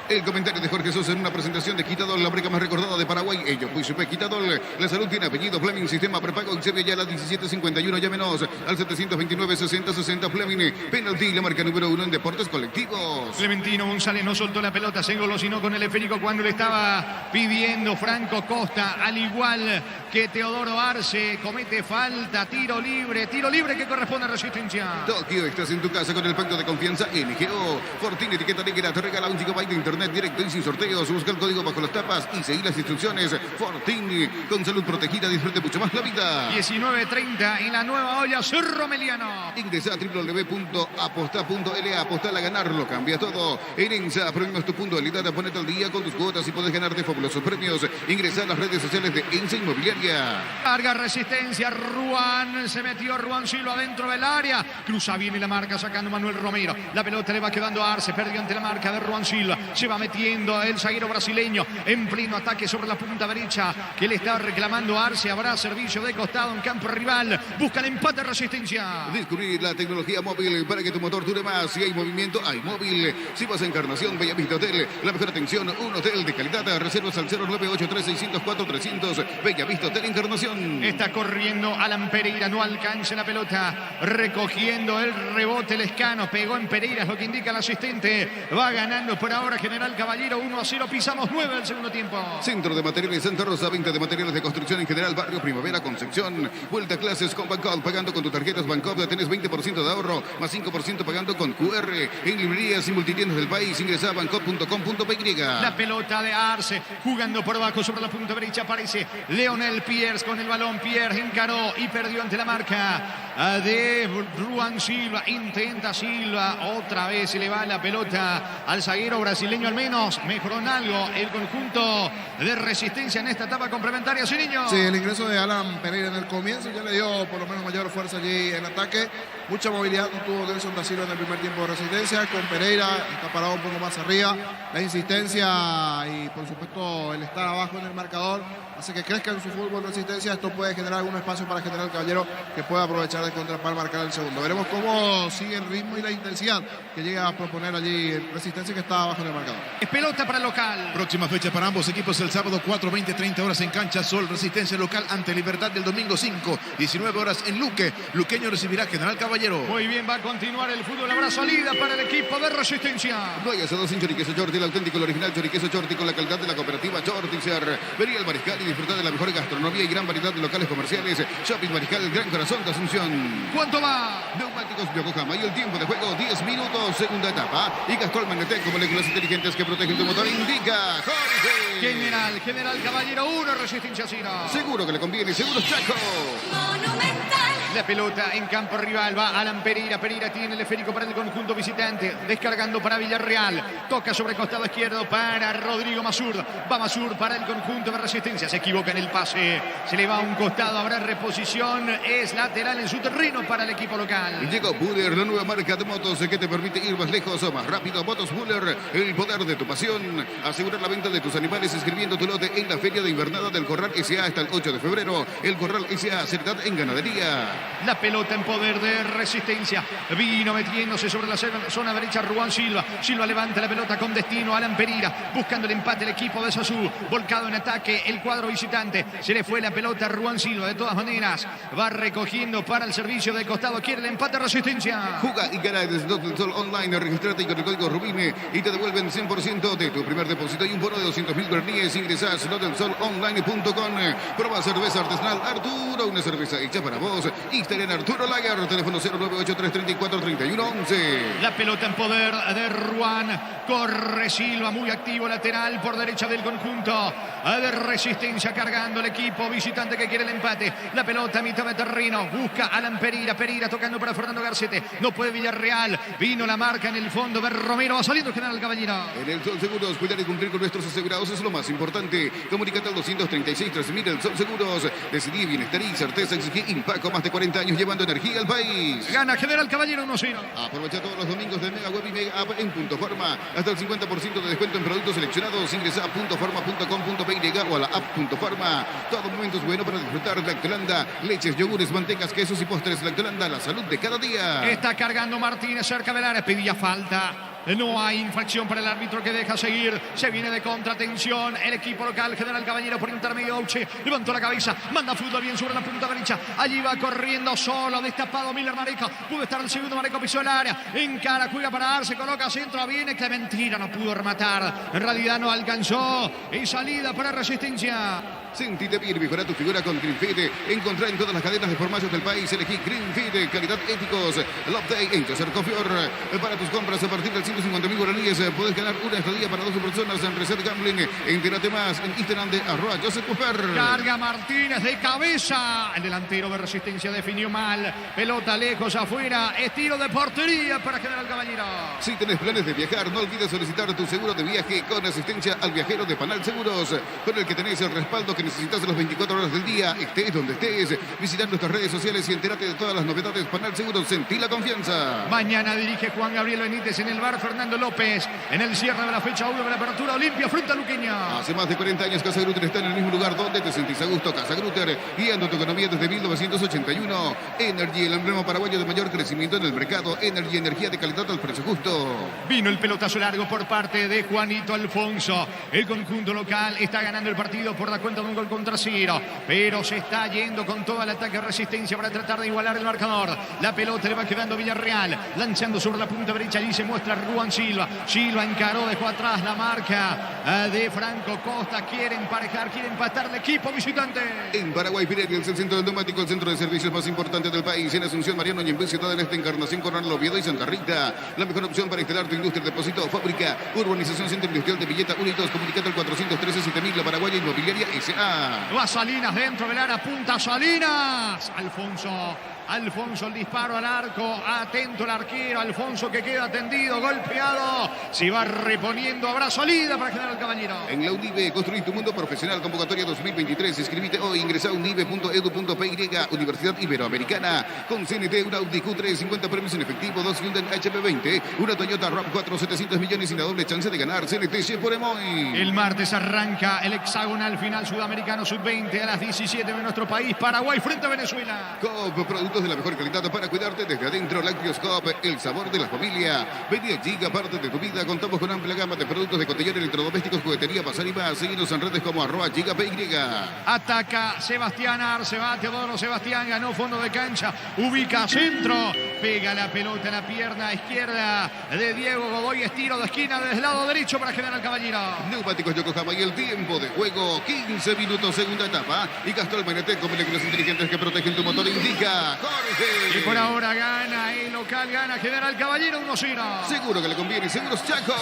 El comentario de Jorge Sosa en una presentación de Quitadol, la breca más recordada de Paraguay. Ellos, pues Quitadol. La salud tiene apellido. Fleming, sistema prepago. Eusebio ya la 1751. Llámenos al 729-60-60. Fleming, penalti, la marca número 1 en deportes colectivos. Clementino González no soltó la pelota, se engolosinó con el esférico cuando le estaba pidiendo Franco Costa, al igual que Teodoro Arce. Comete falta, tiro libre que corresponde a Resistencia. Tokio, estás en tu casa con el pacto de confianza NGO. Fortín, etiqueta negra, te regala un GB de internet directo y sin sorteos. Busca el código bajo las tapas y seguí las instrucciones. Fortín, con salud protegida, disfrute mucho más la vida. 19 130 en la nueva olla Cerro Meliano. Ingresa a www.aposta.la. Apostar a ganarlo, cambia todo. En ENSA, premios tu puntualidad, ponete al día con tus cuotas y puedes ganarte fabulosos premios. Ingresa a las redes sociales de ENSA Inmobiliaria. Carga resistencia, Ruan, se metió Ruan Silva dentro del área. Cruza bien la marca, sacando Manuel Romero. La pelota le va quedando a Arce, perdió ante la marca de Ruan Silva. Se va metiendo el zaguero brasileño en pleno ataque sobre la punta derecha, que le está reclamando a Arce. Habrá servicio de costado en campo rival. Busca el empate de resistencia. Descubrir la tecnología móvil para que tu motor dure más. Si hay movimiento, hay móvil. Si vas a Encarnación, Bellavista Hotel, la mejor atención, un hotel de calidad. Reservas al 0983604-300. Bellavista Hotel Encarnación. Está corriendo Alan Pereira, no alcanza la pelota. Recogiendo el rebote Lescano. Pegó en Pereira, es lo que indica el asistente. Va ganando por ahora General Caballero 1-0. Pisamos 9 del segundo tiempo. Centro de Materiales Santa Rosa, venta de materiales de construcción en general, Barrio Primavera, Concepción. Vuelta a clases con Bancopp, pagando con tus tarjetas Bancopp tenés 20% de ahorro, más 5% pagando con QR. En librerías y multitiendas del país, ingresa a bancopp.com.py. La pelota de Arce, jugando por abajo sobre la punta derecha, aparece Leonel Pierce con el balón. Pierce encaró y perdió ante la marca de Ruan Silva. Intenta Silva, otra vez se le va la pelota al zaguero brasileño, al menos mejoró en algo el conjunto de resistencia en esta etapa complementaria. Sí, niño. Sí, el ingreso de Alan Pereira en el comienzo ya le dio por lo menos mayor fuerza allí en ataque. Mucha movilidad no tuvo Nelson da Silva en el primer tiempo de resistencia. Con Pereira está parado un poco más arriba. La insistencia y por supuesto el estar abajo en el marcador hace que crezca en su fútbol resistencia. Esto puede generar algún espacio para General Caballero, que pueda aprovechar de contra para marcar el segundo. Veremos cómo sigue el ritmo y la intensidad que llega a proponer allí resistencia, que está abajo en el marcador. Es pelota para el local. Próxima fecha para ambos equipos el sábado 4, 20, 30 horas en cancha Sol. Resistencia local ante Libertad del domingo 5, 19 horas en Luque. Luqueño recibirá General Caballero. Muy bien, va a continuar el fútbol. Habrá salida para el equipo de resistencia. No hay asados sin choriqueso Chorti, el auténtico, el original choriqueso Chorti con la calidad de la cooperativa Chortizer. Vení al Mariscal y disfrutar de la mejor gastronomía y gran variedad de locales comerciales. Shopping Mariscal, el Gran Corazón de Asunción. ¿Cuánto va? Neumáticos Yokohama y el tiempo de juego 10 minutos, segunda etapa. Y Castrol Magnetec con moléculas inteligentes que protegen tu motor. Indica Jorge. General Caballero 1, resistencia 0. Seguro que le conviene, seguro Chaco. Monumental. La pelota en campo rival, va Alan Pereira. Pereira tiene el esférico para el conjunto visitante. Descargando para Villarreal. Toca sobre costado izquierdo para Rodrigo Masur. Va Masur para el conjunto de resistencia. Se equivoca en el pase. Se le va a un costado. Habrá reposición. Es lateral en su terreno para el equipo local. Llegó Buller, la nueva marca de motos que te permite ir más lejos o más rápido. Motos Buller, el poder de tu pasión. Asegurar la venta de tus animales inscribiendo tu lote en la Feria de Invernada del Corral S.A. hasta el 8 de febrero. El Corral S.A. Seriedad en ganadería. La pelota en poder de resistencia. Vino metiéndose sobre la zona derecha Ruan Silva. Silva levanta la pelota con destino a Alan Pereira. Buscando el empate el equipo de Sasú. Volcado en ataque el cuadro visitante. Se le fue la pelota a Ruan Silva. De todas maneras va recogiendo para el servicio de costado. Quiere el empate resistencia. Juga y gana desde Slots del Sol Online. Registrate con el código Rubine y te devuelven 100% de tu primer depósito y un bono de 200.000 guaraníes. Ingresa a slotdelsolonline.com. Prueba cerveza artesanal Arturo. Una cerveza hecha para vos. Instagram Arturo Lager, teléfono 098-334-3111. La pelota en poder de Ruan. Corre Silva, muy activo, lateral por derecha del conjunto de resistencia, cargando el equipo visitante que quiere el empate. La pelota a mitad de terreno, busca Alan Pereira. Pereira tocando para Fernando Garcete. No puede Villarreal. Vino la marca en el fondo de Romero. Va saliendo General Caballero. En el Sol Seguros, cuidar y cumplir con nuestros asegurados es lo más importante. Comunicate al 236-3000. El Sol Seguros. Decidí bienestar y certeza. Exigí Impaco, más de 40 años llevando energía al país. Gana General Caballero 1-0. Aprovecha todos los domingos de Mega Web y Mega App en Punto Forma. Hasta el 50% de descuento en productos seleccionados. Ingresa a puntoforma.com.py o a la app Punto Forma. Todo momento es bueno para disfrutar de Lactolanda. Leches, yogures, mantecas, quesos y postres. Lactolanda, la salud de cada día. Está cargando Martínez cerca del área. Pedía falta. No hay infracción para el árbitro, que deja seguir. Se viene de contratención el equipo local. General Caballero por intermedio. Auche levantó la cabeza. Manda fútbol bien sobre la punta derecha. Allí va corriendo solo. Destapado Miller Mareco. Pudo estar el segundo. Mareco pisó el área. Encara, juega para dar. Se coloca centro. Viene Clementina. No pudo rematar. En realidad no alcanzó. Y salida para resistencia. Sentite bien, mejora tu figura con Greenfit. Encontrá en todas las cadenas de farmacias del país. Elegí Greenfit, calidad éticos. Love Day en Tercer Cofior. Para tus compras a partir de 150.000 guaraníes podés ganar una estadía para 12 personas en Reset Gambling. Entérate más en Instagram de @JosepCooper. Carga Martínez de cabeza. El delantero de Resistencia definió mal. Pelota lejos afuera. Estilo de portería para General Caballero. Si tenés planes de viajar, no olvides solicitar tu seguro de viaje con asistencia al viajero de Panal Seguros, con el que tenés el respaldo que necesitas las 24 horas del día, estés donde estés. Visita nuestras redes sociales y entérate de todas las novedades. Panal Seguros, sentí la confianza. Mañana dirige Juan Gabriel Benítez en el bar Fernando López. En el cierre de la fecha 1 de la apertura Olimpia frente a Luqueña. Hace más de 40 años Casa Grutter está en el mismo lugar donde te sentís a gusto. Casa Grutter, guiando tu economía desde 1981. Energy, el emblema paraguayo de mayor crecimiento en el mercado. Energy, energía de calidad al precio justo. Vino el pelotazo largo por parte de Juanito Alfonso. El conjunto local está ganando el partido por la cuenta de un gol contra cero, pero se está yendo con todo el ataque de Resistencia para tratar de igualar el marcador. La pelota le va quedando Villarreal, lanzando sobre la punta derecha. Allí se muestra Ruan Silva. Silva encaró, dejó atrás la marca de Franco Costa. Quiere emparejar, quiere empatar el equipo visitante. En Paraguay, Pirelli es el centro del neumático, el centro de servicios más importante del país. En Asunción, Mariano y en Ciudad del Este, Encarnación, Coronel Oviedo y Santa Rita. La mejor opción para instalar tu industria, depósito, fábrica, urbanización, centro industrial de Villeta, Unidos, comunicado al 413-7000, la Paraguaya Inmobiliaria S.A. Va Salinas dentro del área, punta Salinas. Alfonso el disparo al arco, atento el arquero, Alfonso que queda tendido, golpeado, se va reponiendo, habrá salida para General Caballero. En la UNIBE, construir tu mundo profesional, convocatoria 2023, inscribite hoy, ingresa a unibe.edu.py, Universidad Iberoamericana, con CNT, una Audi Q3, 50 premios en efectivo, 2 Hyundai HP20, una Toyota RAV4, 700 millones y la doble chance de ganar, CNT Chevrolet Moy. El martes arranca el hexagonal final sudamericano sub-20 a las 17 de nuestro país, Paraguay frente a Venezuela. Coop, productos de la mejor calidad para cuidarte desde adentro. Lácteos Coop, el sabor de la familia. Vení a Giga, parte de tu vida. Contamos con amplia gama de productos de cotillón, electrodomésticos, juguetería, bazar y más. Síguenos en redes como @GigaPY. Ataca Sebastián Arce, va Teodoro Sebastián, ganó fondo de cancha, ubica centro, pega la pelota en la pierna izquierda de Diego Godoy, estiro de esquina desde el lado derecho para General Caballero. Neumáticos Yokohama y el tiempo de juego, 15 minutos, segunda etapa. Y Castrol Magnetek con moléculas inteligentes que protegen tu motor, indica Jorge. Y por ahora gana el local, gana General Caballero 1-0. Seguro que le conviene, Seguros Chaco.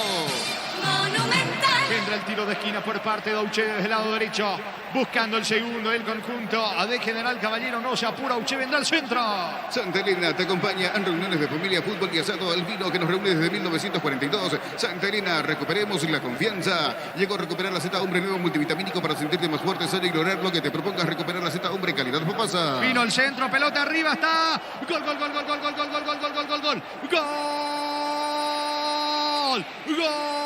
Monumental. Tendrá el tiro de esquina por parte de Auche desde el lado derecho, buscando el segundo del conjunto de General Caballero. No se apura, Auche vendrá al centro. Santa Elena te acompaña en reuniones de familia, fútbol y asado al vino que nos reúne desde 1942. Santa Elena, recuperemos la confianza. Llegó a recuperar la Z Hombre nuevo multivitamínico para sentirte más fuerte, sano y lograr lo que te propongas. Recuperar la Z Hombre calidad papasa. Vino el centro, pelota arriba, está. Gol, gol, gol, gol, gol, gol, gol, gol, gol, gol, gol, gol, gol. Gol. Gol.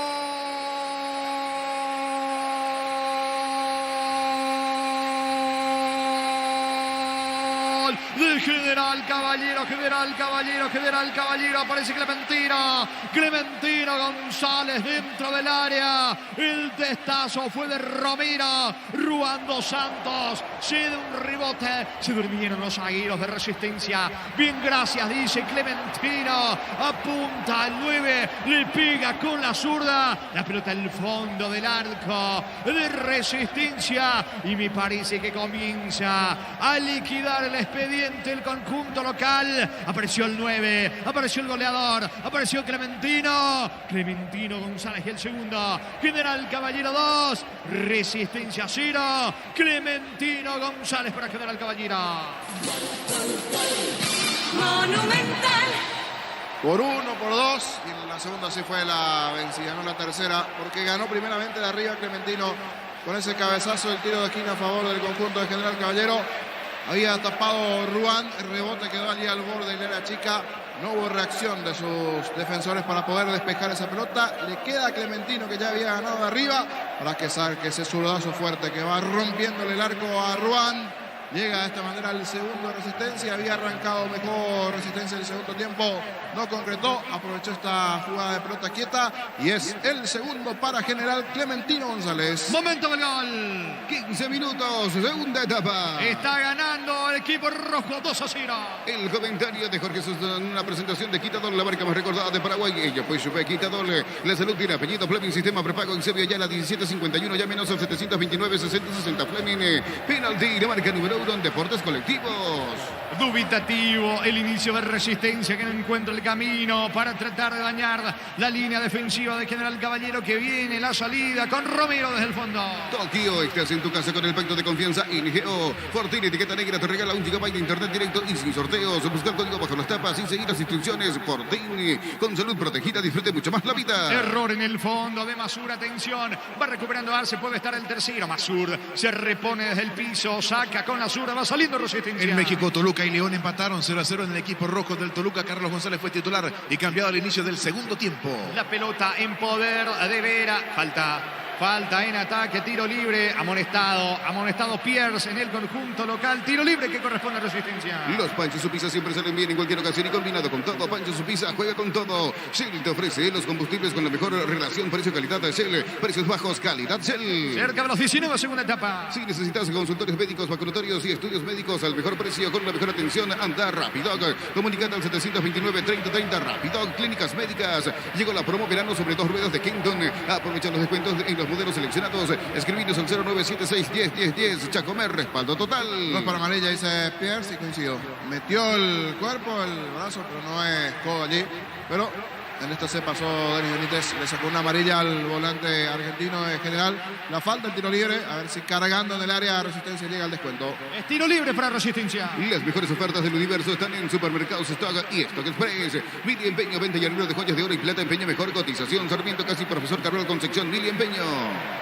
De General Caballero, General Caballero, General Caballero, aparece Clementino González dentro del área, el testazo fue de Romero, Ruan dos Santos, cede un rebote, se durmieron los zagueros de Resistencia, bien gracias dice Clementino, apunta al 9, le pega con la zurda, la pelota al fondo del arco de Resistencia y me parece que comienza a liquidar el expediente el conjunto local. Apareció el 9, apareció el goleador, apareció Clementino González y el segundo. General Caballero 2, Resistencia 0, Clementino González para General Caballero. Monumental. Por 1, por 2, y en la segunda sí fue la vencida, no la tercera, porque ganó primeramente de arriba Clementino con ese cabezazo del tiro de esquina a favor del conjunto de General Caballero. Había tapado Ruan, el rebote quedó allí al borde y era chica. No hubo reacción de sus defensores para poder despejar esa pelota. Le queda a Clementino, que ya había ganado de arriba, para que saque ese zurdazo fuerte que va rompiéndole el arco a Ruan. llega de esta manera el segundo de Resistencia. Había arrancado mejor Resistencia en el segundo tiempo, no concretó, aprovechó esta jugada de pelota quieta y es el segundo para General Clementino González. Momento del gol. 15 minutos, segunda etapa. Está ganando el equipo rojo 2-0. El comentario de Jorge Sosa en una presentación de Quitador, la marca más recordada de Paraguay. Ella pues Chupe Quitador. La salud tiene apellido Fleming, sistema prepago en Serbia ya la 1751, ya menos al 729 60 60 Fleming. Penalti de marca número 1 en Deportes Colectivos. Dubitativo el inicio de Resistencia, que no encuentra el camino para tratar de dañar la línea defensiva de General Caballero, que viene la salida con Romero desde el fondo. Tokio, estás en tu casa con el pacto de confianza INGO. Fortín, etiqueta negra, te regala 1 GB de internet directo y sin sorteos. Busca el código bajo las tapas y seguir las instrucciones. Fortín, con salud protegida, disfrute mucho más la vida. Error en el fondo de Masur, atención, va recuperando Arce, puede estar el tercero. Masur se repone desde el piso, saca con la zurda, va saliendo Resistencia. En México, Toluca y León empataron 0-0 en el equipo rojo del Toluca. Carlos González fue titular y cambiado al inicio del segundo tiempo. La pelota en poder de Vera. Falta en ataque, tiro libre, amonestado Pierce en el conjunto local. Tiro libre que corresponde a Resistencia. Los Pancho Supisa siempre salen bien en cualquier ocasión y combinado con todo. Pancho Supisa juega con todo. Shell te ofrece los combustibles con la mejor relación precio-calidad de Shell. Precios bajos, calidad Shell. Cerca de los 19, segunda etapa. Si necesitas consultorios médicos, vacunatorios y estudios médicos al mejor precio con la mejor atención, anda Rapidog. Comunicate al 729-3030 Rapidog. Clínicas médicas. Llegó la promo verano sobre 2 ruedas de Kenton. Aprovecha los descuentos en los modelos seleccionados. Escribinos al 0976-10-10-10. Chacomer, respaldo total. 2 para amarilla, dice Pierce, y coincido. Metió el cuerpo, el brazo, pero no es codo allí. Pero en esta se pasó Denis Benítez, le sacó una amarilla al volante argentino de General. La falta, el tiro libre, a ver si cargando en el área Resistencia llega al descuento. Es tiro libre para Resistencia. Las mejores ofertas del universo están en Supermercados Stock y Stock Express. Mili Empeño, venta y arreglo de joyas de oro y plata, empeño mejor cotización. Sarmiento casi Profesor Carlos Concepción, Mili Empeño.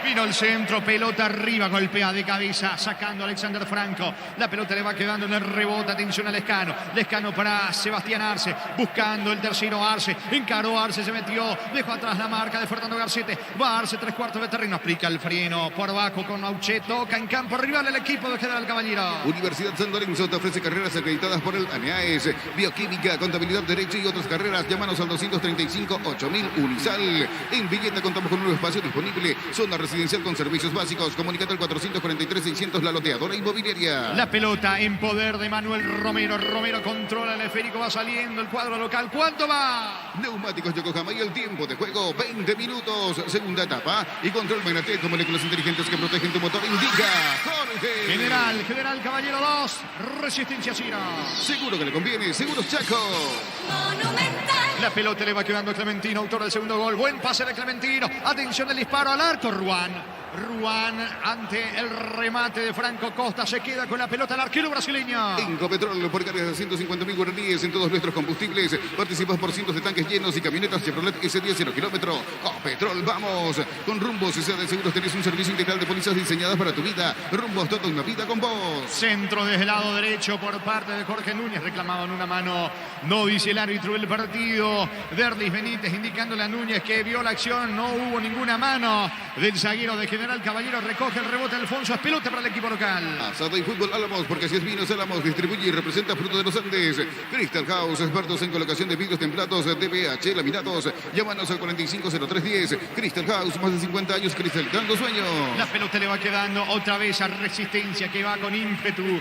Vino el centro, pelota arriba, golpea de cabeza, sacando a Alexander Franco. La pelota le va quedando en el rebote, atención a Lescano. Lescano para Sebastián Arce, buscando el tercero Arce. Encaró Arce, se metió, dejó atrás la marca de Fernando Garcete. Va Arce, 3/4 de terreno, aplica el freno por abajo con Auche, toca en campo rival el equipo de General Caballero. Universidad San Lorenzo te ofrece carreras acreditadas por el ANEAES, bioquímica, contabilidad, derecho y otras carreras. Llámanos al 235-8000 Unisal. En Villeta contamos con un nuevo espacio disponible, zona residencial con servicios básicos. Comunicate al 443-600, la loteadora inmobiliaria. La pelota en poder de Manuel Romero. Romero controla el esférico, va saliendo el cuadro local. ¿Cuánto va? Neumáticos Yokohama y el tiempo de juego, 20 minutos, segunda etapa. Y control magnético, moléculas inteligentes que protegen tu motor. Indica Jorge. General Caballero 2, Resistencia 0. Seguro que le conviene, Seguros Chaco. Monumental. La pelota le va quedando a Clementino, autor del segundo gol. Buen pase de Clementino. Atención del disparo al arco. Ruan ante el remate de Franco Costa. Se queda con la pelota el arquero brasileño. Incopetrol, por cargas de 150.000 guaraníes en todos nuestros combustibles. Participas por cientos de tanques llenos y camionetas Chevrolet S10 0 kilómetro. Copetrol, vamos. Con Rumbos y de Seguros tenés un servicio integral de pólizas diseñadas para tu vida. Rumbos, toda una vida con vos. Centro desde el lado derecho por parte de Jorge Núñez. Reclamado en una mano. No dice el árbitro del partido. Derlis Benítez indicándole a Núñez que vio la acción. No hubo ninguna mano del zaguero de General Caballero. Recoge el rebote Alfonso. Es pelota para el equipo local. Asado y fútbol Álamos, porque si es vinos Álamos. Distribuye y representa Fruto de los Andes. Crystal House, expertos en colocación de vidrios templados, DBH, laminados. Llámanos al 450310. Crystal House, más de 50 años cristalizando sueños. La pelota le va quedando otra vez a Resistencia, que va con ímpetu.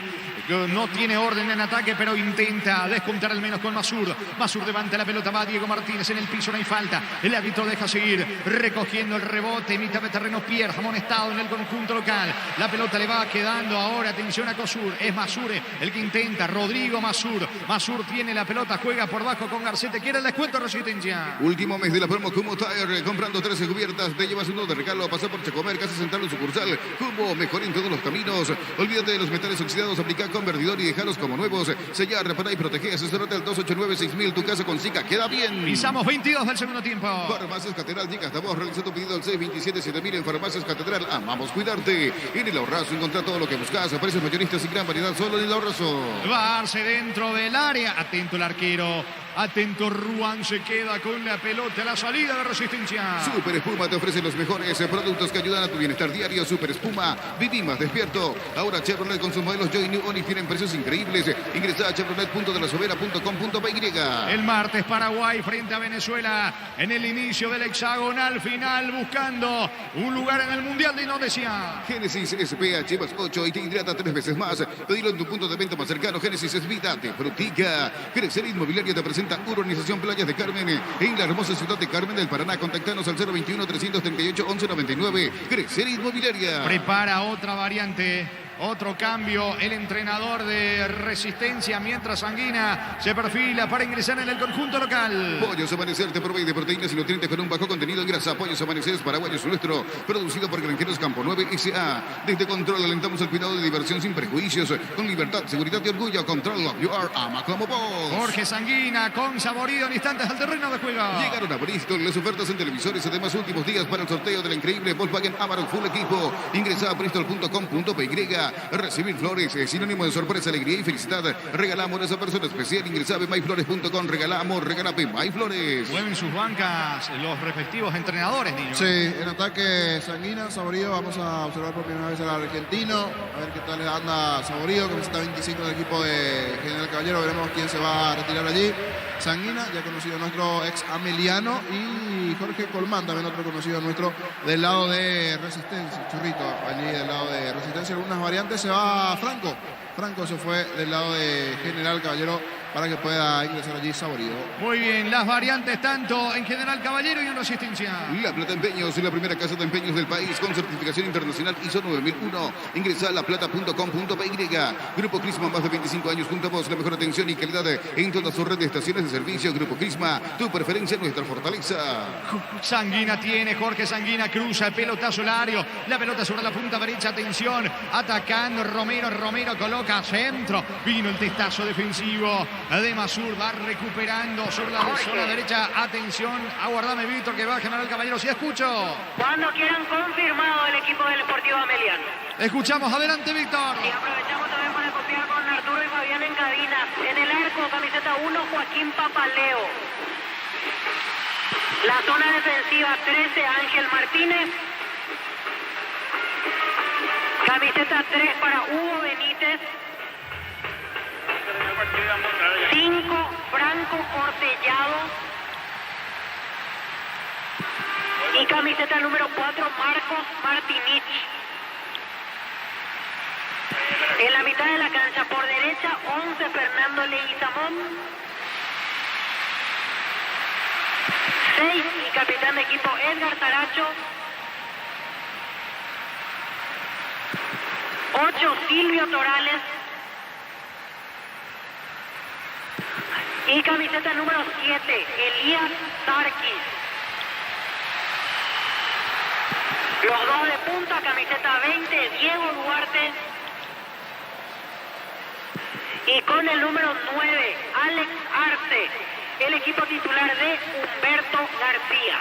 No tiene orden en ataque, pero intenta descontar al menos con Masur. Masur levanta la pelota, va Diego Martínez en el piso, no hay falta. El árbitro deja seguir, recogiendo el rebote, mitad de terreno Pierre, amonestado en el conjunto local. La pelota le va quedando ahora, atención a Cosur, es Masur el que intenta, Rodrigo Masur. Masur tiene la pelota, juega por bajo con Garcete, quiere el descuento Resistencia. Último mes de la promo Kumo Tire, comprando 13 cubiertas, te llevas uno de regalo, pasar por Chacomer, Casa Central o sucursal. Kumo, mejor en todos los caminos. Olvídate de los metales oxidados, aplica convertidor y dejaros como nuevos. Sellar, reparar y proteger. Asesórate al 289-6000. Tu casa con Zika queda bien. Pisamos 22 del segundo tiempo. Farmacias Catedral, llega hasta vos. Realiza tu pedido al 627-7000 en Farmacias Catedral. Amamos cuidarte. En el Ahorrazo encontrá todo lo que buscas. Precios mayoristas y gran variedad solo en el Ahorrazo. Va Arce dentro del área. Atento el arquero. Atento, Ruan se queda con la pelota. La salida de Resistencia. Super Espuma te ofrece los mejores productos que ayudan a tu bienestar diario. Super Espuma, viví más despierto. Ahora Chevrolet con sus modelos Joy New Onix tienen precios increíbles. Ingresa a chevrolet.delasobera.com.py. El martes Paraguay frente a Venezuela en el inicio del hexagonal final, buscando un lugar en el Mundial de Indonesia. Génesis SPH más 8 y te hidrata 3 veces más. Pedilo en tu punto de venta más cercano. Génesis es vida, te frutica. Crecer Inmobiliaria te presenta Urbanización Playas de Carmen en la hermosa ciudad de Carmen del Paraná. Contactanos al 021-338-1199. Crecer Inmobiliaria. Prepara otra variante. Otro cambio, el entrenador de Resistencia, mientras Sanguina se perfila para ingresar en el conjunto local. Pollos Amanecer te provee de proteínas y nutrientes con un bajo contenido en grasa. Pollos Amanecer paraguayos nuestro, producido por Granjeros Campo 9 S.A. Desde Control alentamos el cuidado de diversión sin prejuicios, con libertad, seguridad y orgullo. Control, you are ama como vos. Jorge Sanguina con Saborío en instantes al terreno de juego. Llegaron a Bristol las ofertas en televisores, además últimos días para el sorteo del increíble Volkswagen Amarok Full Equipo. Ingresa a bristol.com.py. Recibir flores es sinónimo de sorpresa, alegría y felicidad. Regalamos a esa persona especial. Ingresa a myflores.com. Regalamos, regala MyFlores. Mueven sus bancas los respectivos entrenadores, niños. Sí, en ataque Sanguina, Saborío. Vamos a observar por primera vez al argentino. A ver qué tal le anda Saborío, que está 25 del equipo de General Caballero. Veremos quién se va a retirar allí. Sanguina, ya conocido nuestro ex Ameliano, y Jorge Colmán, también otro conocido nuestro del lado de Resistencia. Churrito, allí del lado de Resistencia. Algunas variantes, se va Franco. Franco se fue del lado de General Caballero para que pueda ingresar allí Saborío. Muy bien, las variantes tanto en General Caballero y en Resistencia. La Plata Empeños es la primera casa de empeños del país con certificación internacional ISO 9001. Ingresa a laplata.com.py. Grupo Crisma, más de 25 años junto a vos. La mejor atención y calidad en toda su red de estaciones de servicio. Grupo Crisma, tu preferencia, nuestra fortaleza. Sanguina tiene, Jorge Sanguina cruza el pelotazo Lario. La pelota sobre la punta derecha, atención. Atacando Romero, Romero coloca centro. Vino el testazo defensivo de Masur, va recuperando sobre la zona derecha. Atención, aguardame Víctor, que va a General Caballero. Sí, escucho. Cuando quieran, confirmado el equipo del Deportivo Ameliano. Escuchamos, adelante Víctor. Y aprovechamos también para copiar con Arturo y Fabián en cabina. En el arco, camiseta 1, Joaquín Papaleo. La zona defensiva 13, Ángel Martínez. Camiseta 3 para Hugo Benítez. 5, Franco Cortellado. Y camiseta número 4, Marcos Martinich. En la mitad de la cancha, por derecha, 11, Fernando Leguizamón. 6, y capitán de equipo, Edgar Taracho. 8, Silvio Torales. Y camiseta número 7, Elías Sarkis. Los dos de punta, camiseta 20, Diego Duarte. Y con el número 9, Alex Arce, el equipo titular de Humberto García.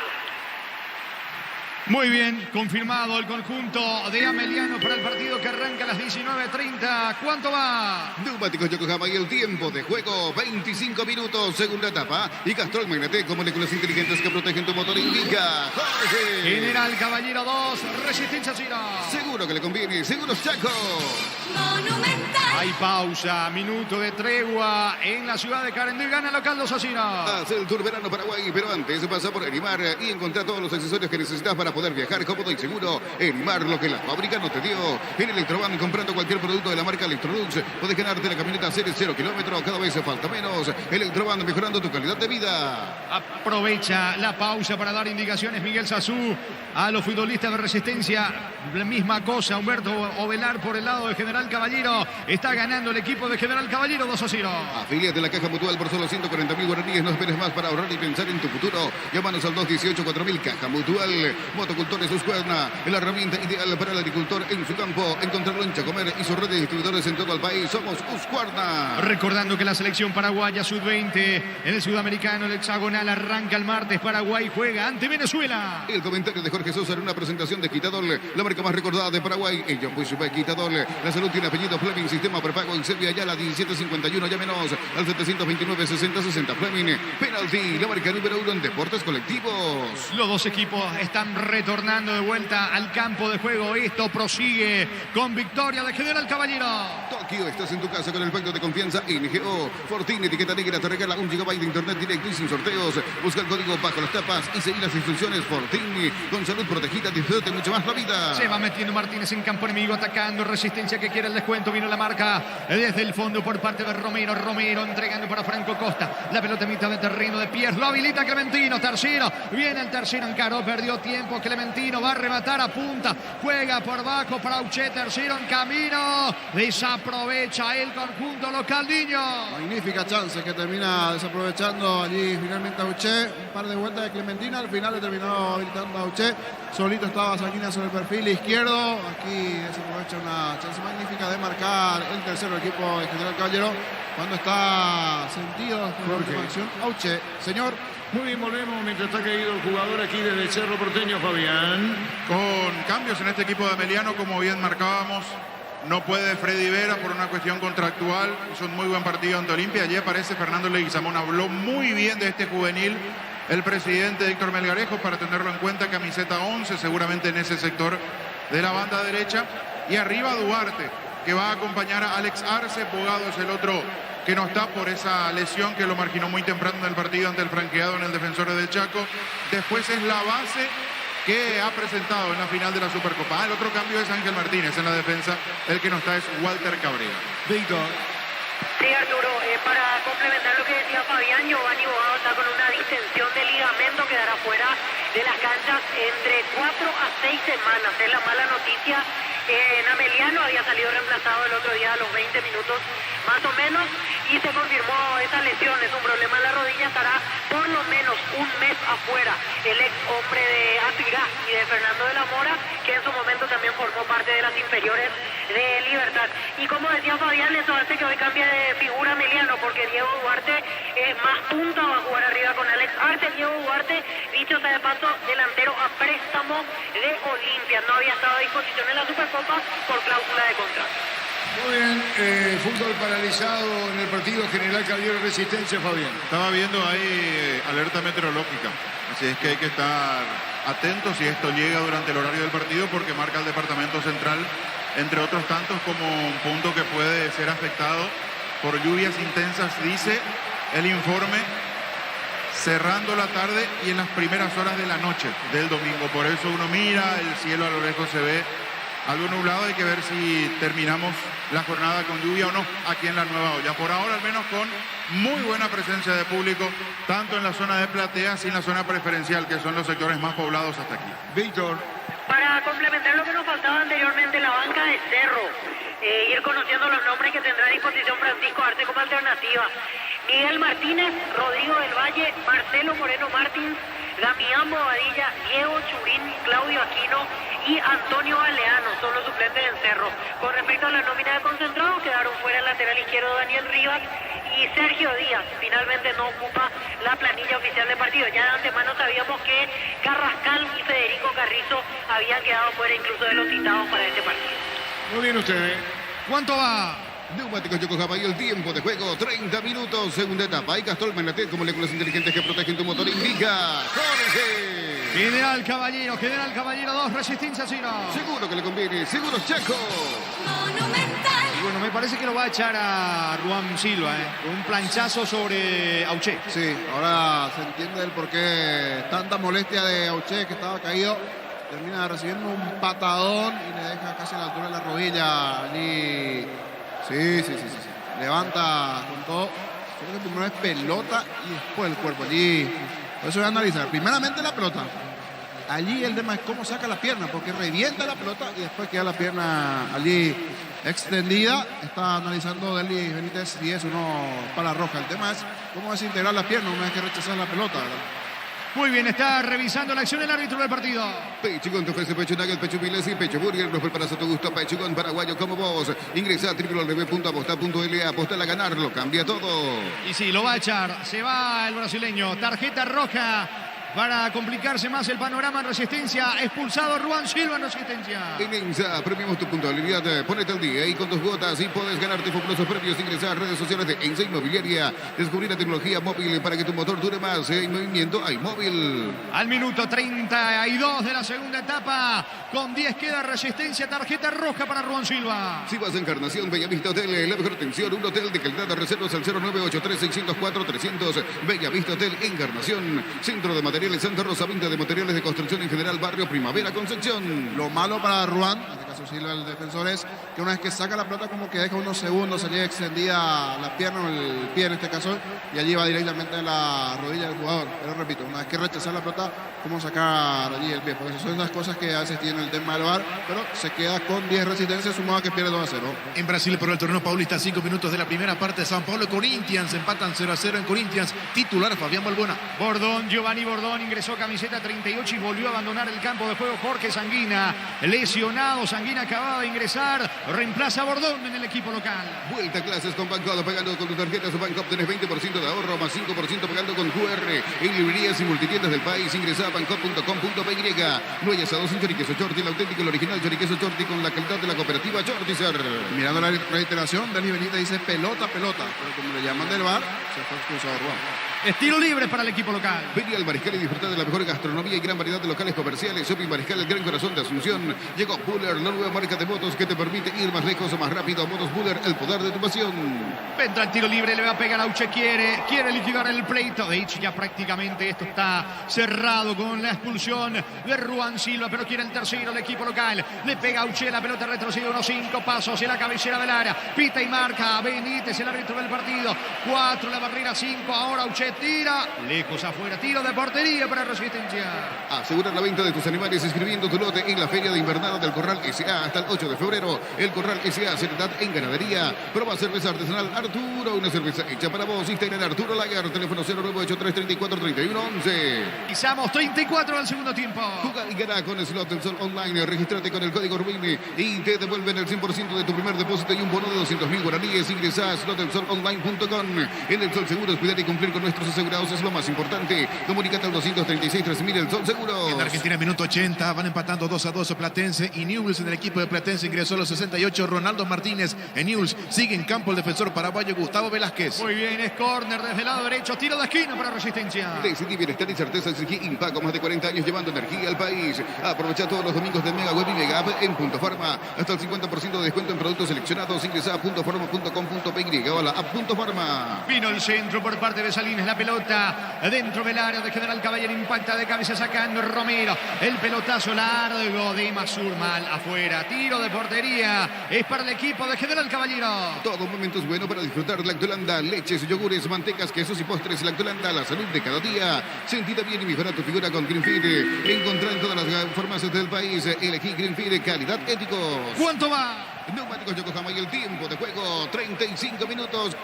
Muy bien, confirmado el conjunto de Ameliano para el partido que arranca a las 19:30. ¿Cuánto va? Neumáticos Yokohama y el tiempo de juego, 25 minutos, segunda etapa. Y Castrol Magneteco, moléculas inteligentes que protegen tu motor, indica Jorge. General Caballero 2, Resistencia 0. Seguro que le conviene, seguro Chaco. Monumental. Hay pausa, minuto de tregua en la ciudad de Carendí. Gana local 2-0. Haz el Tour Verano Paraguay, pero antes pasa por Elimar y encontrar todos los accesorios que necesitas para poder viajar cómodo y seguro. Elimar, lo que la fábrica no te dio. En Electroban, comprando cualquier producto de la marca Electrolux, puedes ganarte la camioneta 0 kilómetros. Cada vez falta menos. Electroban, mejorando tu calidad de vida. Aprovecha la pausa para dar indicaciones Miguel Sazú a los futbolistas de Resistencia. La misma cosa, Humberto Ovelar por el lado de General Caballero. Está ganando el equipo de General Caballero 2-0. Afíliate a la Caja Mutual por solo 140.000 guaraníes. No esperes más para ahorrar y pensar en tu futuro. Llámanos al 218-4000. Caja Mutual. Motocultores Husqvarna, la herramienta ideal para el agricultor en su campo. Encontrarlo en Chacomer y su red de distribuidores en todo el país. Somos Husqvarna. Recordando que la selección paraguaya sub-20 en el sudamericano, el hexagonal, arranca el martes. Paraguay juega ante Venezuela. El comentario de Jorge Sosa en una presentación de Quitador. La marca más recordada de Paraguay. Ella fue su quitador. La salud tiene apellido Fleming. Sistema prepago en Serbia ya la 1751. Llámenos al 729-6060. Fleming. Penalti. La marca número 1 en deportes colectivos. Los dos equipos están retornando de vuelta al campo de juego. Esto prosigue con victoria de General Caballero. Tokio, estás en tu casa con el pacto de confianza NGO. Fortín, etiqueta negra, te regala 1 GB de internet directo y sin sorteos. Busca el código bajo las tapas y seguir las instrucciones. Fortín, con salud protegida, disfrute mucho más la vida. Se va metiendo Martínez en campo enemigo, atacando, resistencia que quiere el descuento. Vino la marca desde el fondo por parte de Romero. Romero entregando para Franco Costa. La pelota en mitad de terreno de pies. Lo habilita Clementino. Tercero. Viene el tercero. Encaró. Perdió tiempo. Clementino va a rematar a punta. Juega por bajo para Auché. Tercero en camino. Desaprovecha el conjunto local, Niño. Magnífica chance que termina desaprovechando allí finalmente Auché. Un par de vueltas de Clementino. Al final le terminó habilitando a Auché. Solito estaba Sanguina sobre el perfil izquierdo. Aquí desaprovecha una chance magnífica de marcar el tercero equipo de General Caballero. Cuando está sentido en la acción. Auché, señor. Muy bien, volvemos mientras está caído el jugador aquí desde Cerro Porteño, Fabián. Con cambios en este equipo de Ameliano, como bien marcábamos, no puede Freddy Vera por una cuestión contractual. Hizo un muy buen partido ante Olimpia. Allí aparece Fernando Leguizamón. Habló muy bien de este juvenil el presidente Héctor Melgarejo, para tenerlo en cuenta. Camiseta 11, seguramente en ese sector de la banda derecha. Y arriba Duarte, que va a acompañar a Alex Arce. Bogado es el otro que no está por esa lesión que lo marginó muy temprano en el partido ante el franqueado en el Defensores del Chaco. Después es la base que ha presentado en la final de la Supercopa. El otro cambio es Ángel Martínez en la defensa. El que no está es Walter Cabrera. Víctor. Sí, Arturo, para complementar lo que decía Fabián, Giovanni Bogado está con una distensión de ligamento, quedará fuera de las canchas entre 4 a 6 semanas. Es la mala noticia. En Ameliano había salido reemplazado el otro día a los 20 minutos más o menos y se confirmó esa lesión. Es un problema en la rodilla, estará por lo menos un mes afuera el ex hombre de Apirá y de Fernando de la Mora, que en su momento también formó parte de las inferiores de Libertad. Y como decía Fabián, eso hace que hoy cambie de figura Ameliano, porque Diego Duarte es más punta, va a jugar arriba con Alex Arce. Diego Duarte, dicho sea de paso, delantero a préstamo de Olimpia, no había estado a disposición en la Supercopa por cláusula de contrato. Muy bien, fútbol paralizado en el partido General Caballero Resistencia, Fabián. Estaba viendo ahí alerta meteorológica, así es que hay que estar atentos si esto llega durante el horario del partido, porque marca el departamento central, entre otros tantos, como un punto que puede ser afectado por lluvias intensas, dice el informe, cerrando la tarde y en las primeras horas de la noche del domingo. Por eso uno mira, el cielo a lo lejos se ve algo nublado. Hay que ver si terminamos la jornada con lluvia o no aquí en la Nueva Olla. Por ahora, al menos con muy buena presencia de público, tanto en la zona de plateas y en la zona preferencial, que son los sectores más poblados hasta aquí. Víctor. Para complementar lo que nos faltaba anteriormente, la banca de Cerro, ir conociendo los nombres que tendrá a disposición Francisco Arce como alternativa. Miguel Martínez, Rodrigo del Valle, Marcelo Moreno Martins, Damián Bobadilla, Diego Churín, Claudio Aquino y Antonio Aleano son los suplentes en Cerro. Con respecto a la nómina de concentrados, quedaron fuera el lateral izquierdo Daniel Rivas y Sergio Díaz. Finalmente no ocupa la planilla oficial de partido. Ya de antemano sabíamos que Carrascal y Federico Carrizo habían quedado fuera incluso de los citados para este partido. Muy bien ustedes. ¿Cuánto va? Neumáticos Yokohama y el tiempo de juego, 30 minutos, segunda etapa. Hay Castrol Magnetet con moléculas inteligentes que protegen tu motor. Indica Jorge. General Caballero 2, Resistencia 0. Seguro que le conviene, Seguros Chaco. Monumental. Y bueno, me parece que lo va a echar a Ruan Silva, con un planchazo sobre Auché. Sí, ahora se entiende el porqué tanta molestia de Auché, que estaba caído. Termina recibiendo un patadón y le deja casi a la altura de la rodilla allí. Sí. Levanta con todo. Creo que primero es pelota y después el cuerpo allí. Por eso voy a analizar. Primeramente la pelota. Allí el tema es cómo saca la pierna, porque revienta la pelota y después queda la pierna allí extendida. Está analizando Deli Benítez y es uno para roja. El tema es cómo desintegrar la pierna una vez que rechazan la pelota, ¿verdad? Muy bien, está revisando la acción el árbitro del partido. Pechugón te ofrece pecho nugget, pecho miles y pecho burger. Los preparas a tu gusto. Pechugón paraguayo como vos. Ingresa a www.aposta.la. Apostar a ganarlo. Cambia todo. Y sí, lo va a echar. Se va el brasileño. Tarjeta roja para complicarse más el panorama en Resistencia. Expulsado Ruan Silva en Resistencia. En ENSA premiamos tu puntualidad. Ponete al día y con 2 cuotas y puedes ganarte fabulosos premios. Ingresar a redes sociales de ENSA Inmobiliaria. Descubrir la tecnología móvil para que tu motor dure más. En movimiento hay móvil. Al minuto 32 de la segunda etapa, con 10 queda Resistencia, tarjeta roja para Ruan Silva. Si vas a Encarnación, Bellavista Hotel, la mejor atención, un hotel de calidad de reservas al 0983-604-300. Bellavista Hotel, Encarnación. Centro de Materiales Santa Rosa, venta de materiales de construcción en general, barrio Primavera, Concepción. Lo malo para Ruan, en este caso Silva, el defensor, es que una vez que saca la pelota como que deja unos segundos, se le extendida la pierna o el pie en este caso, y allí va directamente a la rodilla del jugador. Pero repito, una vez que rechazar la pelota, ¿cómo sacar allí el pie? Porque son las cosas que a veces tiene el tema del VAR, pero se queda con 10 resistencias, sumado a que pierde 2-0. En Brasil, por el torneo paulista, 5 minutos de la primera parte. São Paulo, Corinthians, empatan 0-0 en Corinthians. Titular Fabián Balbuena. Bordón, Giovanni Bordón, ingresó camiseta 38 y volvió a abandonar el campo de juego. Jorge Sanguina, lesionado. Sanguina acababa de ingresar. Reemplaza a Bordón en el equipo local. Vuelta a clases con Banco, pagando con tus tarjetas Banco obtienes 20% de ahorro, más 5% pagando con QR. En librerías y multitiendas del país, ingresa a banco.com.py. No hay asados sin choriqueso Chorti, el auténtico, el original choriqueso Chorti con la calidad de la cooperativa Chortizer. Mirando la reiteración, Denis Benítez dice pelota, pero como le llaman del VAR, se fue expulsado Ruan. Estilo libre para el equipo local. Vení al Mariscal y disfrutar de la mejor gastronomía y gran variedad de locales comerciales. Shopping Mariscal, el gran corazón de Asunción. Llegó Buller, la nueva marca de motos que te permite ir más lejos o más rápido. Motos Buller, el poder de tu pasión. Entra el tiro libre, le va a pegar a Uche, quiere liquidar el pleito. De hecho, ya prácticamente esto está cerrado con la expulsión de Ruan Silva, pero quiere el tercero el equipo local. Le pega a Uche, la pelota retrocede unos 5 pasos en la cabecera del área. Pita y marca Benítez, el árbitro del partido. 4 la barrera, 5. Ahora Uche tira, lejos afuera, tiro de portería para Resistencia. Asegurar la venta de tus animales inscribiendo tu lote en la Feria de Invernada del Corral S.A. hasta el 8 de febrero. El Corral S.A. Seriedad en ganadería. Prueba cerveza artesanal Arturo, una cerveza hecha para vos. Instagram Arturo Lager, teléfono 0983-343111. Pisamos 34 al segundo tiempo. Juega y gana con Slot del Sol Online. Regístrate con el código RUBIN y te devuelven el 100% de tu primer depósito y un bono de 200.000 guaraníes. Ingresa a slotdelsolonline.com. En el Sol Seguros, cuidar y cumplir con nuestros asegurados es lo más importante. Comunicate al 236-3000, el Sol Seguro. En Argentina, minuto 80, van empatando 2-2 Platense y Newell's. En el equipo de Platense ingresó a los 68 Ronaldo Martínez. En Newell's sigue en campo el defensor paraguayo Gustavo Velázquez. Muy bien, es córner desde el lado derecho, tiro de esquina para Resistencia. Decidí bienestar y certeza exigí Impaco, más de 40 años llevando energía al país. Aprovecha todos los domingos de Mega Web y Mega App en Punto Farma. Hasta el 50% de descuento en productos seleccionados. Ingresa a puntofarma.com.py o a la app Punto Farma. Vino el centro por parte de Salines, la pelota dentro del área de General Caballero, impacta de cabeza sacando Romero. El pelotazo largo de Masur, mal afuera. Tiro de portería, es para el equipo de General Caballero. Todo momento es bueno para disfrutar Lactolanda, leches, yogures, mantecas, quesos y postres. Lactolanda, la salud de cada día. Sentida bien y mejora tu figura con Greenfeed. Encontrá en todas las farmacias del país. Elegí Greenfeed, calidad, éticos. ¿Cuánto va? Neumáticos Yokohama y el tiempo de juego, 35 minutos.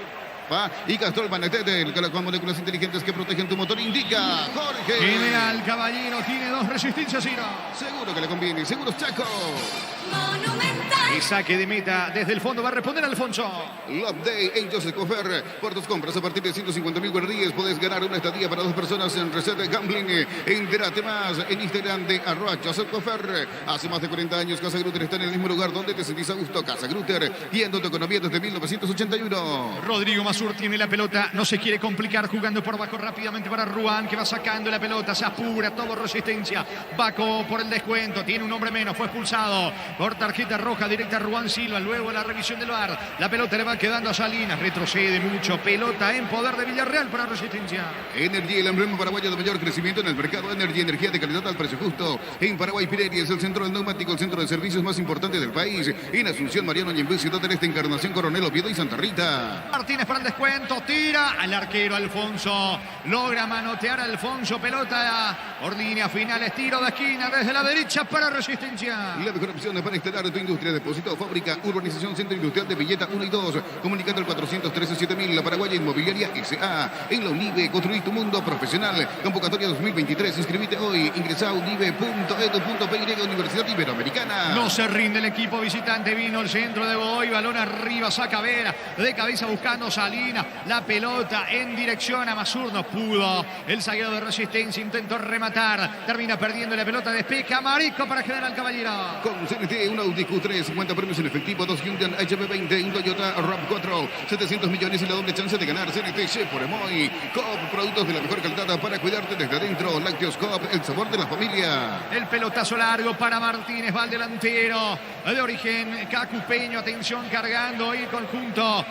Y Castrol Manetet, con moléculas inteligentes que protegen tu motor, indica Jorge. General Caballero tiene 2 resistencias, Ciro. Seguro que le conviene, Seguros Chaco. Monumental. Y saque de meta desde el fondo, va a responder Alfonso. Love Day en Joseph Cofer. Por tus compras a partir de 150.000 guardias podés ganar una estadía para 2 personas en Reset Gambling. Entérate más en Instagram de @Joseph Cofer. Hace más de 40 años Casa Grutter está en el mismo lugar donde te sentís a gusto. Casa Grutter, guiando tu economía desde 1981. Rodrigo Masur tiene la pelota, no se quiere complicar, jugando por Baco rápidamente para Ruan, que va sacando la pelota, se apura, todo Resistencia. Baco por el descuento, tiene un hombre menos, fue expulsado por tarjeta roja directa a Ruan Silva. Luego la revisión del VAR, la pelota le va quedando a Salinas, retrocede mucho, pelota en poder de Villarreal para Resistencia. Energía, el emblema paraguayo de mayor crecimiento en el mercado. Energía de calidad al precio justo. En Paraguay, Pirelli es el centro del neumático, el centro de servicios más importante del país. En Asunción, Mariano Ñembé, Ciudad del Este, Encarnación, Coronel Oviedo y Santa Rita. Martínez para el descuento, tira al arquero Alfonso, logra manotear a Alfonso, pelota por línea final, tiro de esquina desde la derecha para Resistencia. La mejor opción para para instalar tu industria, depósito, fábrica, urbanización, centro industrial de Villeta 1 y 2. Comunicando al 413-7000, la Paraguaya Inmobiliaria S.A. En la UNIBE, construir tu mundo profesional. Convocatoria 2023. Inscribite hoy. Ingresa a unibe.edu.py, Universidad Iberoamericana. No se rinde el equipo visitante. Vino el centro de Godoy. Balón arriba. Saca Vera. De cabeza buscando Salina. La pelota en dirección a Masur. No pudo. El zaguero de Resistencia intentó rematar. Termina perdiendo la pelota. Despeja Marico para General Caballero. Con CNT, un Audi Q3, 50 premios en efectivo, 2 Hyundai HB20, un Toyota RAV4, 700 millones y la doble chance de ganar. CNT Chef por Emoy. Coop, productos de la mejor calidad para cuidarte desde adentro. Lácteos Coop, el sabor de la familia. El pelotazo largo para Martínez, va al delantero de origen cacupeño. Atención, cargando el conjunto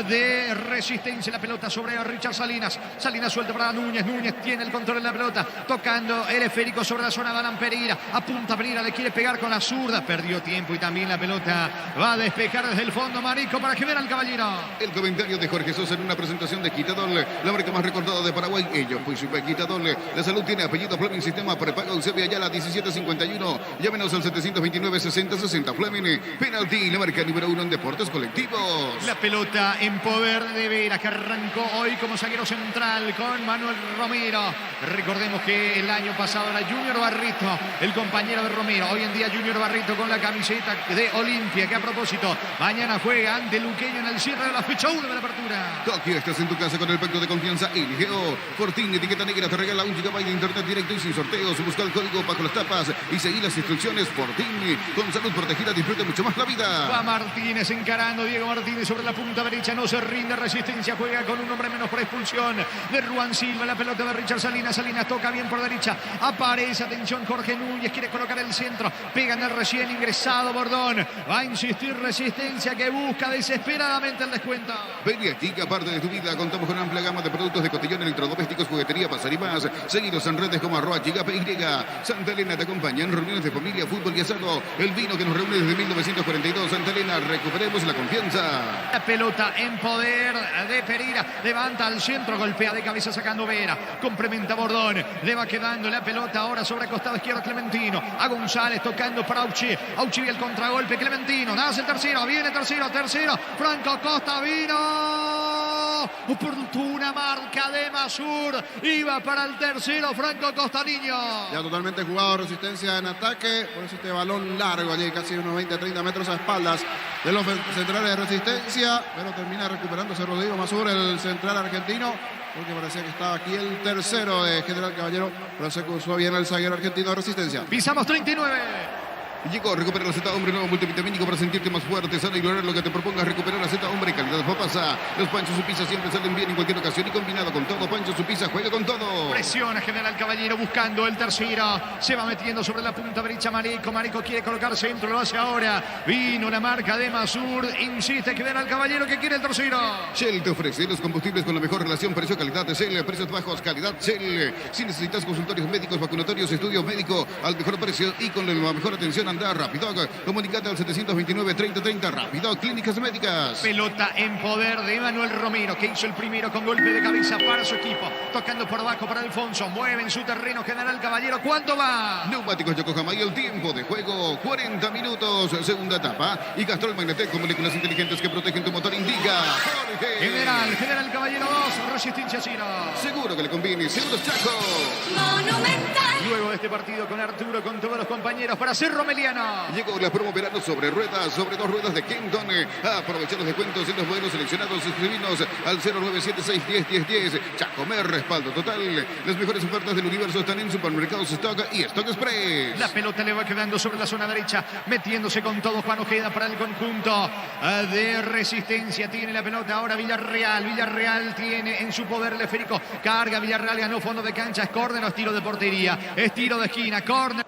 de Resistencia. La pelota sobre Richard Salinas. Salinas suelta para Núñez. Núñez tiene el control de la pelota, tocando el esférico sobre la zona de Alan Pereira. Apunta Pereira, le quiere pegar con la zurda. Perdió tiempo y también la pelota va a despejar desde el fondo. Marico para General Caballero. El comentario de Jorge Sosa en una presentación de Quitadol, la marca más recordada de Paraguay. Ellos, pues, Quitadol. La salud tiene apellido Fleming, sistema prepago Eusebio Ayala 1751. Llámenos al 729-6060 Fleming. Penalti, la marca número 1 en deportes colectivos. La pelota en poder de Vera, que arrancó hoy como zaguero central con Manuel Romero. Recordemos que el año pasado era Junior Barrito, el compañero de Romero. Hoy en día Junior Barrito con la camiseta de Olimpia, que a propósito, mañana juega ante Luqueño en el cierre de la fecha 1 de la apertura. Tokio, estás en tu casa con el pacto de confianza LGO. Fortín, etiqueta negra, te regala 1 GB de internet directo y sin sorteos. Busca el código bajo las tapas y seguí las instrucciones. Fortín, con salud protegida, disfruta mucho más la vida. Va Martínez encarando, Diego Martínez sobre la punta derecha, no se rinde. Resistencia, juega con un hombre menos por expulsión de Ruan Silva. La pelota de Richard Salinas. Salinas toca bien por derecha, aparece, atención, Jorge Núñez, quiere colocar el centro, pega en el recién ingresado Bordón. Va a insistir Resistencia, que busca desesperadamente el descuento. Ven y aquí, aparte de tu vida, contamos con amplia gama de productos de cotillón, electrodomésticos, juguetería, pasar y más. Seguidos en redes como @GigaPY. Santa Elena te acompaña en reuniones de familia, fútbol y asado. El vino que nos reúne desde 1942. Santa Elena, recuperemos la confianza. La pelota en poder de Pereira, levanta al centro, golpea de cabeza sacando Vera, complementa Bordón, le va quedando la pelota ahora sobre costado izquierdo Clementino, a González tocando para Auchi, Auchi el contragolpe, Clementino, nace el tercero, viene tercero, Franco Costa vino, oportuna marca de Masur, iba para el tercero Franco Costa Niño. Ya totalmente jugado Resistencia en ataque, por eso este balón largo allí, casi unos 20-30 metros a espaldas de los centrales de Resistencia, pero termina recuperándose Rodrigo Masur, el central argentino, porque parecía que estaba aquí el tercero de General Caballero, pero se cruzó bien el zaguero argentino de Resistencia. Pisamos 39. Llegó, recupera la Z Hombre, nuevo multivitamínico para sentirte más fuerte, sano y lograr lo que te propongas. Recuperar la Z Hombre, calidad papasa. Los Pancho Supisa siempre salen bien en cualquier ocasión y combinado con todo. Pancho Supisa juega con todo. Presiona General Caballero buscando el tercero. Se va metiendo sobre la punta derecha Marico. Marico quiere colocar centro, lo hace ahora. Vino la marca de Masur. Insiste General Caballero que quiere el tercero. Shell te ofrece los combustibles con la mejor relación precio-calidad de Shell. Precios bajos, calidad Shell. Si necesitas consultorios médicos, vacunatorios, estudio médico al mejor precio y con la mejor atención, anda rápido. Comunicate al 729-3030. Rápido, Clínicas Médicas. Pelota en poder de Manuel Romero, que hizo el primero con golpe de cabeza para su equipo. Tocando por abajo para Alfonso. Mueve en su terreno General Caballero. ¿Cuánto va? Neumáticos Yokohama y el tiempo de juego 40 minutos, segunda etapa. Y Castrol Magnetec con moléculas inteligentes que protegen tu motor. Indica Jorge. General Caballero 2, Resistencia 0. Seguro que le conviene, Seguros Chaco. Monumental. Luego de este partido con Arturo, con todos los compañeros para ser romeliano. Llegó la promo verano sobre ruedas, sobre 2 ruedas de Kenton. Aprovechar los descuentos en los modelos seleccionados. Inscribinos al 0976-10-10-10. Chacomer, respaldo total. Las mejores ofertas del universo están en Supermercados Stock y Stock Express. La pelota le va quedando sobre la zona derecha, metiéndose con todo Juan Ojeda para el conjunto de Resistencia. Tiene la pelota ahora Villarreal. Villarreal tiene en su poder el esférico. Carga Villarreal, ganó fondo de cancha. Es córner o es tiro de portería. Es tiro de esquina, córner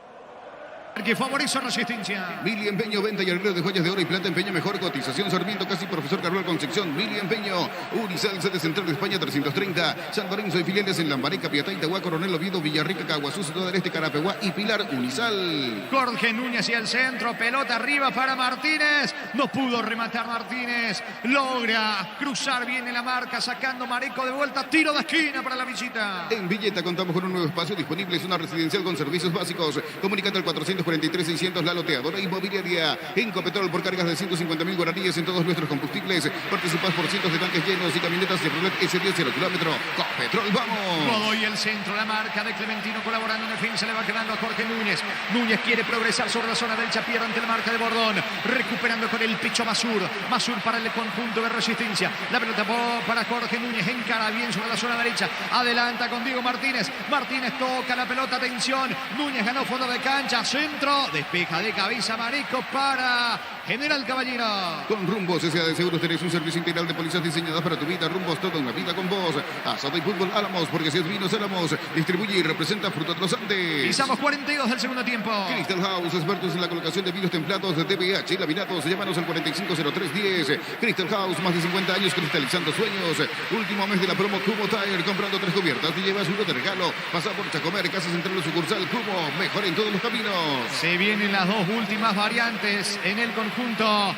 que favorece a Resistencia. Mili Empeño, venta y arreglo de joyas de oro y plata. Empeño mejor cotización. Sarmiento, casi profesor Carlos Concepción. Mili Empeño, Urizal, sede central de España 330. San Lorenzo y filiales en Lambaré, Capiatá, Itagua, Coronel Oviedo, Villarrica, Caguazú, Ciudad del Este, Carapeguá y Pilar. Urizal. Jorge Núñez hacia el centro. Pelota arriba para Martínez. No pudo rematar Martínez. Logra cruzar bien en la marca, sacando Marico de vuelta. Tiro de esquina para la visita. En Villeta contamos con un nuevo espacio disponible. Es una residencial con servicios básicos. Comunicate al 440 43-600, la loteadora inmobiliaria. En Copetrol, por cargas de 150.000 guaraníes en todos nuestros combustibles. Participas por cientos de tanques llenos y camionetas Chevrolet S10 0 kilómetro. Copetrol, vamos. Godoy el centro, la marca de Clementino colaborando en defensa, le va quedando a Jorge Núñez. Núñez quiere progresar sobre la zona derecha, pierde ante la marca de Bordón. Recuperando con el pecho Masur. Masur para el conjunto de Resistencia. La pelota para Jorge Núñez, encara bien sobre la zona derecha. Adelanta con Diego Martínez. Martínez toca la pelota, atención. Núñez ganó fondo de cancha, centro. Despeja de cabeza Mareco para General Caballero. Con Rumbos S.A. de Seguros tenés un servicio integral de pólizas diseñadas para tu vida. Rumbos, toda una vida con vos. Asado y fútbol Álamos, porque si es vinos Álamos. Distribuye y representa Frutos de los Andes. Pisamos 42 del segundo tiempo. Crystal House, expertos en la colocación de vinos templados de DBH y laminatos. Llámanos al 450310. Crystal House, más de 50 años cristalizando sueños. Último mes de la promo Cubo Tire. Comprando 3 cubiertas y llevas uno de regalo. Pasa por Chacomer, Casa Central o sucursal Cubo. Mejor en todos los caminos. Se vienen las dos últimas variantes en el conjunto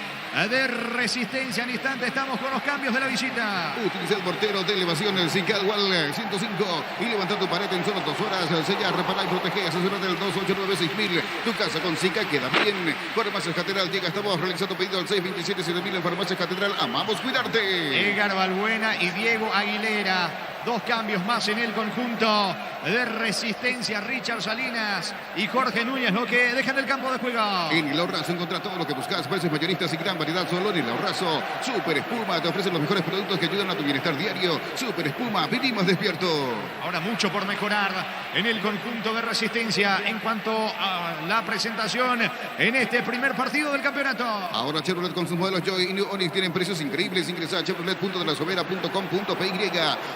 de Resistencia. En instante estamos con los cambios de la visita. Utiliza el mortero de elevación, el Cicalwal 105 y levanta tu pared en solo 2 horas. Sella, repara y protege. Asesora del 289-6000. Tu casa con Cica queda bien. Farmacias Catedral llega hasta vos. Realiza tu pedido al 627-7000 en Farmacias Catedral. Amamos cuidarte. Edgar Balbuena y Diego Aguilera. 2 cambios más en el conjunto de Resistencia. Richard Salinas y Jorge Núñez, lo que dejan el campo de juego. En el Ahorrazo encontrá todo lo que buscas. Precios mayoristas y gran variedad solo en el Ahorrazo. Super Espuma te ofrecen los mejores productos que ayudan a tu bienestar diario. Super Espuma, vivimos despierto. Ahora mucho por mejorar en el conjunto de Resistencia en cuanto a la presentación en este primer partido del campeonato. Ahora Chevrolet con sus modelos Joy y New Onix tienen precios increíbles. Ingresa a chevrolet.delasovera.com.py.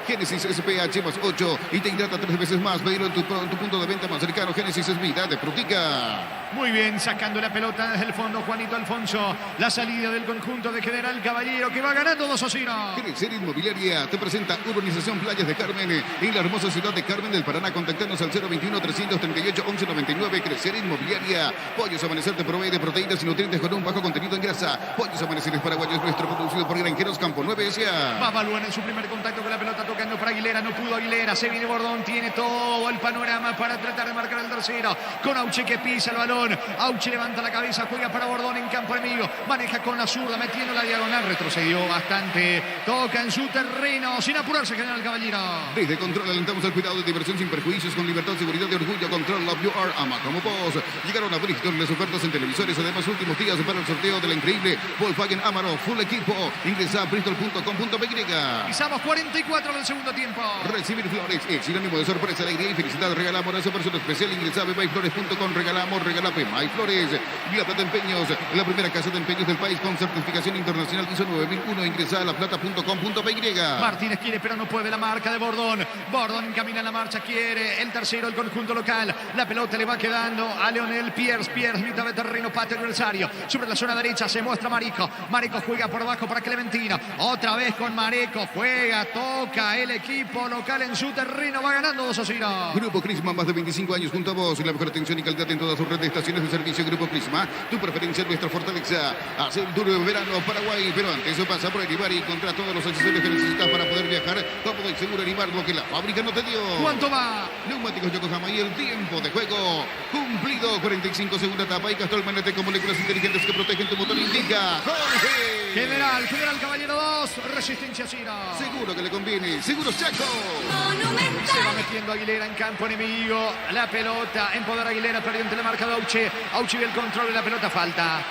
Génesis SPH más 8 y te hidrata 3 veces más. Pedilo en tu punto de venta más cercano. Génesis es vida de frutica. Muy bien, sacando la pelota desde el fondo Juanito Alfonso. La salida del conjunto de General Caballero que va ganando 2-0. Crecer Inmobiliaria te presenta Urbanización Playas de Carmen en la hermosa ciudad de Carmen del Paraná. Contactanos al 021-338-1199. Crecer Inmobiliaria. Pollos Amanecer te provee de proteínas y nutrientes con un bajo contenido en grasa. Pollos Amaneceres Paraguayos, nuestro producido por Granjeros Campo 9 S.A. Va Balbuena en su primer contacto con la pelota, tocando para Aguilera. No pudo Aguilera, se viene Bordón, tiene todo el panorama para tratar de marcar el tercero. Con Auche que pisa el balón. Auche levanta la cabeza, juega para Bordón en campo enemigo. Maneja con la zurda, metiendo la diagonal. Retrocedió bastante. Toca en su terreno, sin apurarse General Caballero. Desde Control alentamos al cuidado de diversión sin perjuicios, con libertad, seguridad y orgullo. Control Love You Are, ama como vos. Llegaron a Bristol las ofertas en televisores. Además, últimos días para el sorteo de la increíble Volkswagen Amarok Full Equipo. Ingresa a bristol.com.py. Pisamos 44 del segundo tiempo. Recibir flores es sinónimo de sorpresa, alegría y felicidad. Regalamos a esa persona especial. Ingresa a bebayflores.com. Regalamos, regala Pema y Flores. Y La Plata Empeños, la primera casa de empeños del país con certificación internacional ISO 9001. Ingresa a laplata.com.py. Martínez quiere, pero no puede. La marca de Bordón. Bordón encamina la marcha, quiere el tercero, el conjunto local. La pelota le va quedando a Leonel Pierce. Pierce, mitad de terreno, pate adversario. Sobre la zona derecha se muestra Mareco. Mareco juega por abajo para Clementino. Otra vez con Mareco. Juega, toca el equipo local en su terreno. Va ganando 2-0. Grupo Crisma, más de 25 años junto a vos. La mejor atención y calidad en todas sus redes de estaciones de servicio. Grupo Crisma, tu preferencia, nuestra fortaleza. Hace el tour de verano Paraguay, pero antes eso pasa por Erimar y encontrá todos los accesorios que necesitas para poder viajar. Cómodo y seguro Erimar, lo que la fábrica no te dio. ¿Cuánto va? Neumáticos Yokohama y el tiempo de juego cumplido. 45 segunda etapa y Castrol Manete con moléculas inteligentes que protegen tu motor. Indica Jorge. General Caballero 2, Resistencia 0. Seguro que le conviene. Seguro Chaco. Monumental. Se va metiendo Aguilera en campo enemigo. La pelota en poder Aguilera, perdió ante la marca de Auche. Auche ve el control de la pelota, falta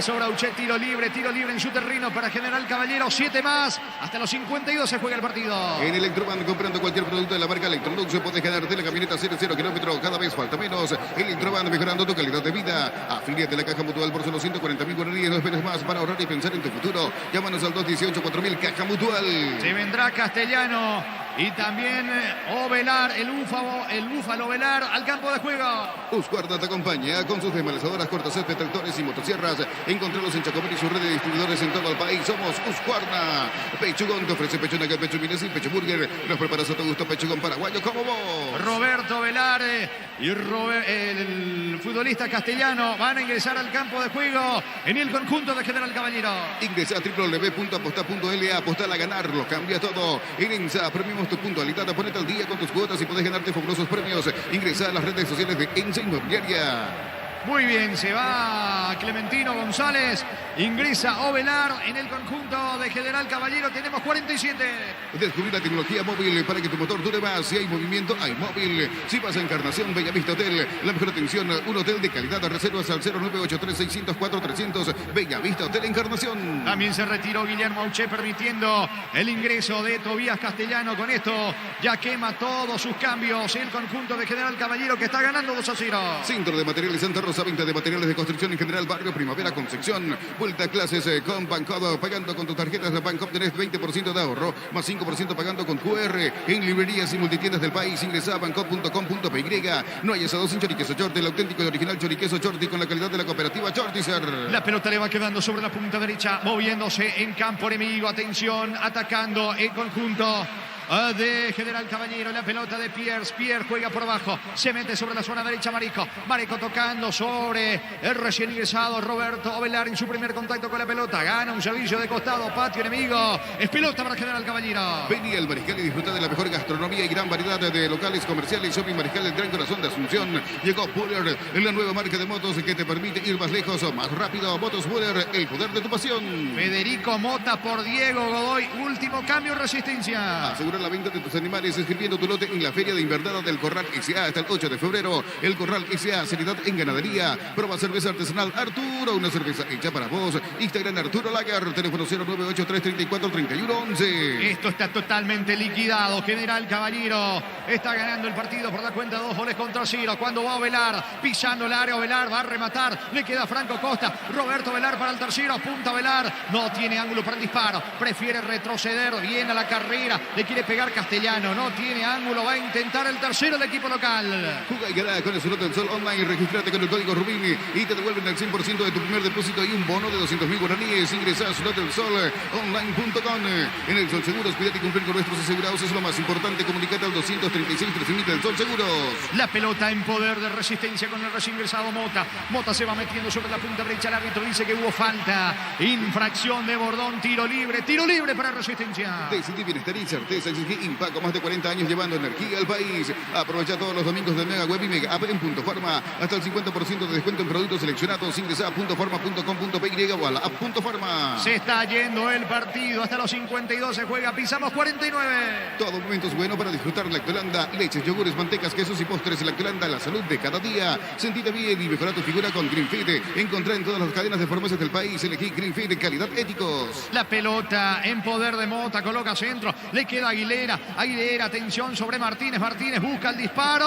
sobre Auche, tiro libre en su terreno para General Caballero. 7 más, hasta los 52 se juega el partido. En Electroban, comprando cualquier producto de la marca Electrolux, podés ganarte la camioneta 0 kilómetros. Cada vez falta menos. Electroban, mejorando tu calidad de vida. Afíliate a la Caja Mutual por solo 140.000 guaraníes. No esperes más para ahorrar y pensar en tu futuro. Llámanos al 218-4000 Caja Mutual. Se vendrá Castellano y también Ovelar, el Búfalo Ovelar al campo de juego. Husqvarna te acompaña con sus desmalazadoras, cortacésped, tractores y motosierras. Encontralos en Chacomer y su red de distribuidores en todo el país. Somos Husqvarna. Pechugón te ofrece pecho naga, pecho milanesa y pecho burger. Nos preparas a tu gusto pechugón paraguayo como vos. Roberto Ovelar y el futbolista castellano van a ingresar al campo de juego en el conjunto de General Caballero. Ingresa a www.aposta.la. Apostar a ganarlo, cambia todo. En ENSA premiamos tu puntualidad. Ponete al día con tus cuotas y podés ganarte fabulosos premios. Ingresa a las redes sociales de ENSA Inmobiliaria. Muy bien, se va Clementino González, ingresa Ovelar en el conjunto de General Caballero. Tenemos 47. Descubrir la tecnología móvil para que tu motor dure más. Si hay movimiento, hay móvil. Si vas a Encarnación, Bellavista Hotel, la mejor atención, un hotel de calidad. Reservas al 0983-604-300. Bellavista Hotel Encarnación. También se retiró Guillermo Auché, permitiendo el ingreso de Tobías Castellano. Con esto ya quema todos sus cambios el conjunto de General Caballero, que está ganando 2-0. Centro de Materiales Santa Rosa, venta de materiales de construcción en general, barrio Primavera, Concepción. Vuelta a clases con Bancodo, pagando con tus tarjetas de Banco obtenés 20% de ahorro, más 5% pagando con QR. En librerías y multitiendas del país, ingresa a banco.com.py. No hay asado sin choriqueso Chorti, el auténtico y original choriqueso Chorti con la calidad de la cooperativa Chortizer. La pelota le va quedando sobre la punta derecha, moviéndose en campo enemigo. Atención, atacando el conjunto de General Caballero. La pelota de Pierce. Pierre juega por abajo, se mete sobre la zona derecha Marico. Marico tocando sobre el recién ingresado Roberto Ovelar en su primer contacto con la pelota. Gana un servicio de costado, patio enemigo. Es pelota para General Caballero. Vení al Mariscal y disfruta de la mejor gastronomía y gran variedad de locales comerciales. Shopping Mariscal del Gran Corazón de Asunción. Llegó Buller, la nueva marca de motos que te permite ir más lejos o más rápido. Motos Buller, el poder de tu pasión. Federico Mota por Diego Godoy. Último cambio, Resistencia. Asegura la venta de tus animales inscribiendo tu lote en la Feria de Invernada del Corral S.A. hasta el 8 de febrero. El Corral S.A. Seriedad en ganadería. Prueba cerveza artesanal Arturo, una cerveza hecha para vos. Instagram Arturo Lager, teléfono 0983-34-31-11. Esto está totalmente liquidado. General Caballero está ganando el partido por la cuenta de 2-0 cuando va Ovelar pisando el área. Ovelar va a rematar, le queda Franco Costa. Roberto Ovelar para el tercero, apunta Ovelar, no tiene ángulo para el disparo, prefiere retroceder, viene a la carrera, le quiere pegar Castellano, no tiene ángulo, va a intentar el tercero del equipo local. Juga y gana con el Slot del Sol Online. Registrate con el código Rubini y te devuelven el 100% de tu primer depósito y un bono de 200.000 guaraníes. Ingresa a slotdelsolonline.com. En el Sol Seguros, cuídate y cumplir con nuestros asegurados es lo más importante. Comunicate al 236-13.000 del Sol Seguros. La pelota en poder de Resistencia con el recién ingresado Mota. Mota se va metiendo sobre la punta derecha. El árbitro dice que hubo falta. Infracción de Bordón, tiro libre para Resistencia. Decidí bienestar y certeza. Exigí Impaco, más de 40 años llevando energía al país. Aprovecha todos los domingos de Mega Web y Mega App en Punto Farma. Hasta el 50% de descuento en productos seleccionados. Ingresa a puntofarma.com.py o a la app Punto Farma. Se está yendo el partido. Hasta los 52 se juega. Pisamos 49. Todo momento es bueno para disfrutar Lactolanda. Leches, yogures, mantecas, quesos y postres. Lactolanda, la salud de cada día. Sentite bien y mejora tu figura con Greenfit. Encontrá en todas las cadenas de farmacias del país. Elegí Greenfit de calidad éticos. La pelota en poder de Mota. Coloca centro. Le queda Aguilera. Aguilera, atención sobre Martínez. Martínez busca el disparo.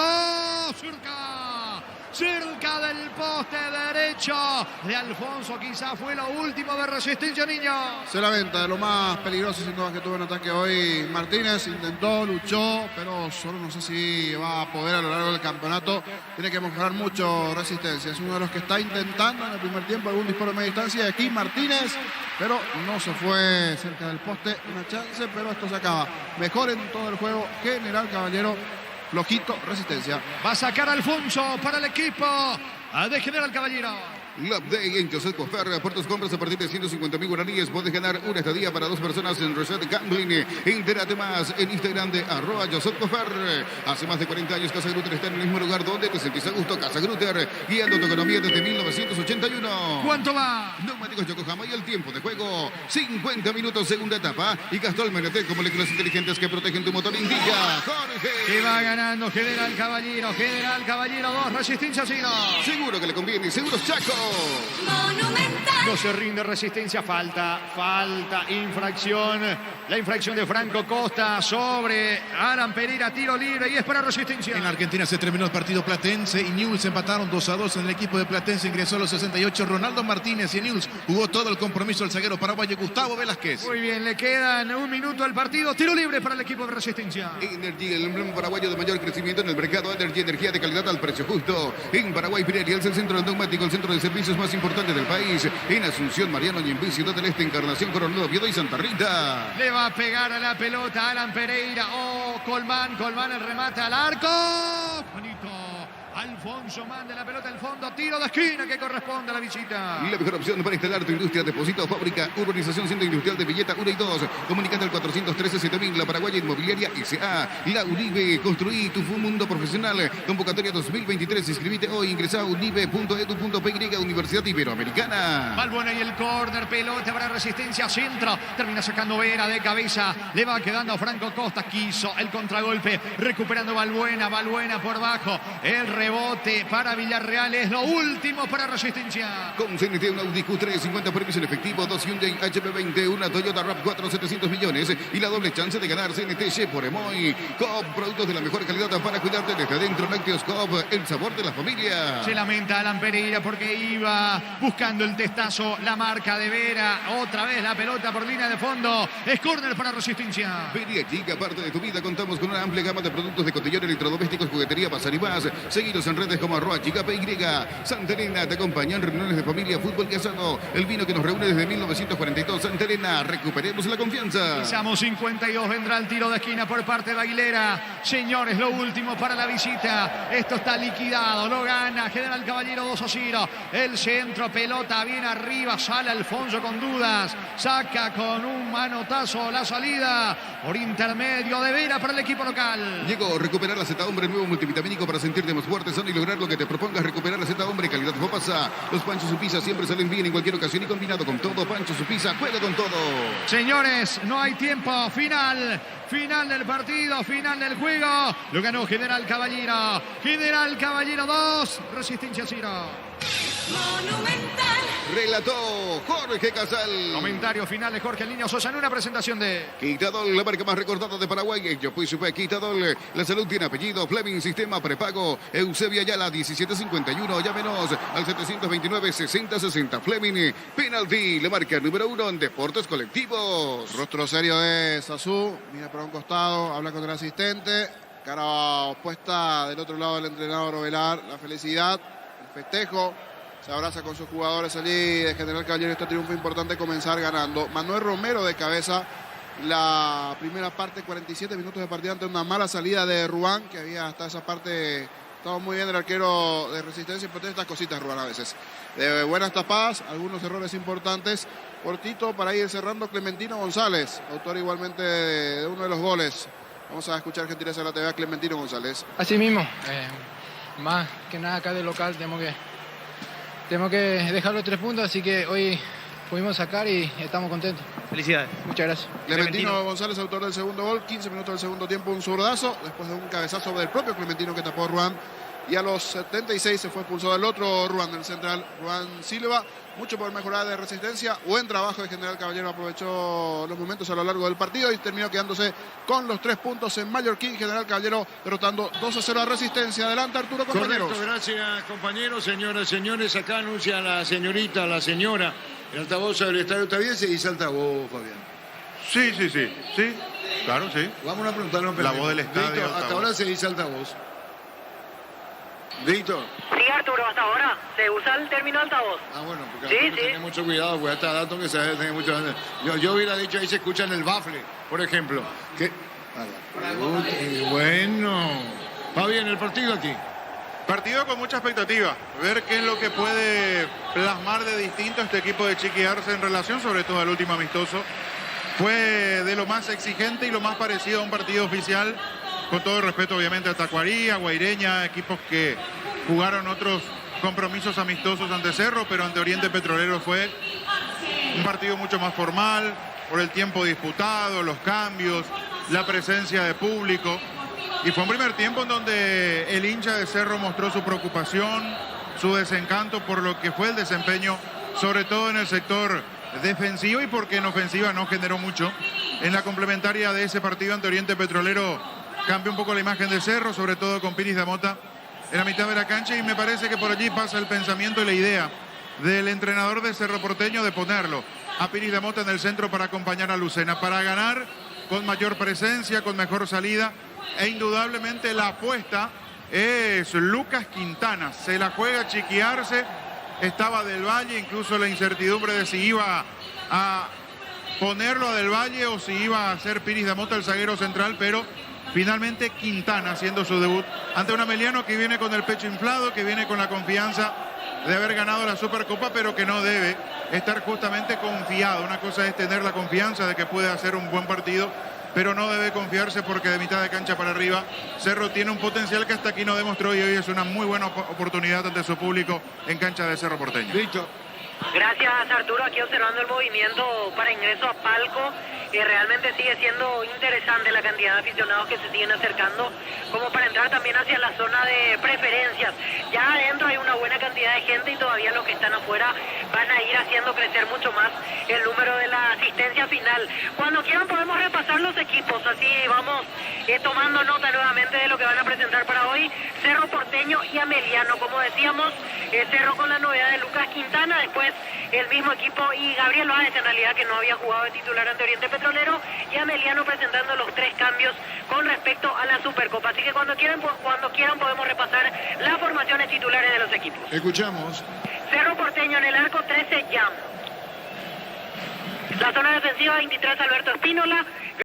Cerca del poste derecho de Alfonso. Quizá fue lo último de Resistencia, niño. Se la venta de lo más peligroso sin duda que tuvo en ataque hoy Martínez. Intentó, luchó, pero solo no sé si va a poder a lo largo del campeonato. Tiene que mejorar mucho Resistencia. Es uno de los que está intentando en el primer tiempo algún disparo de media distancia. Aquí Martínez, pero no se fue cerca del poste. Una chance, pero esto se acaba. Mejor en todo el juego General Caballero. Flojito, Resistencia. Va a sacar Alfonso para el equipo de General Caballero. Love Day en Joseph Cofer. Por tus compras a partir de 150.000 guaraníes puedes ganar una estadía para 2 personas en Reset Gambling. Entérate más en Instagram de @Joseph Cofer. Hace más de 40 años Casa Grutter está en el mismo lugar donde te sentís a gusto. Casa Grutter, guiando tu economía desde 1981. ¿Cuánto va? Neumáticos Yokohama y el tiempo de juego 50 minutos, segunda etapa. Y Castrol Menetel con moléculas inteligentes que protegen tu motor. Indica Jorge. Que va ganando General Caballero. General Caballero 2, Resistencia 0. Seguro que le conviene. Seguros Chaco. Monumental. No se rinde Resistencia. Falta, infracción. La infracción de Franco Costa sobre Alan Pereira. Tiro libre y es para Resistencia. En la Argentina se terminó el partido. Platense y Newell's empataron 2-2 en el equipo de Platense. Ingresó a los 68 Ronaldo Martínez y Newell's jugó todo el compromiso el zaguero paraguayo Gustavo Velázquez. Muy bien, le quedan un minuto al partido. Tiro libre para el equipo de Resistencia. Energy, el emblema paraguayo de mayor crecimiento en el mercado. Energy, energía de calidad al precio justo. En Paraguay, Pirelli es el centro neumático, el centro de servicios más importante del país. En Asunción, Mariano Ñembí, Ciudad del Este, Encarnación, Coronel Oviedo y Santa Rita. Le va a pegar a la pelota Alan Pereira. Colmán el remate al arco. Bonito. Alfonso manda la pelota al fondo, tiro de esquina que corresponde a la visita. La mejor opción para instalar tu industria, depósito, fábrica, urbanización, centro industrial de Villeta 1 y 2. Comunicate al 413-7000, la Paraguaya Inmobiliaria S.A. La Unive, construí tu mundo profesional. Convocatoria 2023, inscribite hoy, ingresa a unive.edu.py, Universidad Iberoamericana. Balbuena y el córner, pelota para Resistencia, centro, termina sacando Vera de cabeza, le va quedando a Franco Costa, quiso el contragolpe, recuperando Balbuena por bajo, el rebote para Villarreal, es lo último para Resistencia. Con CNT, un Audi Q3, 50 premios en efectivo, 2 Hyundai HP20, una Toyota RAV4, 700 millones y la doble chance de ganar CNT por Emoy. Coop, productos de la mejor calidad para cuidarte desde adentro. Lácteos Coop, el sabor de la familia. Se lamenta Alan Pereira porque iba buscando el testazo, la marca de Vera, otra vez la pelota por línea de fondo, es córner para Resistencia. Feria Chica, parte de tu vida, contamos con una amplia gama de productos de cotillón, electrodomésticos, juguetería, bazar y más. Seguidos en redes como @ChicaPY. Santa Elena te acompañan reuniones de familia, fútbol y asado. El vino que nos reúne desde 1942. Santa Elena, recuperemos la confianza. Pisamos 52, vendrá el tiro de esquina por parte de Aguilera. Señores, lo último para la visita. Esto está liquidado, lo gana General Caballero 2-0. El centro, pelota bien arriba, sale Alfonso con dudas. Saca con un manotazo la salida por intermedio de Vera para el equipo local. Llegó a recuperar la Z Hombre, nuevo multivitamínico para sentirte más fuerte, sano y lograr lo que te propongas. Recuperar la Z Hombre, calidad Fopasa. Los Pancho Supisa siempre salen bien en cualquier ocasión y combinado con todo. Pancho Supisa, juega con todo. Señores, no hay tiempo. Final del partido, final del juego. Lo ganó General Caballero. General Caballero 2, Resistencia 0. Monumental. Relató Jorge Casal. Comentario final de Jorge Niño Sosa en una presentación de Quitadol, la marca más recordada de Paraguay. Yo fui super Quitadol. La salud tiene apellido. Fleming, sistema prepago. Eusebio Ayala, 1751. Llámenos al 729-6060. Fleming, penalti. La marca número 1 en deportes colectivos. Rostro serio de Sazú, mira para un costado, habla con el asistente. Cara opuesta del otro lado del entrenador Ovelar. La felicidad, el festejo. Se abraza con sus jugadores allí de General Caballero. Este triunfo importante, comenzar ganando. Manuel Romero de cabeza. La primera parte, 47 minutos de partida ante una mala salida de Ruán, que había hasta esa parte estado muy bien el arquero de Resistencia, pero tiene estas cositas Ruán a veces. De buenas tapadas, algunos errores importantes. Cortito para ir cerrando, Clementino González, autor igualmente de uno de los goles. Vamos a escuchar gentileza de la TV a Clementino González. Así mismo, más que nada acá de local tenemos que dejar los 3 puntos, así que hoy pudimos sacar y estamos contentos. Felicidades. Muchas gracias. Clementino González, autor del segundo gol, 15 minutos del segundo tiempo, un zurdazo, después de un cabezazo del propio Clementino que tapó a Ruán. Y a los 76 se fue expulsado el otro Ruán del central, Ruán Silva. Mucho por mejorar de Resistencia. Buen trabajo de General Caballero, aprovechó los momentos a lo largo del partido y terminó quedándose con los 3 puntos en Mallorquín. General Caballero derrotando 2-0 a Resistencia. Adelante, Arturo, compañeros. Correcto, gracias, compañeros, señoras, señores. Acá anuncia la señorita, la señora, el altavoz del estadio. ¿Está bien? Se dice altavoz, Fabián. Sí, claro, sí. Vamos a preguntarle. La voz del estadio, Víctor, hasta altavoz. ahora se dice altavoz. Víctor. Sí, Arturo, hasta ahora se usa el término altavoz. Ah, bueno, porque Sí, hay que sí. tener mucho cuidado, pues hasta datos que se debe tener mucho. Yo hubiera dicho ahí se escucha en el bafle, por ejemplo. ¿Qué? Bueno. Va bien el partido aquí. Partido con mucha expectativa. Ver qué es lo que puede plasmar de distinto este equipo de Chiqui Arce en relación, sobre todo al último amistoso. Fue de lo más exigente y lo más parecido a un partido oficial. Con todo el respeto, obviamente, a Tacuarí, a Guaireña, equipos que jugaron otros compromisos amistosos ante Cerro, pero ante Oriente Petrolero fue un partido mucho más formal, por el tiempo disputado, los cambios, la presencia de público. Y fue un primer tiempo en donde el hincha de Cerro mostró su preocupación, su desencanto por lo que fue el desempeño, sobre todo en el sector defensivo, y porque en ofensiva no generó mucho. En la complementaria de ese partido ante Oriente Petrolero cambió un poco la imagen de Cerro, sobre todo con Piris Damota en la mitad de la cancha, y me parece que por allí pasa el pensamiento y la idea del entrenador de Cerro Porteño de ponerlo a Piris Damota en el centro para acompañar a Lucena, para ganar con mayor presencia, con mejor salida, e indudablemente la apuesta es Lucas Quintana. Se la juega Chiqui Arce, estaba Del Valle, incluso la incertidumbre de si iba a ponerlo a Del Valle o si iba a ser Piris Damota el zaguero central, pero Finalmente Quintana haciendo su debut ante un Ameliano que viene con el pecho inflado, que viene con la confianza de haber ganado la Supercopa, pero que no debe estar justamente confiado. Una cosa es tener la confianza de que puede hacer un buen partido, pero no debe confiarse porque de mitad de cancha para arriba Cerro tiene un potencial que hasta aquí no demostró y hoy es una muy buena oportunidad ante su público en cancha de Cerro Porteño. Listo. Gracias, Arturo. Aquí observando el movimiento para ingreso a palco. Realmente sigue siendo interesante la cantidad de aficionados que se siguen acercando como para entrar también hacia la zona de preferencias. Ya adentro hay una buena cantidad de gente y todavía los que están afuera van a ir haciendo crecer mucho más el número de la asistencia final. Cuando quieran podemos repasar los equipos, así vamos tomando nota nuevamente de lo que van a presentar para hoy. Cerro Porteño y Ameliano, como decíamos, Cerro con la novedad de Lucas Quintana, después el mismo equipo y Gabriel Báez, en realidad, que no había jugado de titular ante Oriente Petrolero, y Ameliano presentando los 3 cambios con respecto a la Supercopa. Así que cuando quieran podemos repasar las formaciones titulares de los equipos. Escuchamos. Cerro Porteño en el arco 13, Jam. La zona defensiva 23, Alberto Espínola.